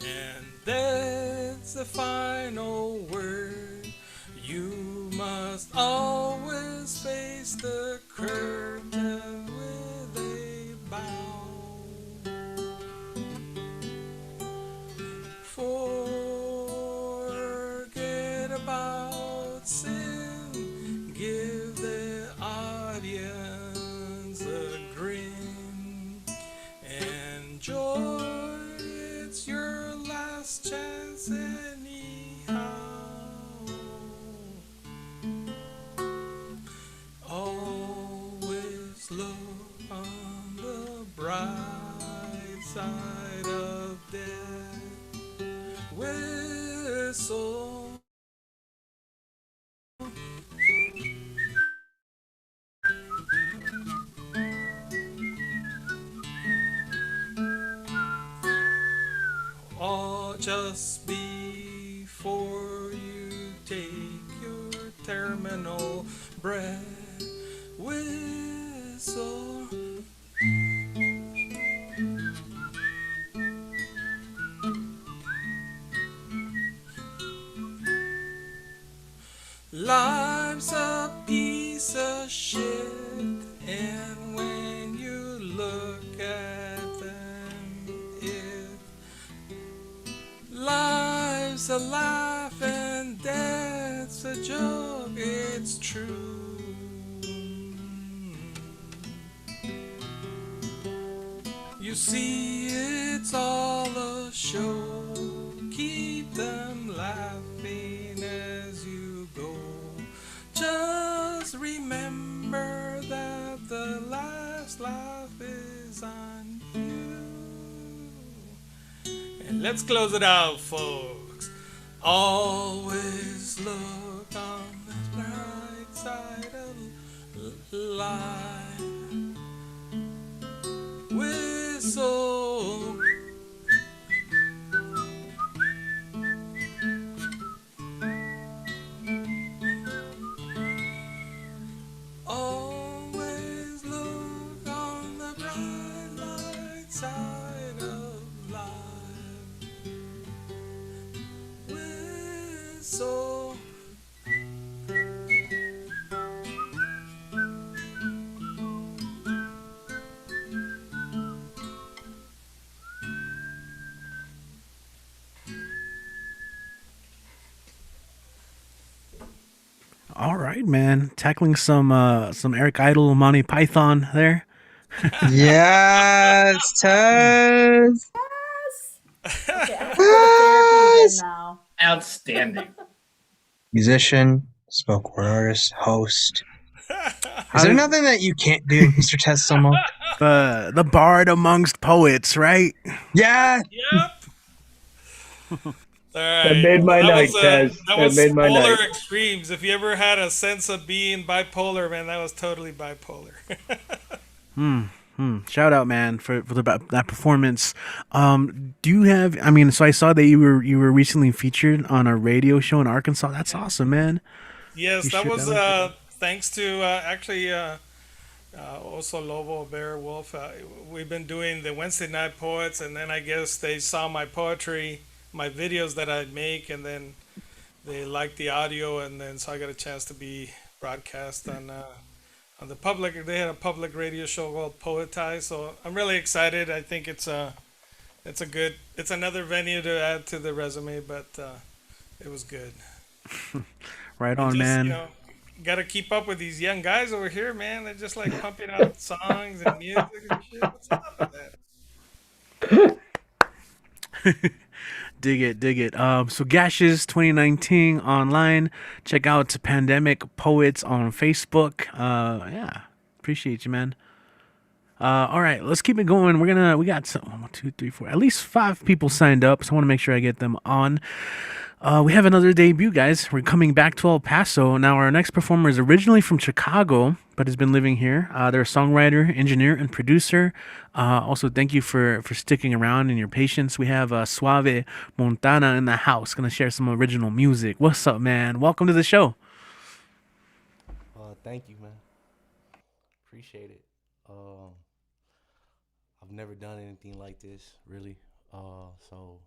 and that's the final word. You must always face the curtain with a bow. Forget about sin, give the audience a grin. Enjoy, it's your last chance anyhow. Always look on the bright side of death. Whistle. Or just before you take your terminal breath, whistle. Life's a piece of shit, and when you look at them, if life's a laugh and death's a joke, it's true. You see, it's all a show. Keep them laughing as you go. Just remember that the last laugh is on you. And let's close it out, folks. Always look on the bright side of life. Whistle. Always look on the bright side of life. Whistle. All right, man. Tackling some Eric Idle, Monty Python there. Yes, Tess. Okay, I have to go to therapy again now. Outstanding. Musician, spoken word artist, host. Is there nothing that you can't do, Mr. Testomo? The bard amongst poets, right? Yeah. Yep. All right. That made my night, Taz. That That was made my polar night. extremes. If you ever had a sense of being bipolar, man, that was totally bipolar. Shout out, man, for that performance. Do you have? I mean, so I saw that you were recently featured on a radio show in Arkansas. That's awesome, man. Yes, that was that thanks to actually also Lobo, Bear, Wolf. We've been doing the Wednesday Night Poets, and then I guess they saw my poetry, my videos that I'd make, and then they liked the audio, and then so I got a chance to be broadcast on the public. They had a public radio show called Poetize, so I'm really excited. I think it's another venue to add to the resume, but it was good. Right on, man. You know, got to keep up with these young guys over here, man. They're just like pumping out songs and music and shit. What's up with that? Dig it. So Gashes 2019 online. Check out Pandemic Poets on Facebook. Yeah, appreciate you, man. All right, let's keep it going. We got some 1, 2, 3, 4, at least 5 people signed up, so I want to make sure I get them on. We have another debut, guys. We're coming back to El Paso. Now, our next performer is originally from Chicago, but has been living here. They're a songwriter, engineer, and producer. Also, thank you for sticking around and your patience. We have Suave Montana in the house, going to share some original music. What's up, man? Welcome to the show. Thank you, man. Appreciate it. I've never done anything like this, really. So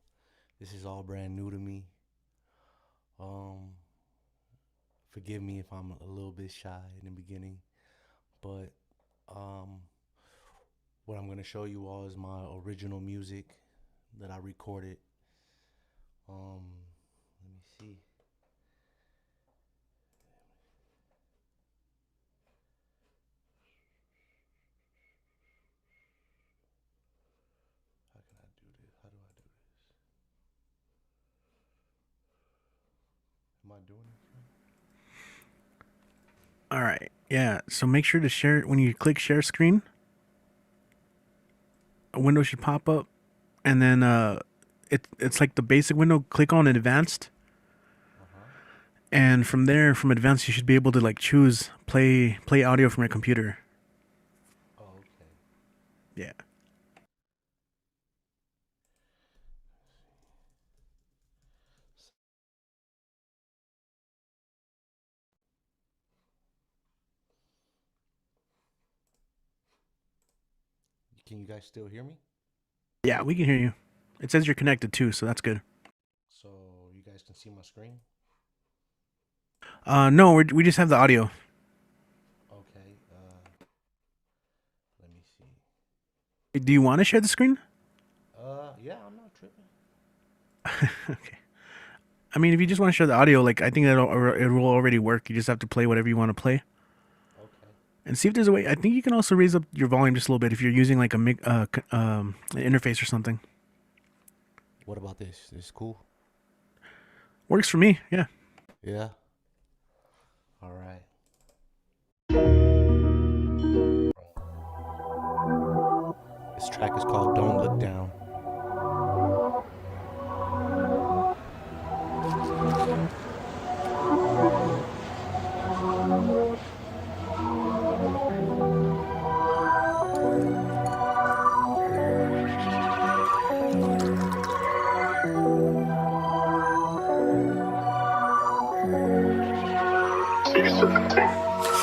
this is all brand new to me. Forgive me if I'm a little bit shy in the beginning, but what I'm going to show you all is my original music that I recorded. Let me see. How can I do this? How do I do this? Am I doing it? All right. Yeah. So make sure to share when you click share screen. A window should pop up, and then it's like the basic window. Click on advanced, and from there, from advanced, you should be able to like choose play audio from your computer. Oh, okay. Yeah. Can you guys still hear me? Yeah, we can hear you. It says you're connected too, so that's good. So you guys can see my screen? No, we just have the audio. Okay. Let me see. Do you want to share the screen? Yeah, I'm not tripping. Okay. I mean, if you just want to share the audio, like I think it will already work. You just have to play whatever you want to play. And see if there's a way. I think you can also raise up your volume just a little bit if you're using like an interface or something. What about this? This is cool. Works for me. Yeah. Yeah. All right. This track is called "Don't Look Down."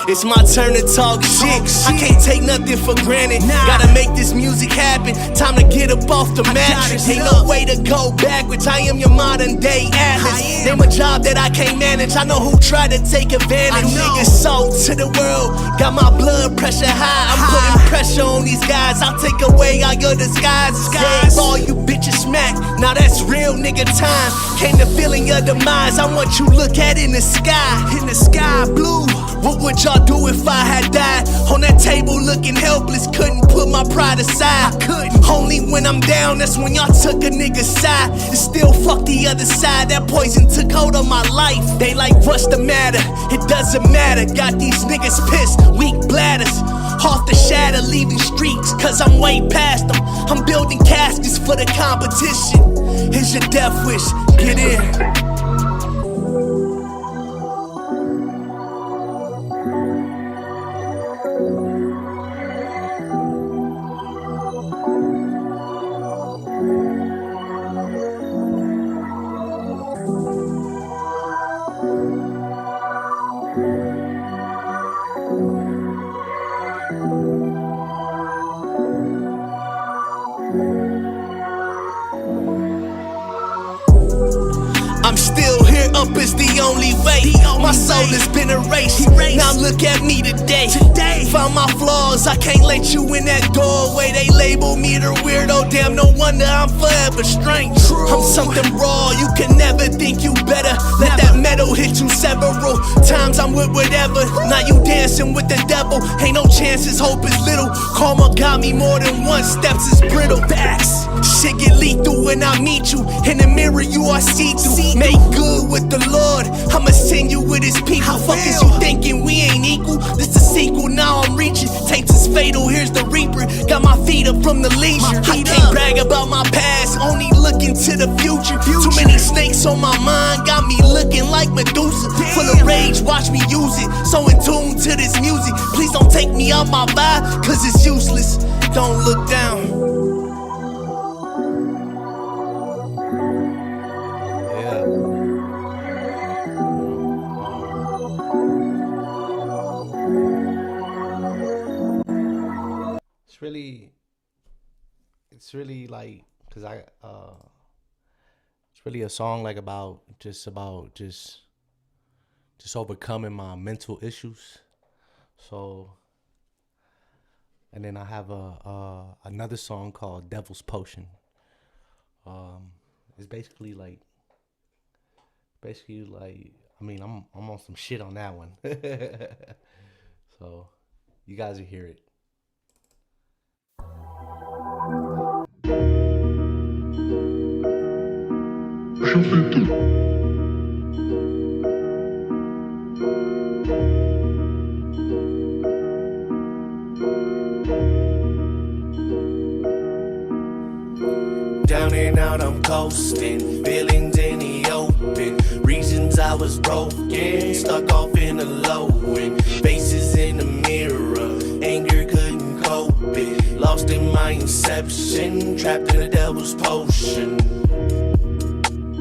It's my turn to talk shit. I can't take nothing for granted. Gotta make this music happen. Time to get up off the mattress. Ain't no way to go backwards. I am your modern day Atlas. Name a job that I can't manage. I know who tried to take advantage. Niggas sold to the world. Got my blood pressure high. I'm putting pressure on these guys. I'll take away all your disguises. Gave all you bitches smack. Now that's real nigga time. Came to feeling your demise. I want you look at in the sky. In the sky blue. What would y'all do if I had died? On that table looking helpless, couldn't put my pride aside. I couldn't. Only when I'm down, that's when y'all took a nigga's side. And still fuck the other side, that poison took hold of my life. They like, what's the matter? It doesn't matter, got these niggas pissed, weak bladders. Off the shatter, leaving streaks, cause I'm way past them. I'm building caskets for the competition. Here's your death wish, get in. I'm still here, up is the only way. My soul has been erased. Now look at me today. Found my flaws, I can't let you in that doorway. They label me the weirdo, damn, no wonder I'm forever strange. I'm something raw, you can never think you better. Let that metal hit you several times, I'm with whatever. Now you dancing with the devil, ain't no chances, hope is little. Karma got me more than one, steps is brittle. Facts, shit get lethal when I meet you. In the mirror you are see-through. Make good with the Lord, I'ma send you with his people. Fuck is you thinking we ain't equal? This the sequel, now I'm reaching. Tapes is fatal, here's the reaper. Got my feet heat up from the leisure. I can't brag about my past, only looking to the future. Too many snakes on my mind, got me looking like Medusa. Full of rage, watch me use it. So in tune to this music. Please don't take me out my vibe, cause it's useless. Don't look down. It's really like, cause it's really a song like about just overcoming my mental issues. So, and then I have another song called Devil's Potion. It's basically like, I mean, I'm on some shit on that one. So, you guys will hear it. Down and out, I'm coasting, feelings in the open, reasons I was broken, stuck off in the low end, faces in the mirror, anger couldn't cope it, lost in my inception, trapped in a devil's potion.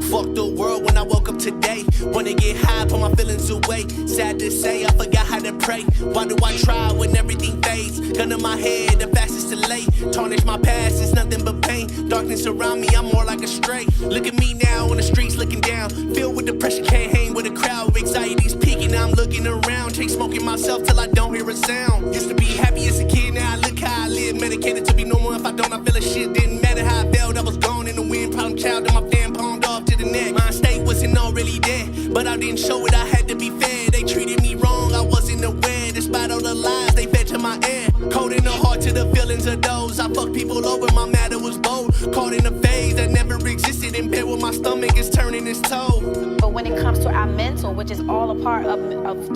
Fuck the world when I woke up today. Wanna get high, put my feelings away. Sad to say, I forgot how to pray. Why do I try when everything fades? Gun in my head, the fastest delay. Tarnish my past, it's nothing but pain. Darkness around me, I'm more like a stray. Look at me now on the streets looking down. Filled with depression, can't hang with a crowd. Anxiety's peaking, I'm looking around. Chain smoking myself till I don't hear a sound. Used to be happy as a kid, now I look how I live. Medicated to be normal, if I don't, I feel a shit. Didn't matter how I felt, I was gone in the wind. Problem child and my fan palmed off to the neck. My state wasn't all really there, but I didn't show it, I had to be fair. They treated me wrong, I wasn't aware. Despite all the lies they fed to my air. Cold in the heart to the feelings of those. I fucked people over, my matter was bold. Caught in a phase that never existed. In bed with my stomach is turning its toe. But when it comes to our mental, which is all a part of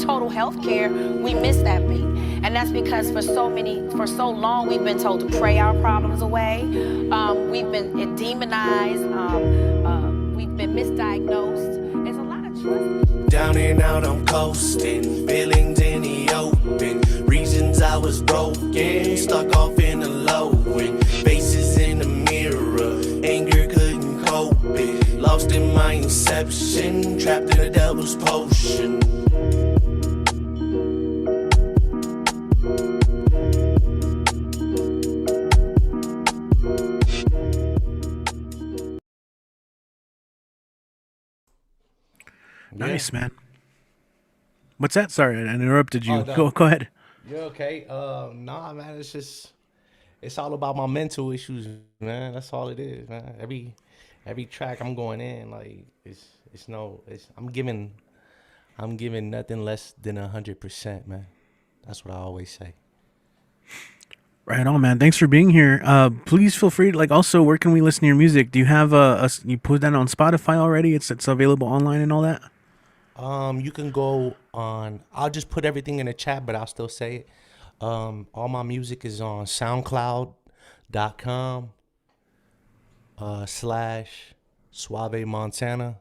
total health care, we miss that beat. And that's because for so long, we've been told to pray our problems away. We've been demonized. We've been misdiagnosed. There's a lot of trust. Down and out, I'm coasting, feelings in the open, reasons I was broken, stuck off in the low end, faces in the mirror, anger couldn't cope it, lost in my inception, trapped in a devil's potion. Nice, man. What's that? Sorry, I interrupted you. Oh, no. Go ahead. You okay? Nah, man. It's all about my mental issues, man. That's all it is, man. Every track I'm going in, like I'm giving nothing less than 100%, man. That's what I always say. Right on, man. Thanks for being here. Please feel free to, also, where can we listen to your music? Do you have you put that on Spotify already? It's available online and all that? You can go on, I'll just put everything in the chat, but I'll still say it. All my music is on soundcloud.com /Suave Montana.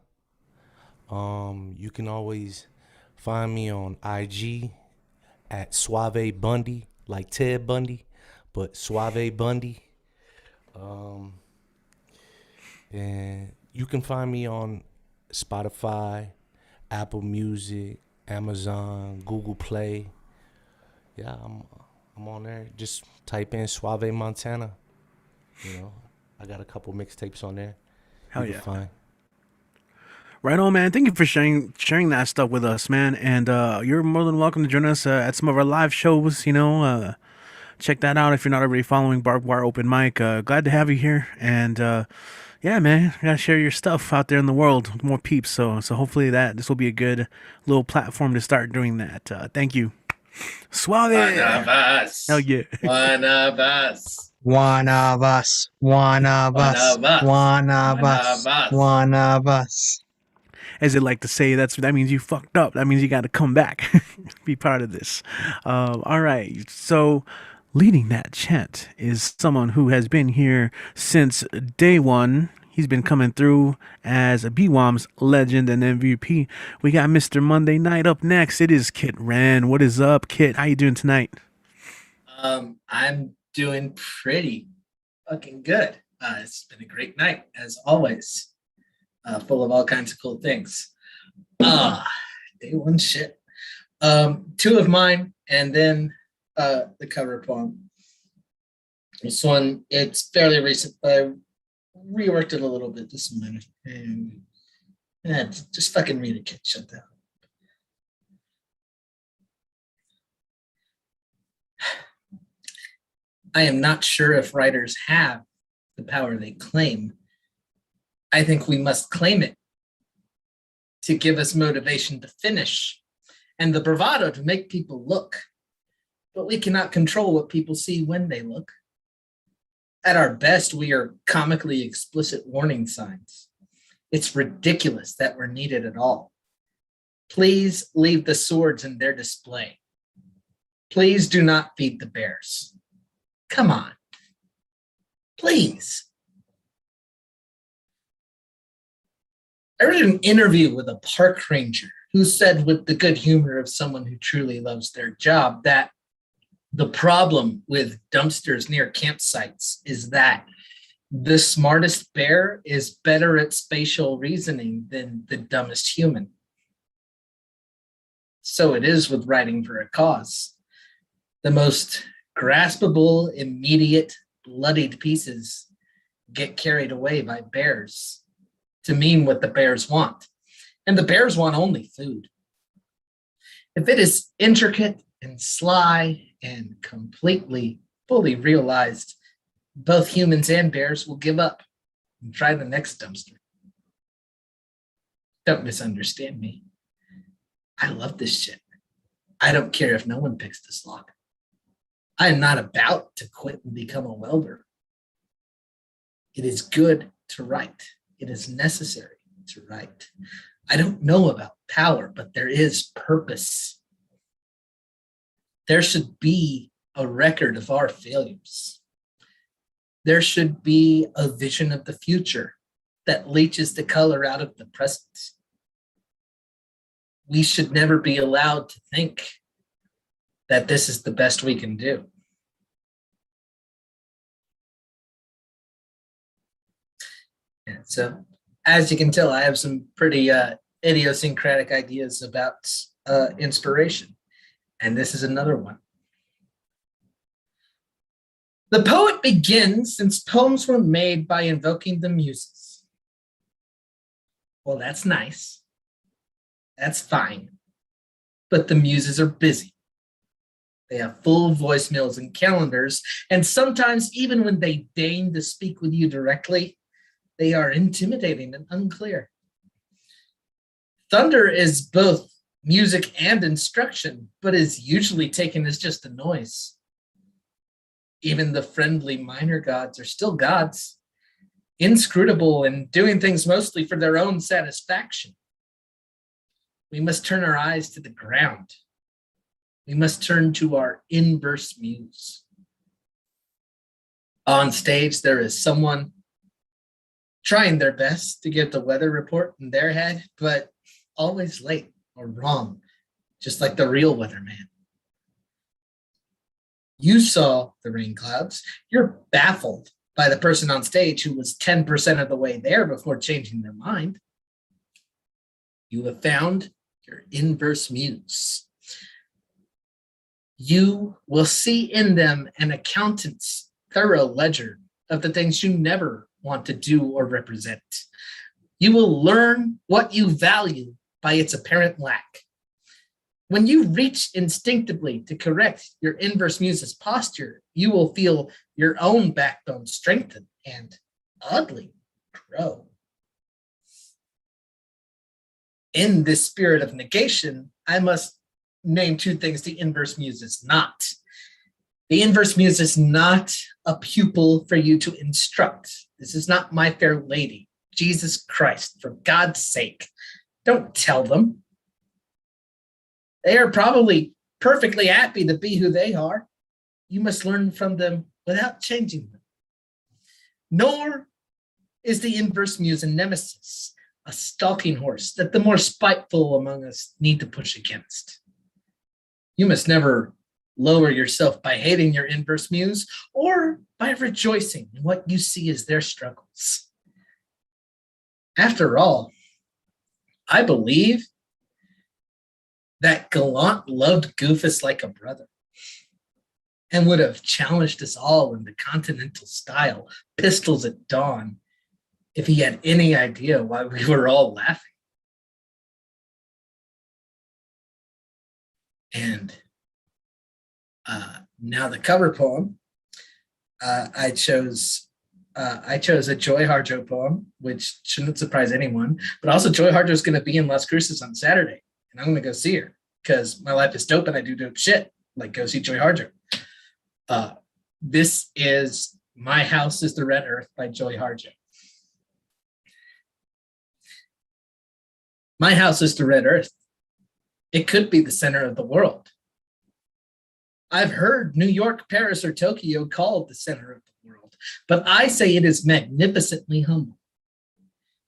You can always find me on IG at Suave Bundy, like Ted Bundy, but Suave Bundy. And you can find me on Spotify, Apple Music, Amazon, Google Play. Yeah, I'm on there. Just type in Suave Montana. You know, I got a couple mixtapes on there. Hell you yeah. can find. Right on, man. Thank you for sharing that stuff with us, man. And you're more than welcome to join us at some of our live shows. Check that out if you're not already following Barbed Wire Open Mic. Glad to have you here. And yeah, man, you gotta share your stuff out there in the world with more peeps. So hopefully this will be a good little platform to start doing that. Thank you. Suave. One of us. Hell yeah. One of us. One of us. One of us. One of us. One of us. As they like to say, that means you fucked up. That means you got to come back, be part of this. All right. So Leading that chant is someone who has been here since day one. He's been coming through as a BWOMS legend and MVP. We got Mr. Monday Night up next. It is Kit Ran. What is up, Kit? How you doing tonight? I'm doing pretty fucking good. It's been a great night, as always. Full of all kinds of cool things. Day one shit. Two of mine, and then the cover poem. This one, it's fairly recent, but I reworked it a little bit this minute. And just fucking read it, kid. Shut down. I am not sure if writers have the power they claim. I think we must claim it to give us motivation to finish and the bravado to make people look. But we cannot control what people see when they look. At our best, we are comically explicit warning signs. It's ridiculous that we're needed at all. Please leave the swords in their display. Please do not feed the bears. Come on. Please. I read an interview with a park ranger who said, with the good humor of someone who truly loves their job, that the problem with dumpsters near campsites is that the smartest bear is better at spatial reasoning than the dumbest human. So it is with writing for a cause. The most graspable, immediate, bloodied pieces get carried away by bears to mean what the bears want. And the bears want only food. If it is intricate and sly and completely, fully realized, both humans and bears will give up and try the next dumpster. Don't misunderstand me. I love this shit. I don't care if no one picks this lock. I am not about to quit and become a welder. It is good to write. It is necessary to write. I don't know about power, but there is purpose. There should be a record of our failures. There should be a vision of the future that leaches the color out of the present. We should never be allowed to think that this is the best we can do. And so, as you can tell, I have some pretty idiosyncratic ideas about inspiration. And this is another one. The poet begins since poems were made by invoking the muses. Well, that's nice. That's fine. But the muses are busy. They have full voicemails and calendars, and sometimes even when they deign to speak with you directly, they are intimidating and unclear. Thunder is both music and instruction, but is usually taken as just a noise. Even the friendly minor gods are still gods, inscrutable and doing things mostly for their own satisfaction. We must turn our eyes to the ground. We must turn to our inverse muse. On stage, there is someone trying their best to get the weather report in their head, but always late or wrong, just like the real weatherman. You saw the rain clouds. You're baffled by the person on stage who was 10% of the way there before changing their mind. You have found your inverse muse. You will see in them an accountant's thorough ledger of the things you never want to do or represent. You will learn what you value by its apparent lack. When you reach instinctively to correct your inverse muse's posture, you will feel your own backbone strengthen and oddly grow. In this spirit of negation, I must name two things the inverse muse is not. The inverse muse is not a pupil for you to instruct. This is not My Fair Lady. Jesus Christ, for God's sake, don't tell them. They are probably perfectly happy to be who they are. you must learn from them without changing them. Nor is the inverse muse a nemesis, a stalking horse that the more spiteful among us need to push against. You must never lower yourself by hating your inverse muse or by rejoicing in what you see as their struggles. After all, I believe that Gallant loved Goofus like a brother and would have challenged us all in the continental style, pistols at dawn, if he had any idea why we were all laughing. And now the cover poem, I chose a Joy Harjo poem, which shouldn't surprise anyone, but also Joy Harjo is going to be in Las Cruces on Saturday, and I'm going to go see her because my life is dope and I do dope shit, like go see Joy Harjo. This is My House is the Red Earth by Joy Harjo. My house is the red earth. It could be the center of the world. I've heard New York, Paris, or Tokyo called the center of the world, but I say it is magnificently humble.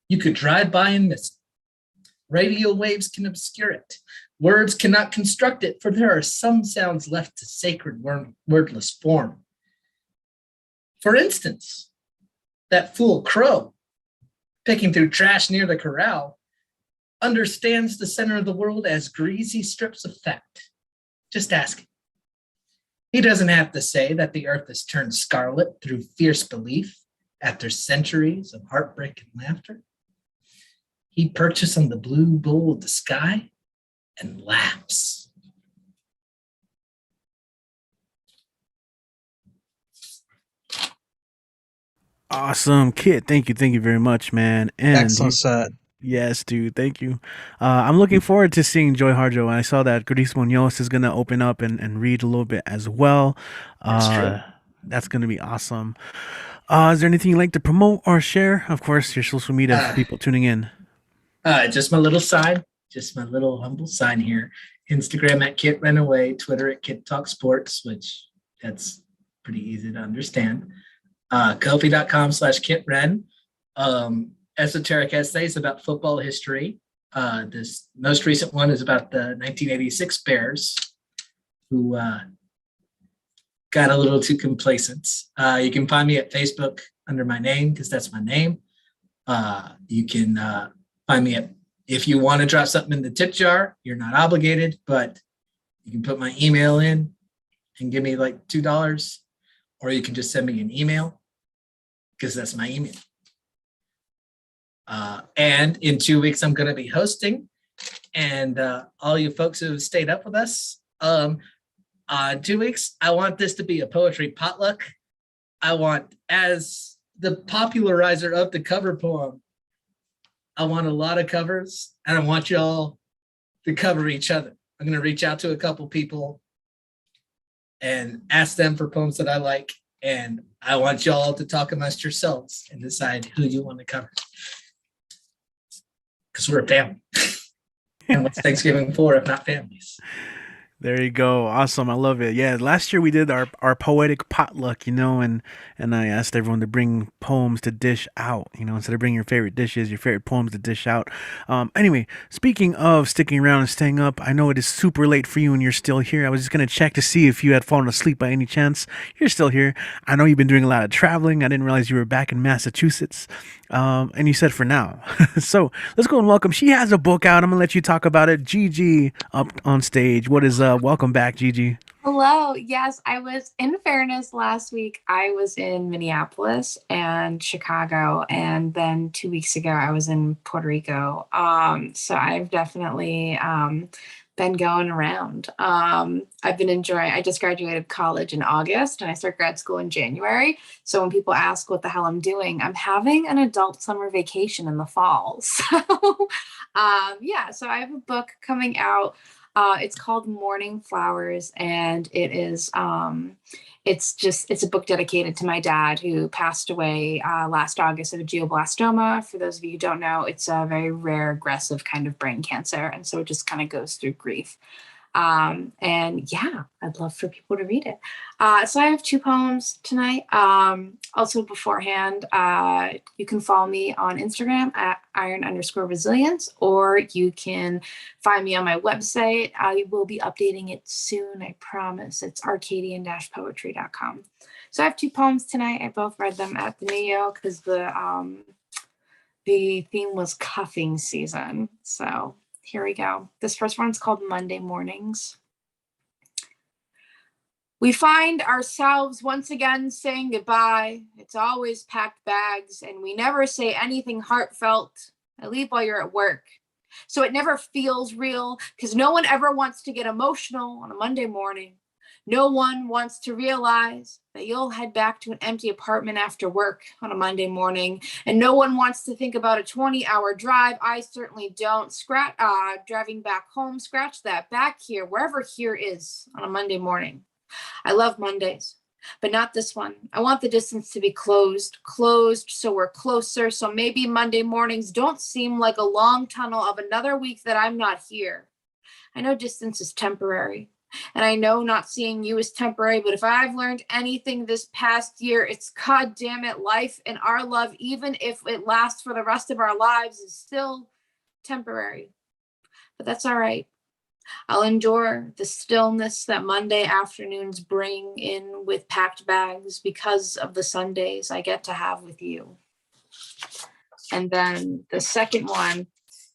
You could drive by and miss it. Radio waves can obscure it. Words cannot construct it, for there are some sounds left to sacred wordless form. For instance, that fool crow, picking through trash near the corral, understands the center of the world as greasy strips of fat. Just ask him. He doesn't have to say that the earth has turned scarlet through fierce belief after centuries of heartbreak and laughter. He perches on the blue bowl of the sky and laughs. Awesome, Kit. Thank you very much, man. And Excellent set. yes, dude. Thank you. I'm looking forward to seeing Joy Harjo. I saw that Gris Munoz is gonna open up and read a little bit as well. That's true. That's gonna be awesome. Is there anything you'd like to promote or share? Of course, your social media for people tuning in. Just my little sign, just my little humble sign here. Instagram at Kit Renaway, Twitter at Kit Talk Sports, which that's pretty easy to understand. Kofi.com/Kit Ren. Esoteric essays about football history. This most recent one is about the 1986 Bears, who got a little too complacent. You can find me at Facebook under my name, because that's my name. You can find me at, if you want to drop something in the tip jar, you're not obligated, but you can put my email in and give me like $2, or you can just send me an email, because that's my email. And in 2 weeks, I'm going to be hosting, and all you folks who have stayed up with us, 2 weeks, I want this to be a poetry potluck. I want, as the popularizer of the cover poem, I want a lot of covers, and I want y'all to cover each other. I'm going to reach out to a couple people and ask them for poems that I like, and I want y'all to talk amongst yourselves and decide who you want to cover. Because we're a family. And what's Thanksgiving for if not families? There you go. Awesome. I love it. Yeah, last year we did our poetic potluck, and I asked everyone to bring poems to dish out, instead of bringing your favorite dishes, your favorite poems to dish out. Anyway, speaking of sticking around and staying up, I know it is super late for you and you're still here. I was just going to check to see if you had fallen asleep by any chance. You're still here. I know you've been doing a lot of traveling. I didn't realize you were back in Massachusetts. And you said for now. So let's go and welcome. She has a book out. I'm going to let you talk about it. Gigi up on stage. What is welcome back, Gigi. Hello. Yes, I was, in fairness, last week I was in Minneapolis and Chicago, and then 2 weeks ago I was in Puerto Rico. So I've definitely been going around. I've been enjoying, I just graduated college in August and I start grad school in January. So when people ask what the hell I'm doing, I'm having an adult summer vacation in the fall. So yeah, so I have a book coming out. It's called Morning Flowers, and it is it's a book dedicated to my dad, who passed away last August of a glioblastoma. For those of you who don't know, it's a very rare, aggressive kind of brain cancer, and so it just kind of goes through grief. And yeah, I'd love for people to read it. So I have 2 poems tonight. Also beforehand, you can follow me on Instagram at iron_resilience, or you can find me on my website. I will be updating it soon, I promise. It's arcadian-poetry.com. So I have 2 poems tonight. I both read them at the Neo because the theme was cuffing season. So here we go. This first one's called Monday Mornings. We find ourselves once again saying goodbye. It's always packed bags, and we never say anything heartfelt. I leave while you're at work. So it never feels real, because no one ever wants to get emotional on a Monday morning. No one wants to realize that you'll head back to an empty apartment after work on a Monday morning. And no one wants to think about a 20-hour drive. I certainly don't. Driving back home, scratch that, back here, wherever here is on a Monday morning. I love Mondays, but not this one. I want the distance to be closed so we're closer. So maybe Monday mornings don't seem like a long tunnel of another week that I'm not here. I know distance is temporary. And I know not seeing you is temporary, but if I've learned anything this past year, it's God damn it, life and our love, even if it lasts for the rest of our lives, is still temporary. But that's all right. I'll endure the stillness that Monday afternoons bring in with packed bags because of the Sundays I get to have with you. And then the second one,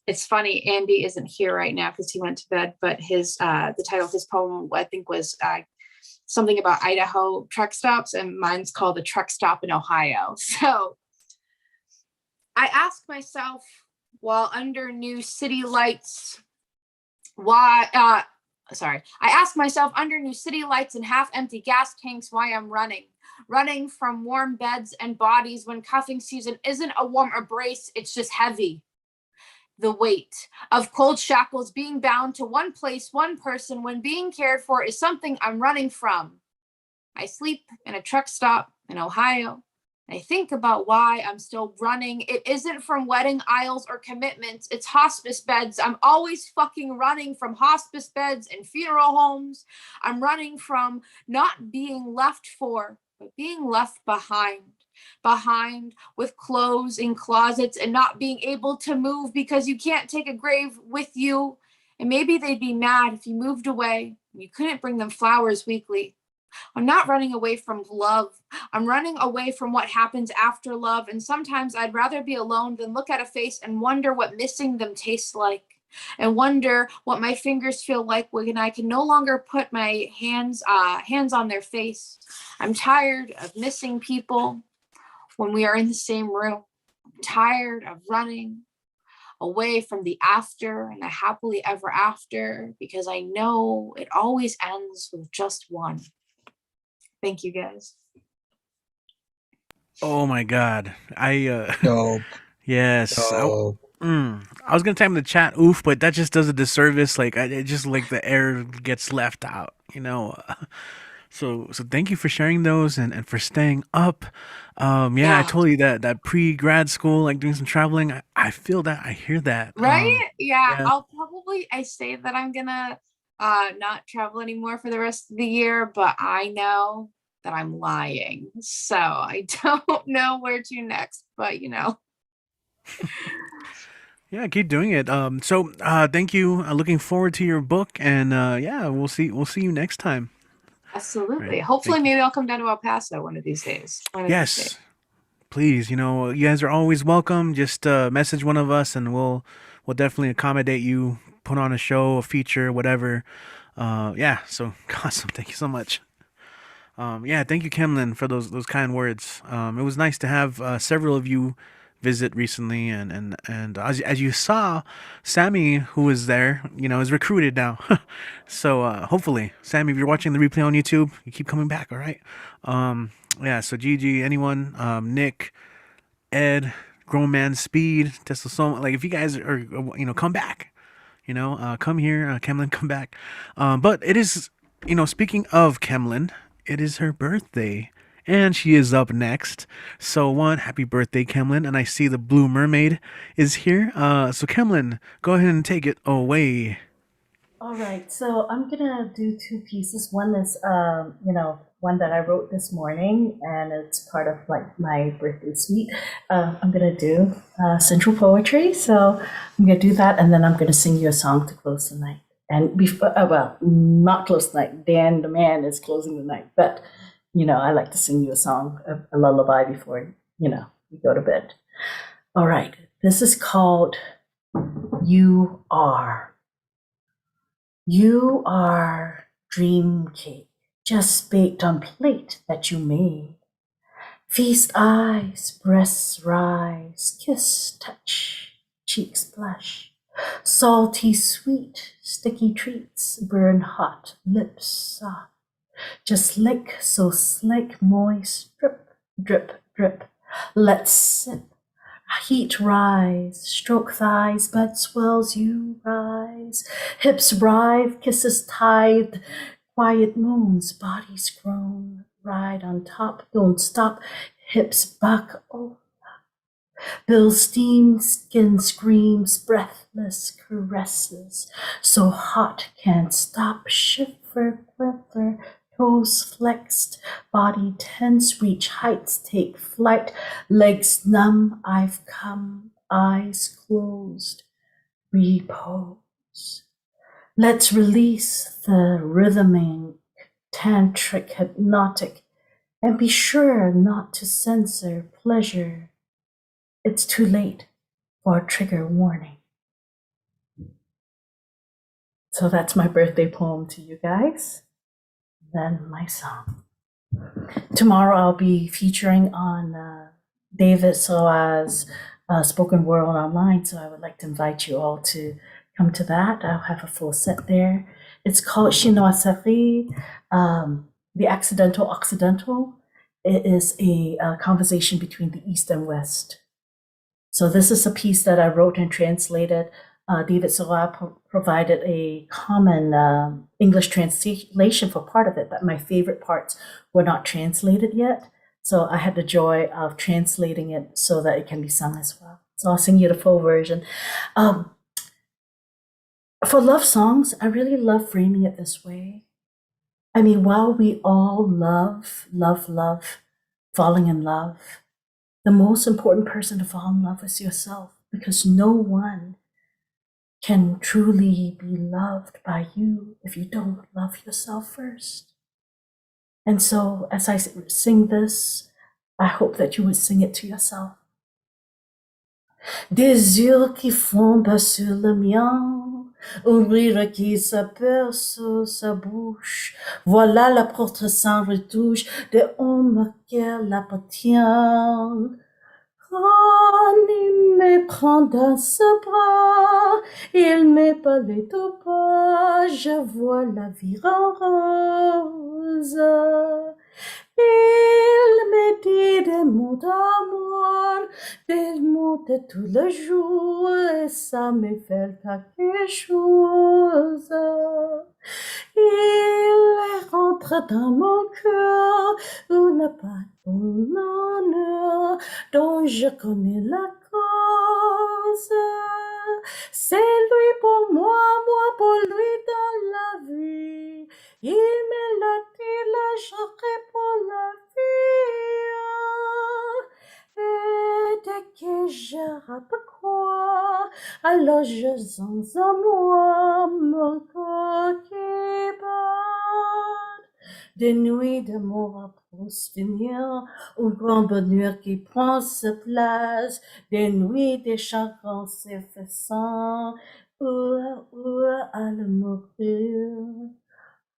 it's funny, Andy isn't here right now because he went to bed, but his the title of his poem, I think, was something about Idaho truck stops, and mine's called The Truck Stop in Ohio. So I ask myself while under new city lights, I ask myself under new city lights and half-empty gas tanks why I'm running from warm beds and bodies when cuffing season isn't a warm embrace, it's just heavy. The weight of cold shackles being bound to one place, one person, when being cared for is something I'm running from. I sleep in a truck stop in Ohio. I think about why I'm still running. It isn't from wedding aisles or commitments. It's hospice beds. I'm always fucking running from hospice beds and funeral homes. I'm running from not being left for, but being left behind with clothes in closets and not being able to move because you can't take a grave with you. And maybe they'd be mad if you moved away and you couldn't bring them flowers weekly. I'm not running away from love. I'm running away from what happens after love. And sometimes I'd rather be alone than look at a face and wonder what missing them tastes like, and wonder what my fingers feel like when I can no longer put my hands on their face. I'm tired of missing people when we are in the same room. I'm tired of running away from the after and the happily ever after, because I know it always ends with just one. Thank you, guys. Oh my God. Dope. Yes. Dope. I was gonna type in the chat, oof, but that just does a disservice. Like, it just like the air gets left out, you know. So thank you for sharing those and for staying up. Yeah, I told you that pre-grad school, like doing some traveling. I feel that. I hear that. Right? Yeah. yeah. I say that I'm gonna not travel anymore for the rest of the year, but I know that I'm lying. So I don't know where to next, but you know. Yeah, keep doing it. So thank you. Looking forward to your book, and yeah, we'll see you next time. Absolutely. Right. Hopefully maybe I'll come down to El Paso one of these days. Yes. Please, you know, you guys are always welcome. Just message one of us and we'll definitely accommodate you, put on a show, a feature, whatever. Yeah, so awesome. Thank you so much. Yeah, thank you, Kemlin, for those kind words. It was nice to have several of you visit recently, and as you saw, Sammy, who was there, you know, is recruited now. So hopefully, Sammy, if you're watching the replay on YouTube, you keep coming back. All right. Yeah. So Gigi, anyone, Nick, Ed, Grown Man Speed, Tesla Song, like if you guys are, you know, come back. You know, come here, Kemlin, come back. But it is, you know, speaking of Kemlin, it is her birthday. And she is up next. So happy birthday, Kemlin. And I see the Blue Mermaid is here. So Kemlin, go ahead and take it away. All right, so I'm gonna do two pieces. One is, one that I wrote this morning, and it's part of like my birthday suite. I'm gonna do central poetry, so I'm gonna do that, and then I'm gonna sing you a song to close the night. And before, well, not close the night. Dan, the man, is closing the night, but I like to sing you a song, a lullaby before you go to bed. All right, this is called "You Are." You are dream cake, just baked on plate that you made. Feast eyes, breasts rise, kiss, touch, cheeks blush. Salty sweet, sticky treats, burn hot, lips soft. Just lick, so slick, moist, drip, drip, drip. Let's sip. Heat rise, stroke thighs, blood swells, you rise. Hips writhe, kisses tithe, quiet moons, bodies groan. Ride on top, don't stop, hips buck, oh. Bill steam, skin screams, breathless caresses. So hot, can't stop, shiver, quiver. Toes flexed, body tense, reach heights, take flight, legs numb, I've come, eyes closed, repose. Let's release the rhythmic, tantric, hypnotic, and be sure not to censor pleasure. It's too late for a trigger warning. So that's my birthday poem to you guys. Then my song. Tomorrow I'll be featuring on David Soa's Spoken Word Online, so I would like to invite you all to come to that. I'll have a full set there. It's called Chinoiserie, The Accidental Occidental. It is a conversation between the East and West. So this is a piece that I wrote and translated. David Soa provided a common English translation for part of it, but my favorite parts were not translated yet. So I had the joy of translating it so that it can be sung as well. So I'll sing you the full version. For love songs, I really love framing it this way. I mean, while we all love, falling in love, the most important person to fall in love is yourself, because no one can truly be loved by you if you don't love yourself first. And so as I sing this, I hope that you would sing it to yourself. Des yeux qui fondent sur le mien, un rire qui s'aperçoit sa bouche, voilà la porte sans retouche de homme qu'elle appartient. Quand il me prend dans ses bras, il me parle tout bas, je vois la vie en rose. Il me dit des mots d'amour, des mots de tous les jours, et ça me fait quelque chose. Il rentre dans mon cœur, une part de mon honneur, dont je connais la cause. C'est lui pour moi, moi pour lui dans la vie. Il me l'a dit, là j'aurai pour la vie. Et dès que je rate quoi, alors je sens à moi mon corps qui bat. Des nuits d'amour pour se finir, un grand bonheur qui prend sa place, des nuits des chagrins s'effaçant, à le mourir.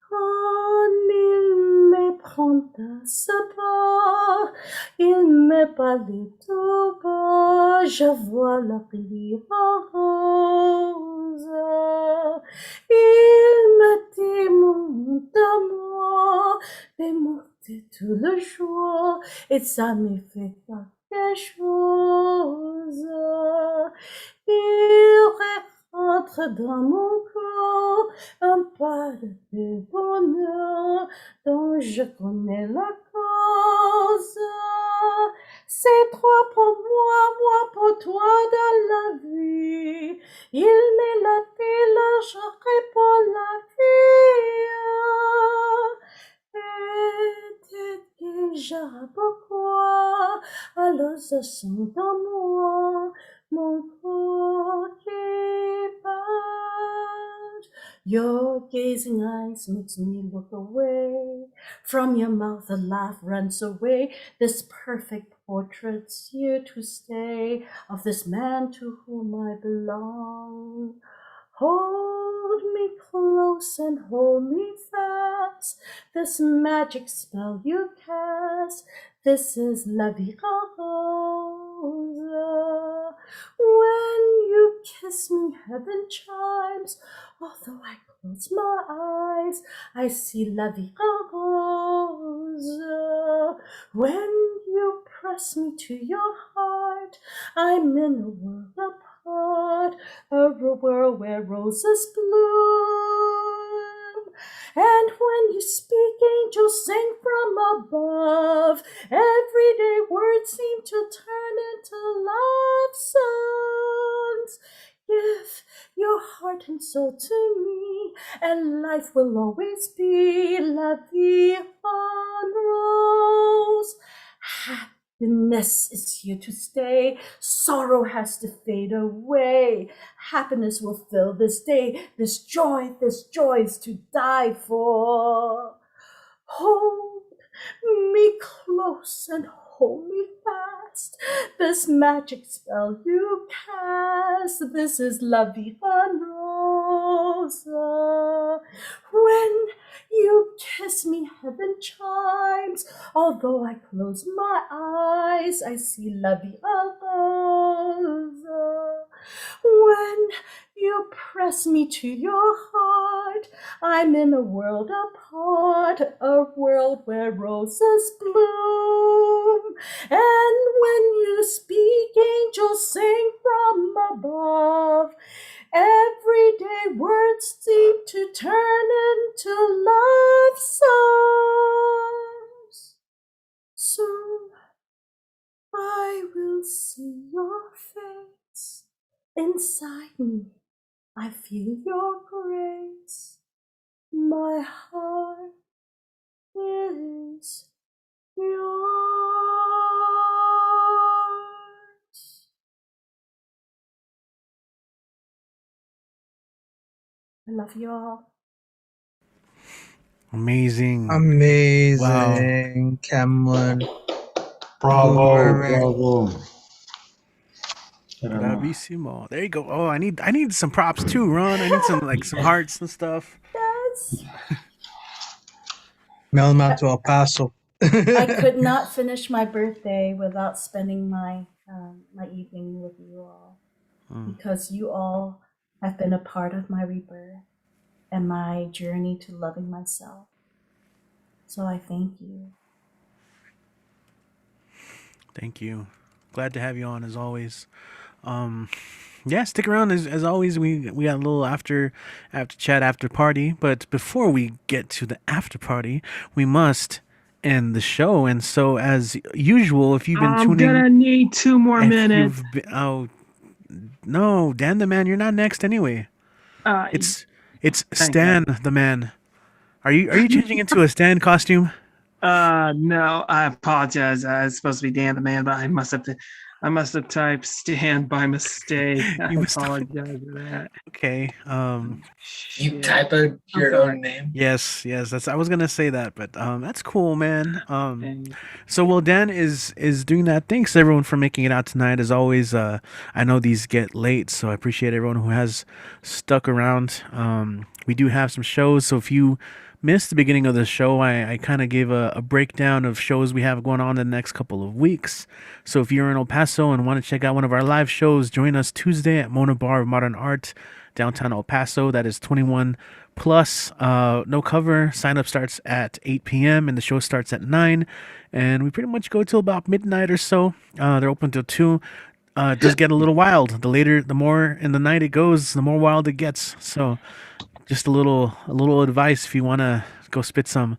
Quand il me prend à sa part, il me parle tout bas, je vois la rivière en rose. Il me dit mon amour, des mots de tout le jour, et ça me fait quelque chose. Il rentre entre dans mon corps un pas de bonheur dont je connais la cause. C'est toi pour moi pour toi dans la vie. Il met la j'aurai pour la vie. Et déjà pourquoi alors je sens dans moi mon corps qui bat. Your gazing eyes makes me look away. From your mouth a laugh runs away. This perfect portrait's here to stay of this man to whom I belong. Hold me close and hold me fast. This magic spell you cast. This is la vie en rose. When you kiss me, heaven chimes. Although I close my eyes, I see la vie en rose. When you press me to your heart, I'm in a world apart, a world where roses bloom. And when you speak, angels sing from above. Everyday words seem to turn into love songs. Give your heart and soul to me, and life will always be la vie en rose. Happiness is here to stay. Sorrow has to fade away. Happiness will fill this day. This joy is to die for. Hold me close and hold me fast. This magic spell you cast. This is la vie en rose. When you kiss me, heaven chimes. Although I close my eyes, I see la vie en rose. When you press me to your heart, I'm in a world apart, a world where roses bloom. And when you speak, angels sing from above. Everyday words seem to turn into love songs. Soon I will see your face. Inside me, I feel your grace. My heart is yours. I love you all. Amazing. Amazing, Cameron. Bravo, Correct. bravo. I don't know. Bravissimo. There you go. Oh, I need some props too, Ron. I need some some hearts and stuff. Yes. Mail them out to El Paso. I could not finish my birthday without spending my my evening with you all, because you all have been a part of my rebirth and my journey to loving myself. So I thank you. Thank you. Glad to have you on as always. Yeah, stick around as always. We got a little after chat, after party, but before we get to the after party, we must end the show. And so, as usual, if you've been tuning, I'm gonna need 2 more if minutes. you've been- oh no, Dan the Man, you're not next anyway. It's Stan the Man. Are you changing into a Stan costume? No, I apologize. I was supposed to be Dan the Man, but I must have typed Stan by mistake. I apologize for that. Okay. You type out your own name? Yes. I was gonna say that, but that's cool, man. So well, Dan is doing that. Thanks everyone for making it out tonight. As always, I know these get late, so I appreciate everyone who has stuck around. We do have some shows, so if you missed the beginning of the show, I kind of gave a breakdown of shows we have going on in the next couple of weeks. So if you're in El Paso and want to check out one of our live shows, join us Tuesday at Mona Bar of Modern Art, downtown El Paso. That is 21 plus, no cover. Sign up starts at 8 p.m. and the show starts at 9. And we pretty much go till about midnight or so. They're open till 2. It does get a little wild. The more in the night it goes, the more wild it gets. So, just a little advice if you want to go spit some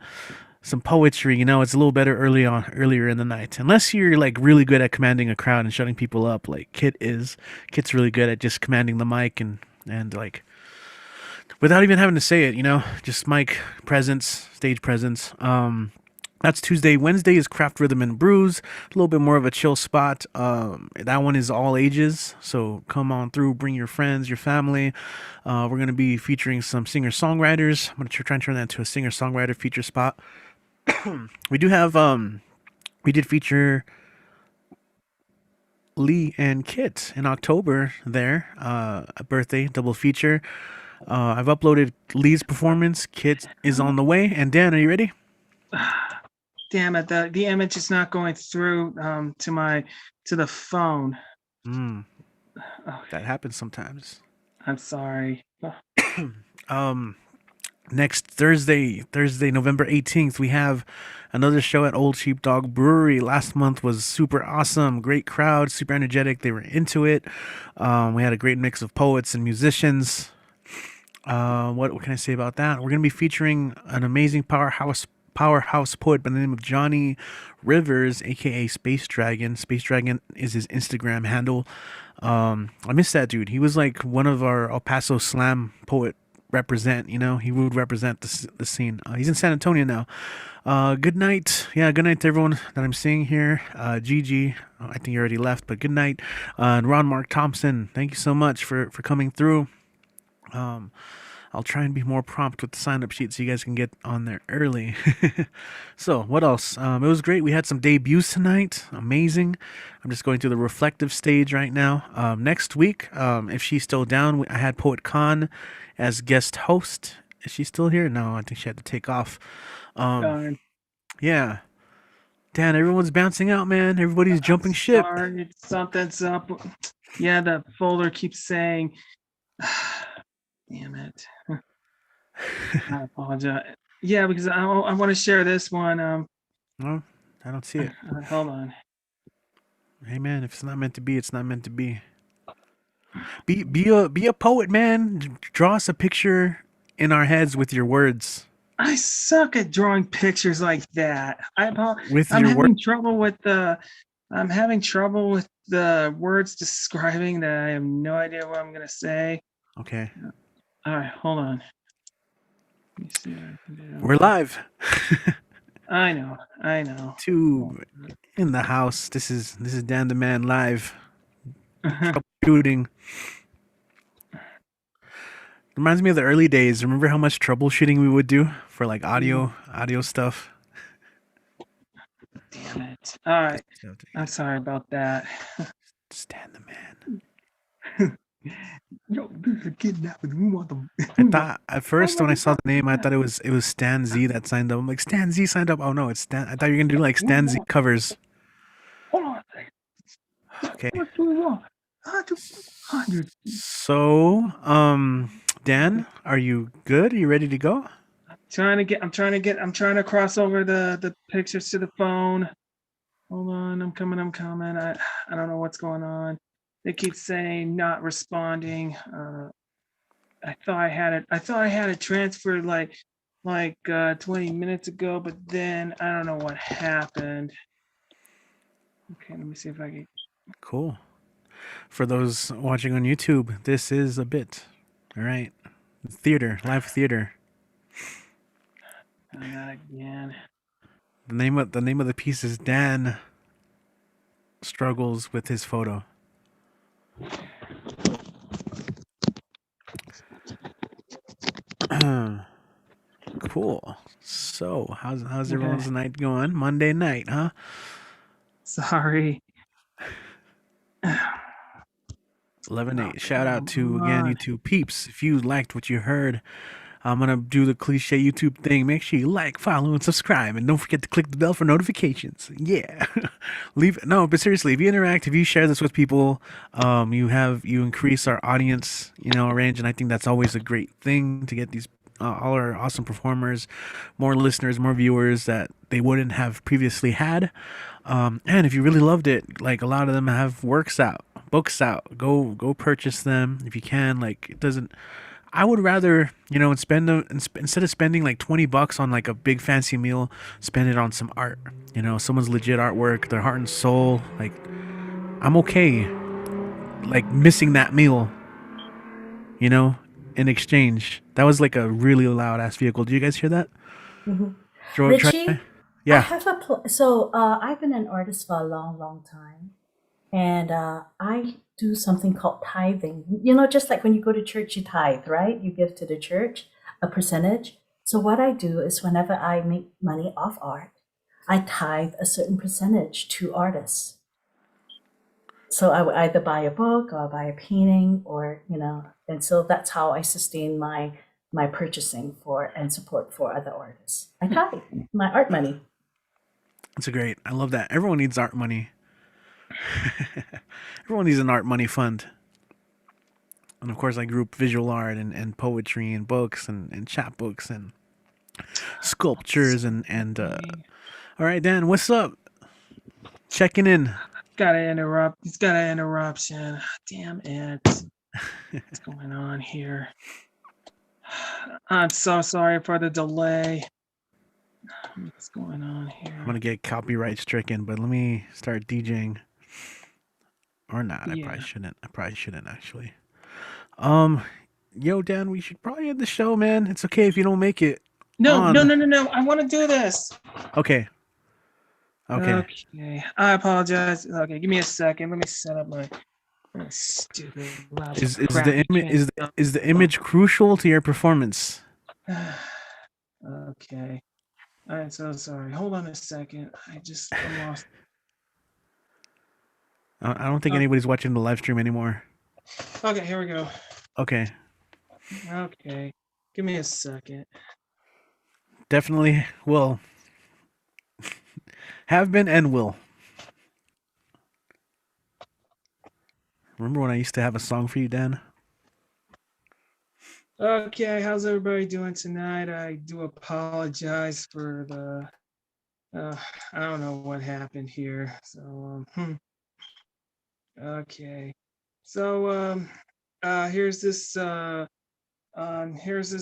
poetry. It's a little better earlier in the night, unless you're like really good at commanding a crowd and shutting people up, like Kit is. Kit's really good at just commanding the mic and like without even having to say it. Just mic presence, stage presence. That's Tuesday. Wednesday is Craft Rhythm and Brews. A little bit more of a chill spot. That one is all ages. So come on through. Bring your friends, your family. We're going to be featuring some singer-songwriters. I'm going to try and turn that into a singer-songwriter feature spot. We do have, we did feature Lee and Kit in October there. A birthday double feature. I've uploaded Lee's performance. Kit is on the way. And Dan, are you ready? Damn it! The image is not going through to the phone. That happens sometimes. I'm sorry. Next Thursday, November 18th, we have another show at Old Sheepdog Brewery. Last month was super awesome. Great crowd, super energetic. They were into it. We had a great mix of poets and musicians. What can I say about that? We're going to be featuring an amazing powerhouse poet by the name of Johnny Rivers, aka Space Dragon. Space Dragon is his Instagram handle. I miss that dude. He was like one of our El Paso slam poet represent. He would represent the scene. He's in San Antonio now. Good night. Yeah, good night to everyone that I'm seeing here. Gigi, I think you already left, but good night. And Ron Mark Thompson, thank you so much for coming through. I'll try and be more prompt with the sign-up sheet so you guys can get on there early. So, what else? It was great. We had some debuts tonight. Amazing. I'm just going through the reflective stage right now. Next week, if she's still down, I had Poet Khan as guest host. Is she still here? No, I think she had to take off. Yeah. Dan, everyone's bouncing out, man. Everybody's jumping ship. Sorry, something's up. Yeah, the folder keeps saying... Damn it. I apologize. Yeah, because I want to share this one. No, I don't see it. Hold on. Hey, man, if it's not meant to be, it's not meant to be. Be a poet, man. Draw us a picture in our heads with your words. I suck at drawing pictures like that. I'm having trouble with the words describing that. I have no idea what I'm gonna say. Okay. All right, hold on. Let me see what I can do. We're live. I know. Two in the house. This is Dan the Man live. Troubleshooting. Reminds me of the early days. Remember how much troubleshooting we would do for like audio stuff? Damn it. All right. I'm sorry about that. Stan the Man. Yo, this is a kidnapping. We want them. I thought at first when I saw the name, I thought it was Stan Z that signed up. I'm like, Stan Z signed up. Oh no, it's Stan. I thought you were gonna do like Stan Z covers. Hold on a second. Okay. What do we want? 100. So, Dan, are you good? Are you ready to go? I'm trying to cross over the pictures to the phone. Hold on, I'm coming. I don't know what's going on. They keep saying not responding. I thought I had it transferred like 20 minutes ago, but then I don't know what happened. Okay, let me see if I can. Cool. For those watching on YouTube, this is a bit. All right. Theater, live theater. Not again. The name of the piece is Dan Struggles with His Photo. Cool. So, how's everyone's night going? Monday night, huh? Sorry. 11-8. Shout out to again YouTube peeps. If you liked what you heard, I'm gonna do the cliche YouTube thing. Make sure you like, follow, and subscribe, and don't forget to click the bell for notifications. Yeah. But seriously, if you interact, if you share this with people, you increase our audience, range, and I think that's always a great thing to get these all our awesome performers, more listeners, more viewers that they wouldn't have previously had. And if you really loved it, like a lot of them have works out books out. Go purchase them if you can. Like it doesn't. I would rather, instead of spending like $20 on like a big fancy meal, spend it on some art. Someone's legit artwork, their heart and soul. Like I'm okay, like missing that meal. In exchange. That was like a really loud ass vehicle. Do you guys hear that? Mhm. Try. Richie, I Yeah. have I've been an artist for a long, long time, and I do something called tithing. Just like when you go to church, you tithe, right? You give to the church a percentage. So what I do is whenever I make money off art, I tithe a certain percentage to artists. So I would either buy a book or buy a painting, or and so that's how I sustain my purchasing for and support for other artists. I tithe my art money. It's great. I love that. Everyone needs art money. Everyone needs an art money fund. And of course I group visual art and poetry and books and chapbooks and sculptures and all right, Dan, what's up? Checking in. Gotta interrupt. He's got an interruption. Damn it. What's going on here? I'm so sorry for the delay. What's going on here? I'm gonna get copyright stricken, but let me start DJing. Or not. Yeah. I probably shouldn't actually. Yo, Dan, we should probably end the show, man. It's okay if you don't make it. No. on. No. I want to do this. Okay. Okay. I apologize. Okay, give me a second. Let me set up my stupid loud Is crap the you image can't- is the image crucial to your performance? Okay. I'm so sorry. Hold on a second. I'm lost. I don't think anybody's watching the live stream anymore. Okay, here we go. Okay. Okay. Give me a second. Definitely will. Have been and will. Remember when I used to have a song for you, Dan? Okay, how's everybody doing tonight? I do apologize for the I don't know what happened here. So okay. So here's this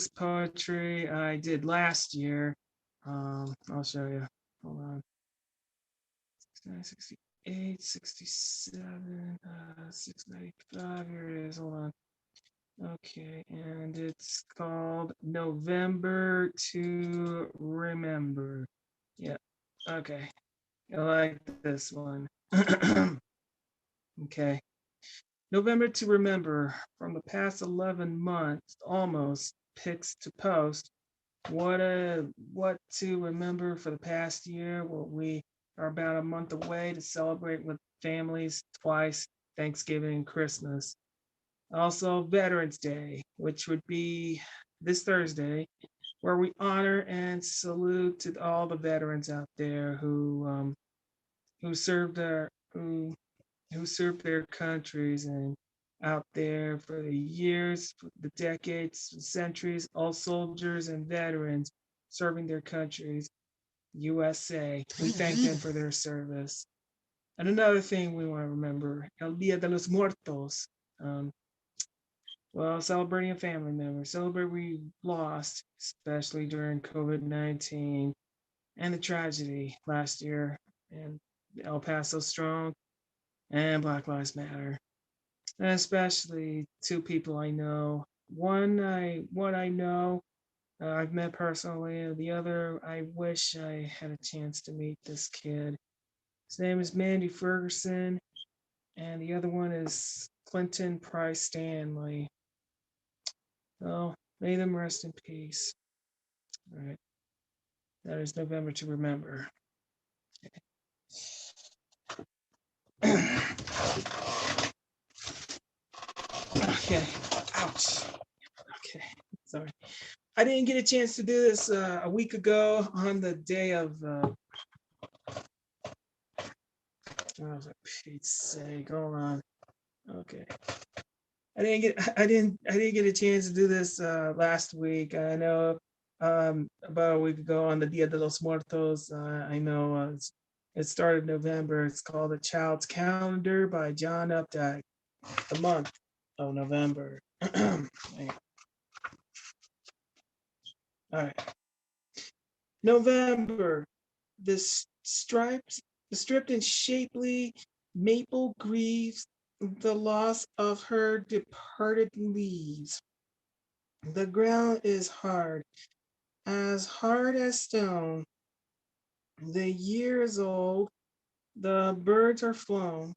poetry I did last year. I'll show you. Hold on. 69, 68, 67, 695. Here it is. Hold on. Okay, and it's called November to Remember. Yeah. Okay. I like this one. Okay. November to Remember. From the past 11 months, almost picks to post. What to remember for the past year? Well, we are about a month away to celebrate with families twice, Thanksgiving and Christmas. Also, Veterans Day, which would be this Thursday, where we honor and salute to all the veterans out there who served who served their countries and out there for the years, the decades, centuries, all soldiers and veterans serving their countries, USA. We thank them for their service. And another thing we want to remember, El Dia de los Muertos. Well, celebrating a family member, celebrate we lost, especially during COVID-19 and the tragedy last year, and El Paso Strong and Black Lives Matter. And especially two people I know. One I know, I've met personally, and the other I wish I had a chance to meet this kid. His name is Mandy Ferguson, and the other one is Clinton Price Stanley. Oh, may them rest in peace. All right. That is November to Remember. Okay. Ouch. Okay. Sorry. I didn't get a chance to do this a week ago on the day of. Oh, for Pete's sake! Hold on. Okay. I didn't get a chance to do this last week. I know about a week ago on the Dia de los Muertos. I know it started November. It's called A Child's Calendar by John Updike. the month of November. All right. November, the stripped and shapely maple grieves the loss of her departed leaves. The ground is hard as stone. The year is old, the birds are flown,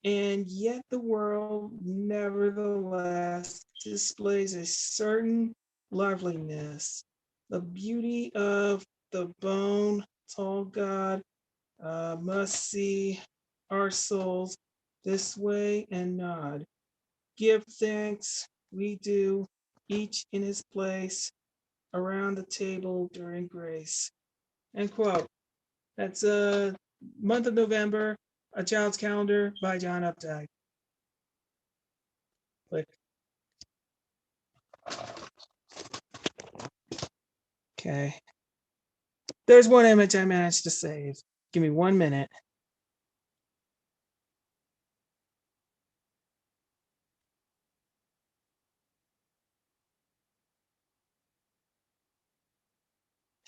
and yet the world nevertheless displays a certain loveliness. The beauty of the bone tall God must see our souls this way and nod. Give thanks we do, each in his place, around the table during grace. End quote. That's month of November, A Child's Calendar by John Updike. Click. Okay. There's one image I managed to save. Give me 1 minute.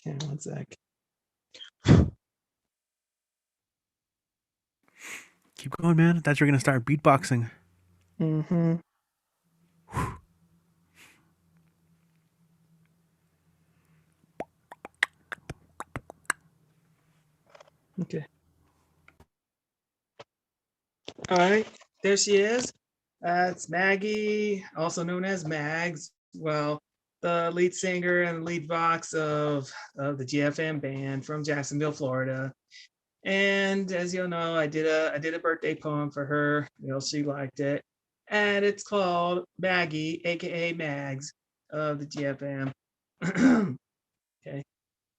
Okay, 1 sec. Keep going, man. I thought you were going to start beatboxing. Mm-hmm. Okay. All right, there she is. That's Maggie, also known as Mags. Well, the lead singer and lead vox of the GFM band from Jacksonville, Florida. And as you'll know, I did a birthday poem for her. She liked it, and it's called Maggie, aka Mags, of the GFM. Okay.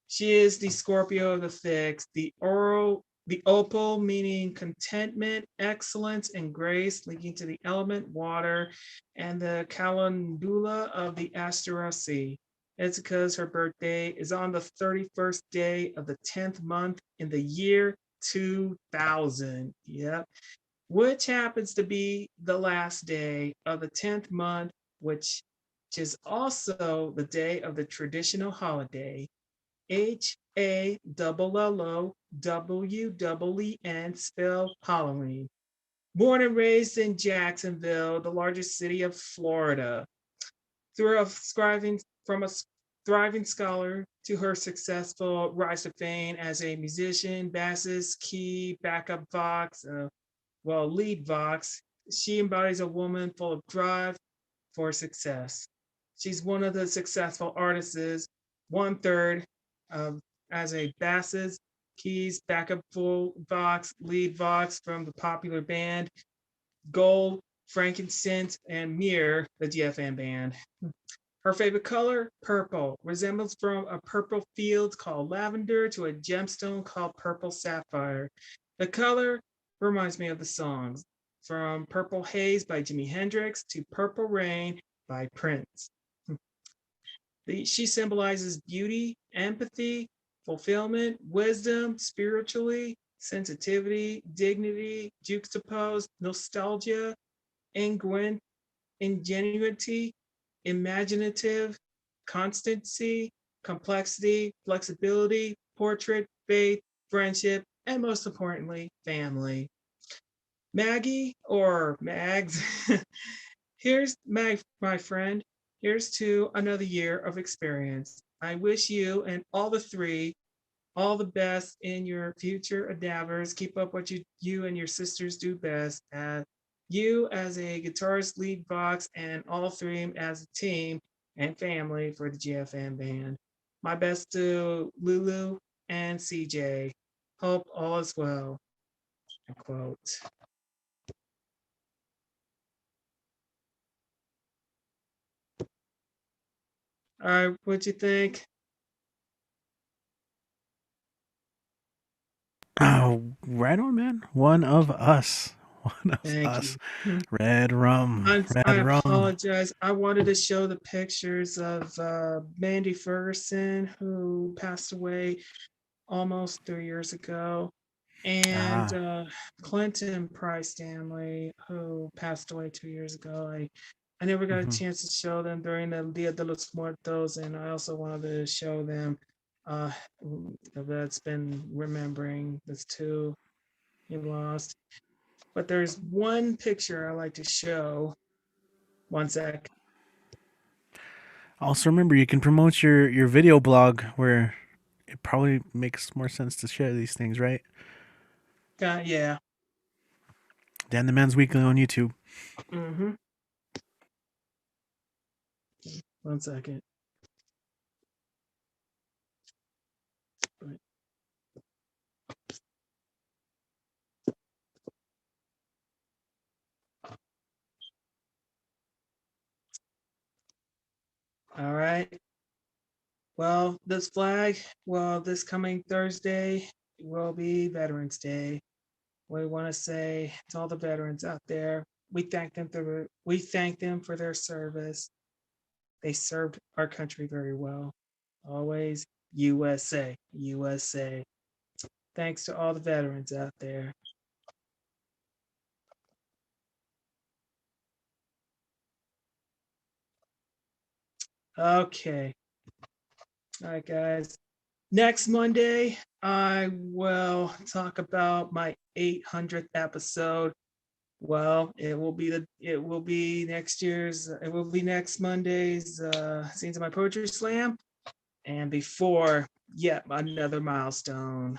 She is the Scorpio of the fixed, the opal meaning contentment, excellence, and grace, linking to the element water, and the calendula of the Astera Sea. It's because her birthday is on the 31st day of the 10th month in the year 2000. Yep. Which happens to be the last day of the 10th month, which is also the day of the traditional holiday, HALLOWEN, spelled Halloween. Born and raised in Jacksonville, the largest city of Florida. From a thriving scholar to her successful rise to fame as a musician, bassist, key, backup vox, lead vox, she embodies a woman full of drive for success. She's one of the successful artists, 1/3 as a bassist, keys, backup full vox, lead vox from the popular band Gold, Frankincense, and Mirror, the GFM band. Her favorite color, purple, resembles from a purple field called lavender to a gemstone called purple sapphire. The color reminds me of the songs, from Purple Haze by Jimi Hendrix to Purple Rain by Prince. She symbolizes beauty, empathy, fulfillment, wisdom, spiritually, sensitivity, dignity, juxtaposed, nostalgia, ingenuity, imaginative, constancy, complexity, flexibility, portrait, faith, friendship, and most importantly, family. Maggie, or Mags, here's my friend. Here's to another year of experience. I wish you and all the three all the best in your future endeavors. Keep up what you and your sisters do best. You as a guitarist, lead vox, and all three as a team and family for the GFM band. My best to Lulu and CJ. Hope all is well. Quote. All right, what'd you think? Oh, right on, man. One of us. One of Thank us. you. Red rum. I Red rum. apologize. I wanted to show the pictures of Mandy Ferguson, who passed away almost 3 years ago. and Clinton Price Stanley, who passed away 2 years ago. I never got a chance to show them during the Dia de los Muertos, and I also wanted to show them. That's been remembering. That's two he lost. But there's one picture I like to show. One sec. Also, remember you can promote your video blog where it probably makes more sense to share these things, right? Yeah. Dan the Man's Weekly on YouTube. Mm-hmm. One second. All right. Well, this coming Thursday will be Veterans Day. We want to say to all the veterans out there, we thank them for their service. They served our country very well. Always USA, USA. Thanks to all the veterans out there. Okay. All right, guys. Next Monday, I will talk about my 800th episode. Well, it will be next Monday's Scenes of My Poetry Slam, and before yet another milestone.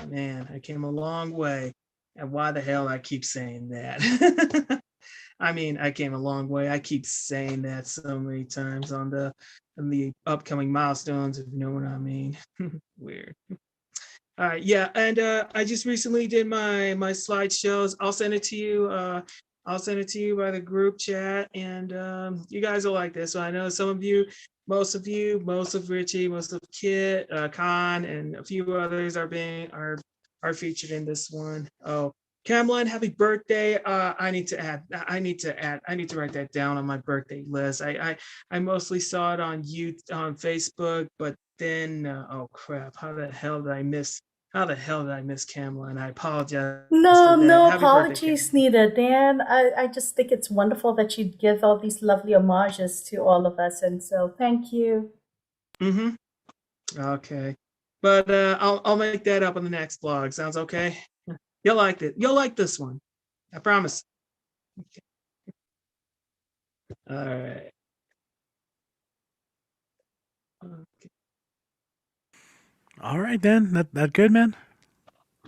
Man, I came a long way, and why the hell I keep saying that? I mean, I came a long way. I keep saying that so many times on the upcoming milestones, if you know what I mean. Weird. All right, yeah, and I just recently did my slideshows. I'll send it to you. I'll send it to you by the group chat, and you guys will like this. So I know some of you, most of Richie, most of Kit, Khan, and a few others are featured in this one. Oh, Cameron, happy birthday. I need to write that down on my birthday list. I mostly saw it on Facebook, but then oh crap, how the hell did I miss Cameron? I apologize. No Happy apologies needed, Dan. I just think it's wonderful that you give all these lovely homages to all of us, and so thank you. Mm-hmm. Okay. But I'll make that up on the next blog. Sounds okay? You'll like it. You'll like this one. I promise. Okay. All right. Okay. All right, then. That good, man?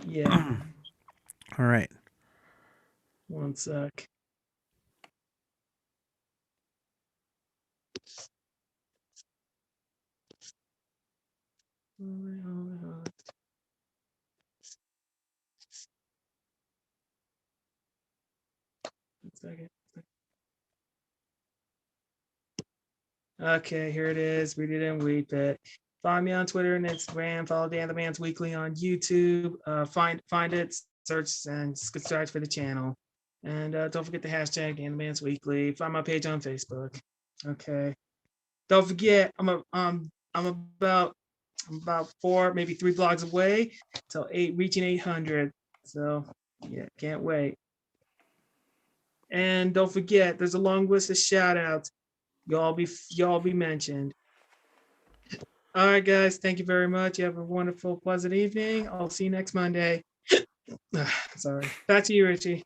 Yeah. All right. One sec. Second. Okay, here it is. Read it and weep it. Find me on Twitter and Instagram. Follow Dan the Man's Weekly on YouTube. Find it, search for the channel, and don't forget the hashtag Dan the Man's Weekly. Find my page on Facebook. Okay. Don't forget, I'm about 4, maybe 3 blogs away till reaching 800. So yeah, can't wait. And don't forget, there's a long list of shout outs. Y'all be mentioned. All right, guys. Thank you very much. You have a wonderful, pleasant evening. I'll see you next Monday. Sorry. Back to you, Richie.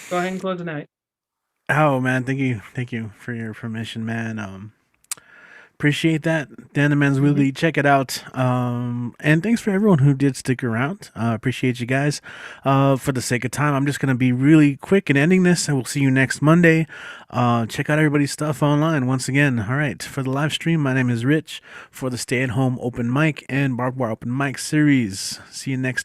Go ahead and close the night. Oh man, thank you for your permission, man. Appreciate that. Dan the Man's Weekly. Check it out. And thanks for everyone who did stick around. Appreciate you guys. For the sake of time, I'm just going to be really quick in ending this. I will see you next Monday. Check out everybody's stuff online once again. All right. For the live stream, my name is Rich. For the Stay at Home Open Mic and Barbed Wire Open Mic series. See you next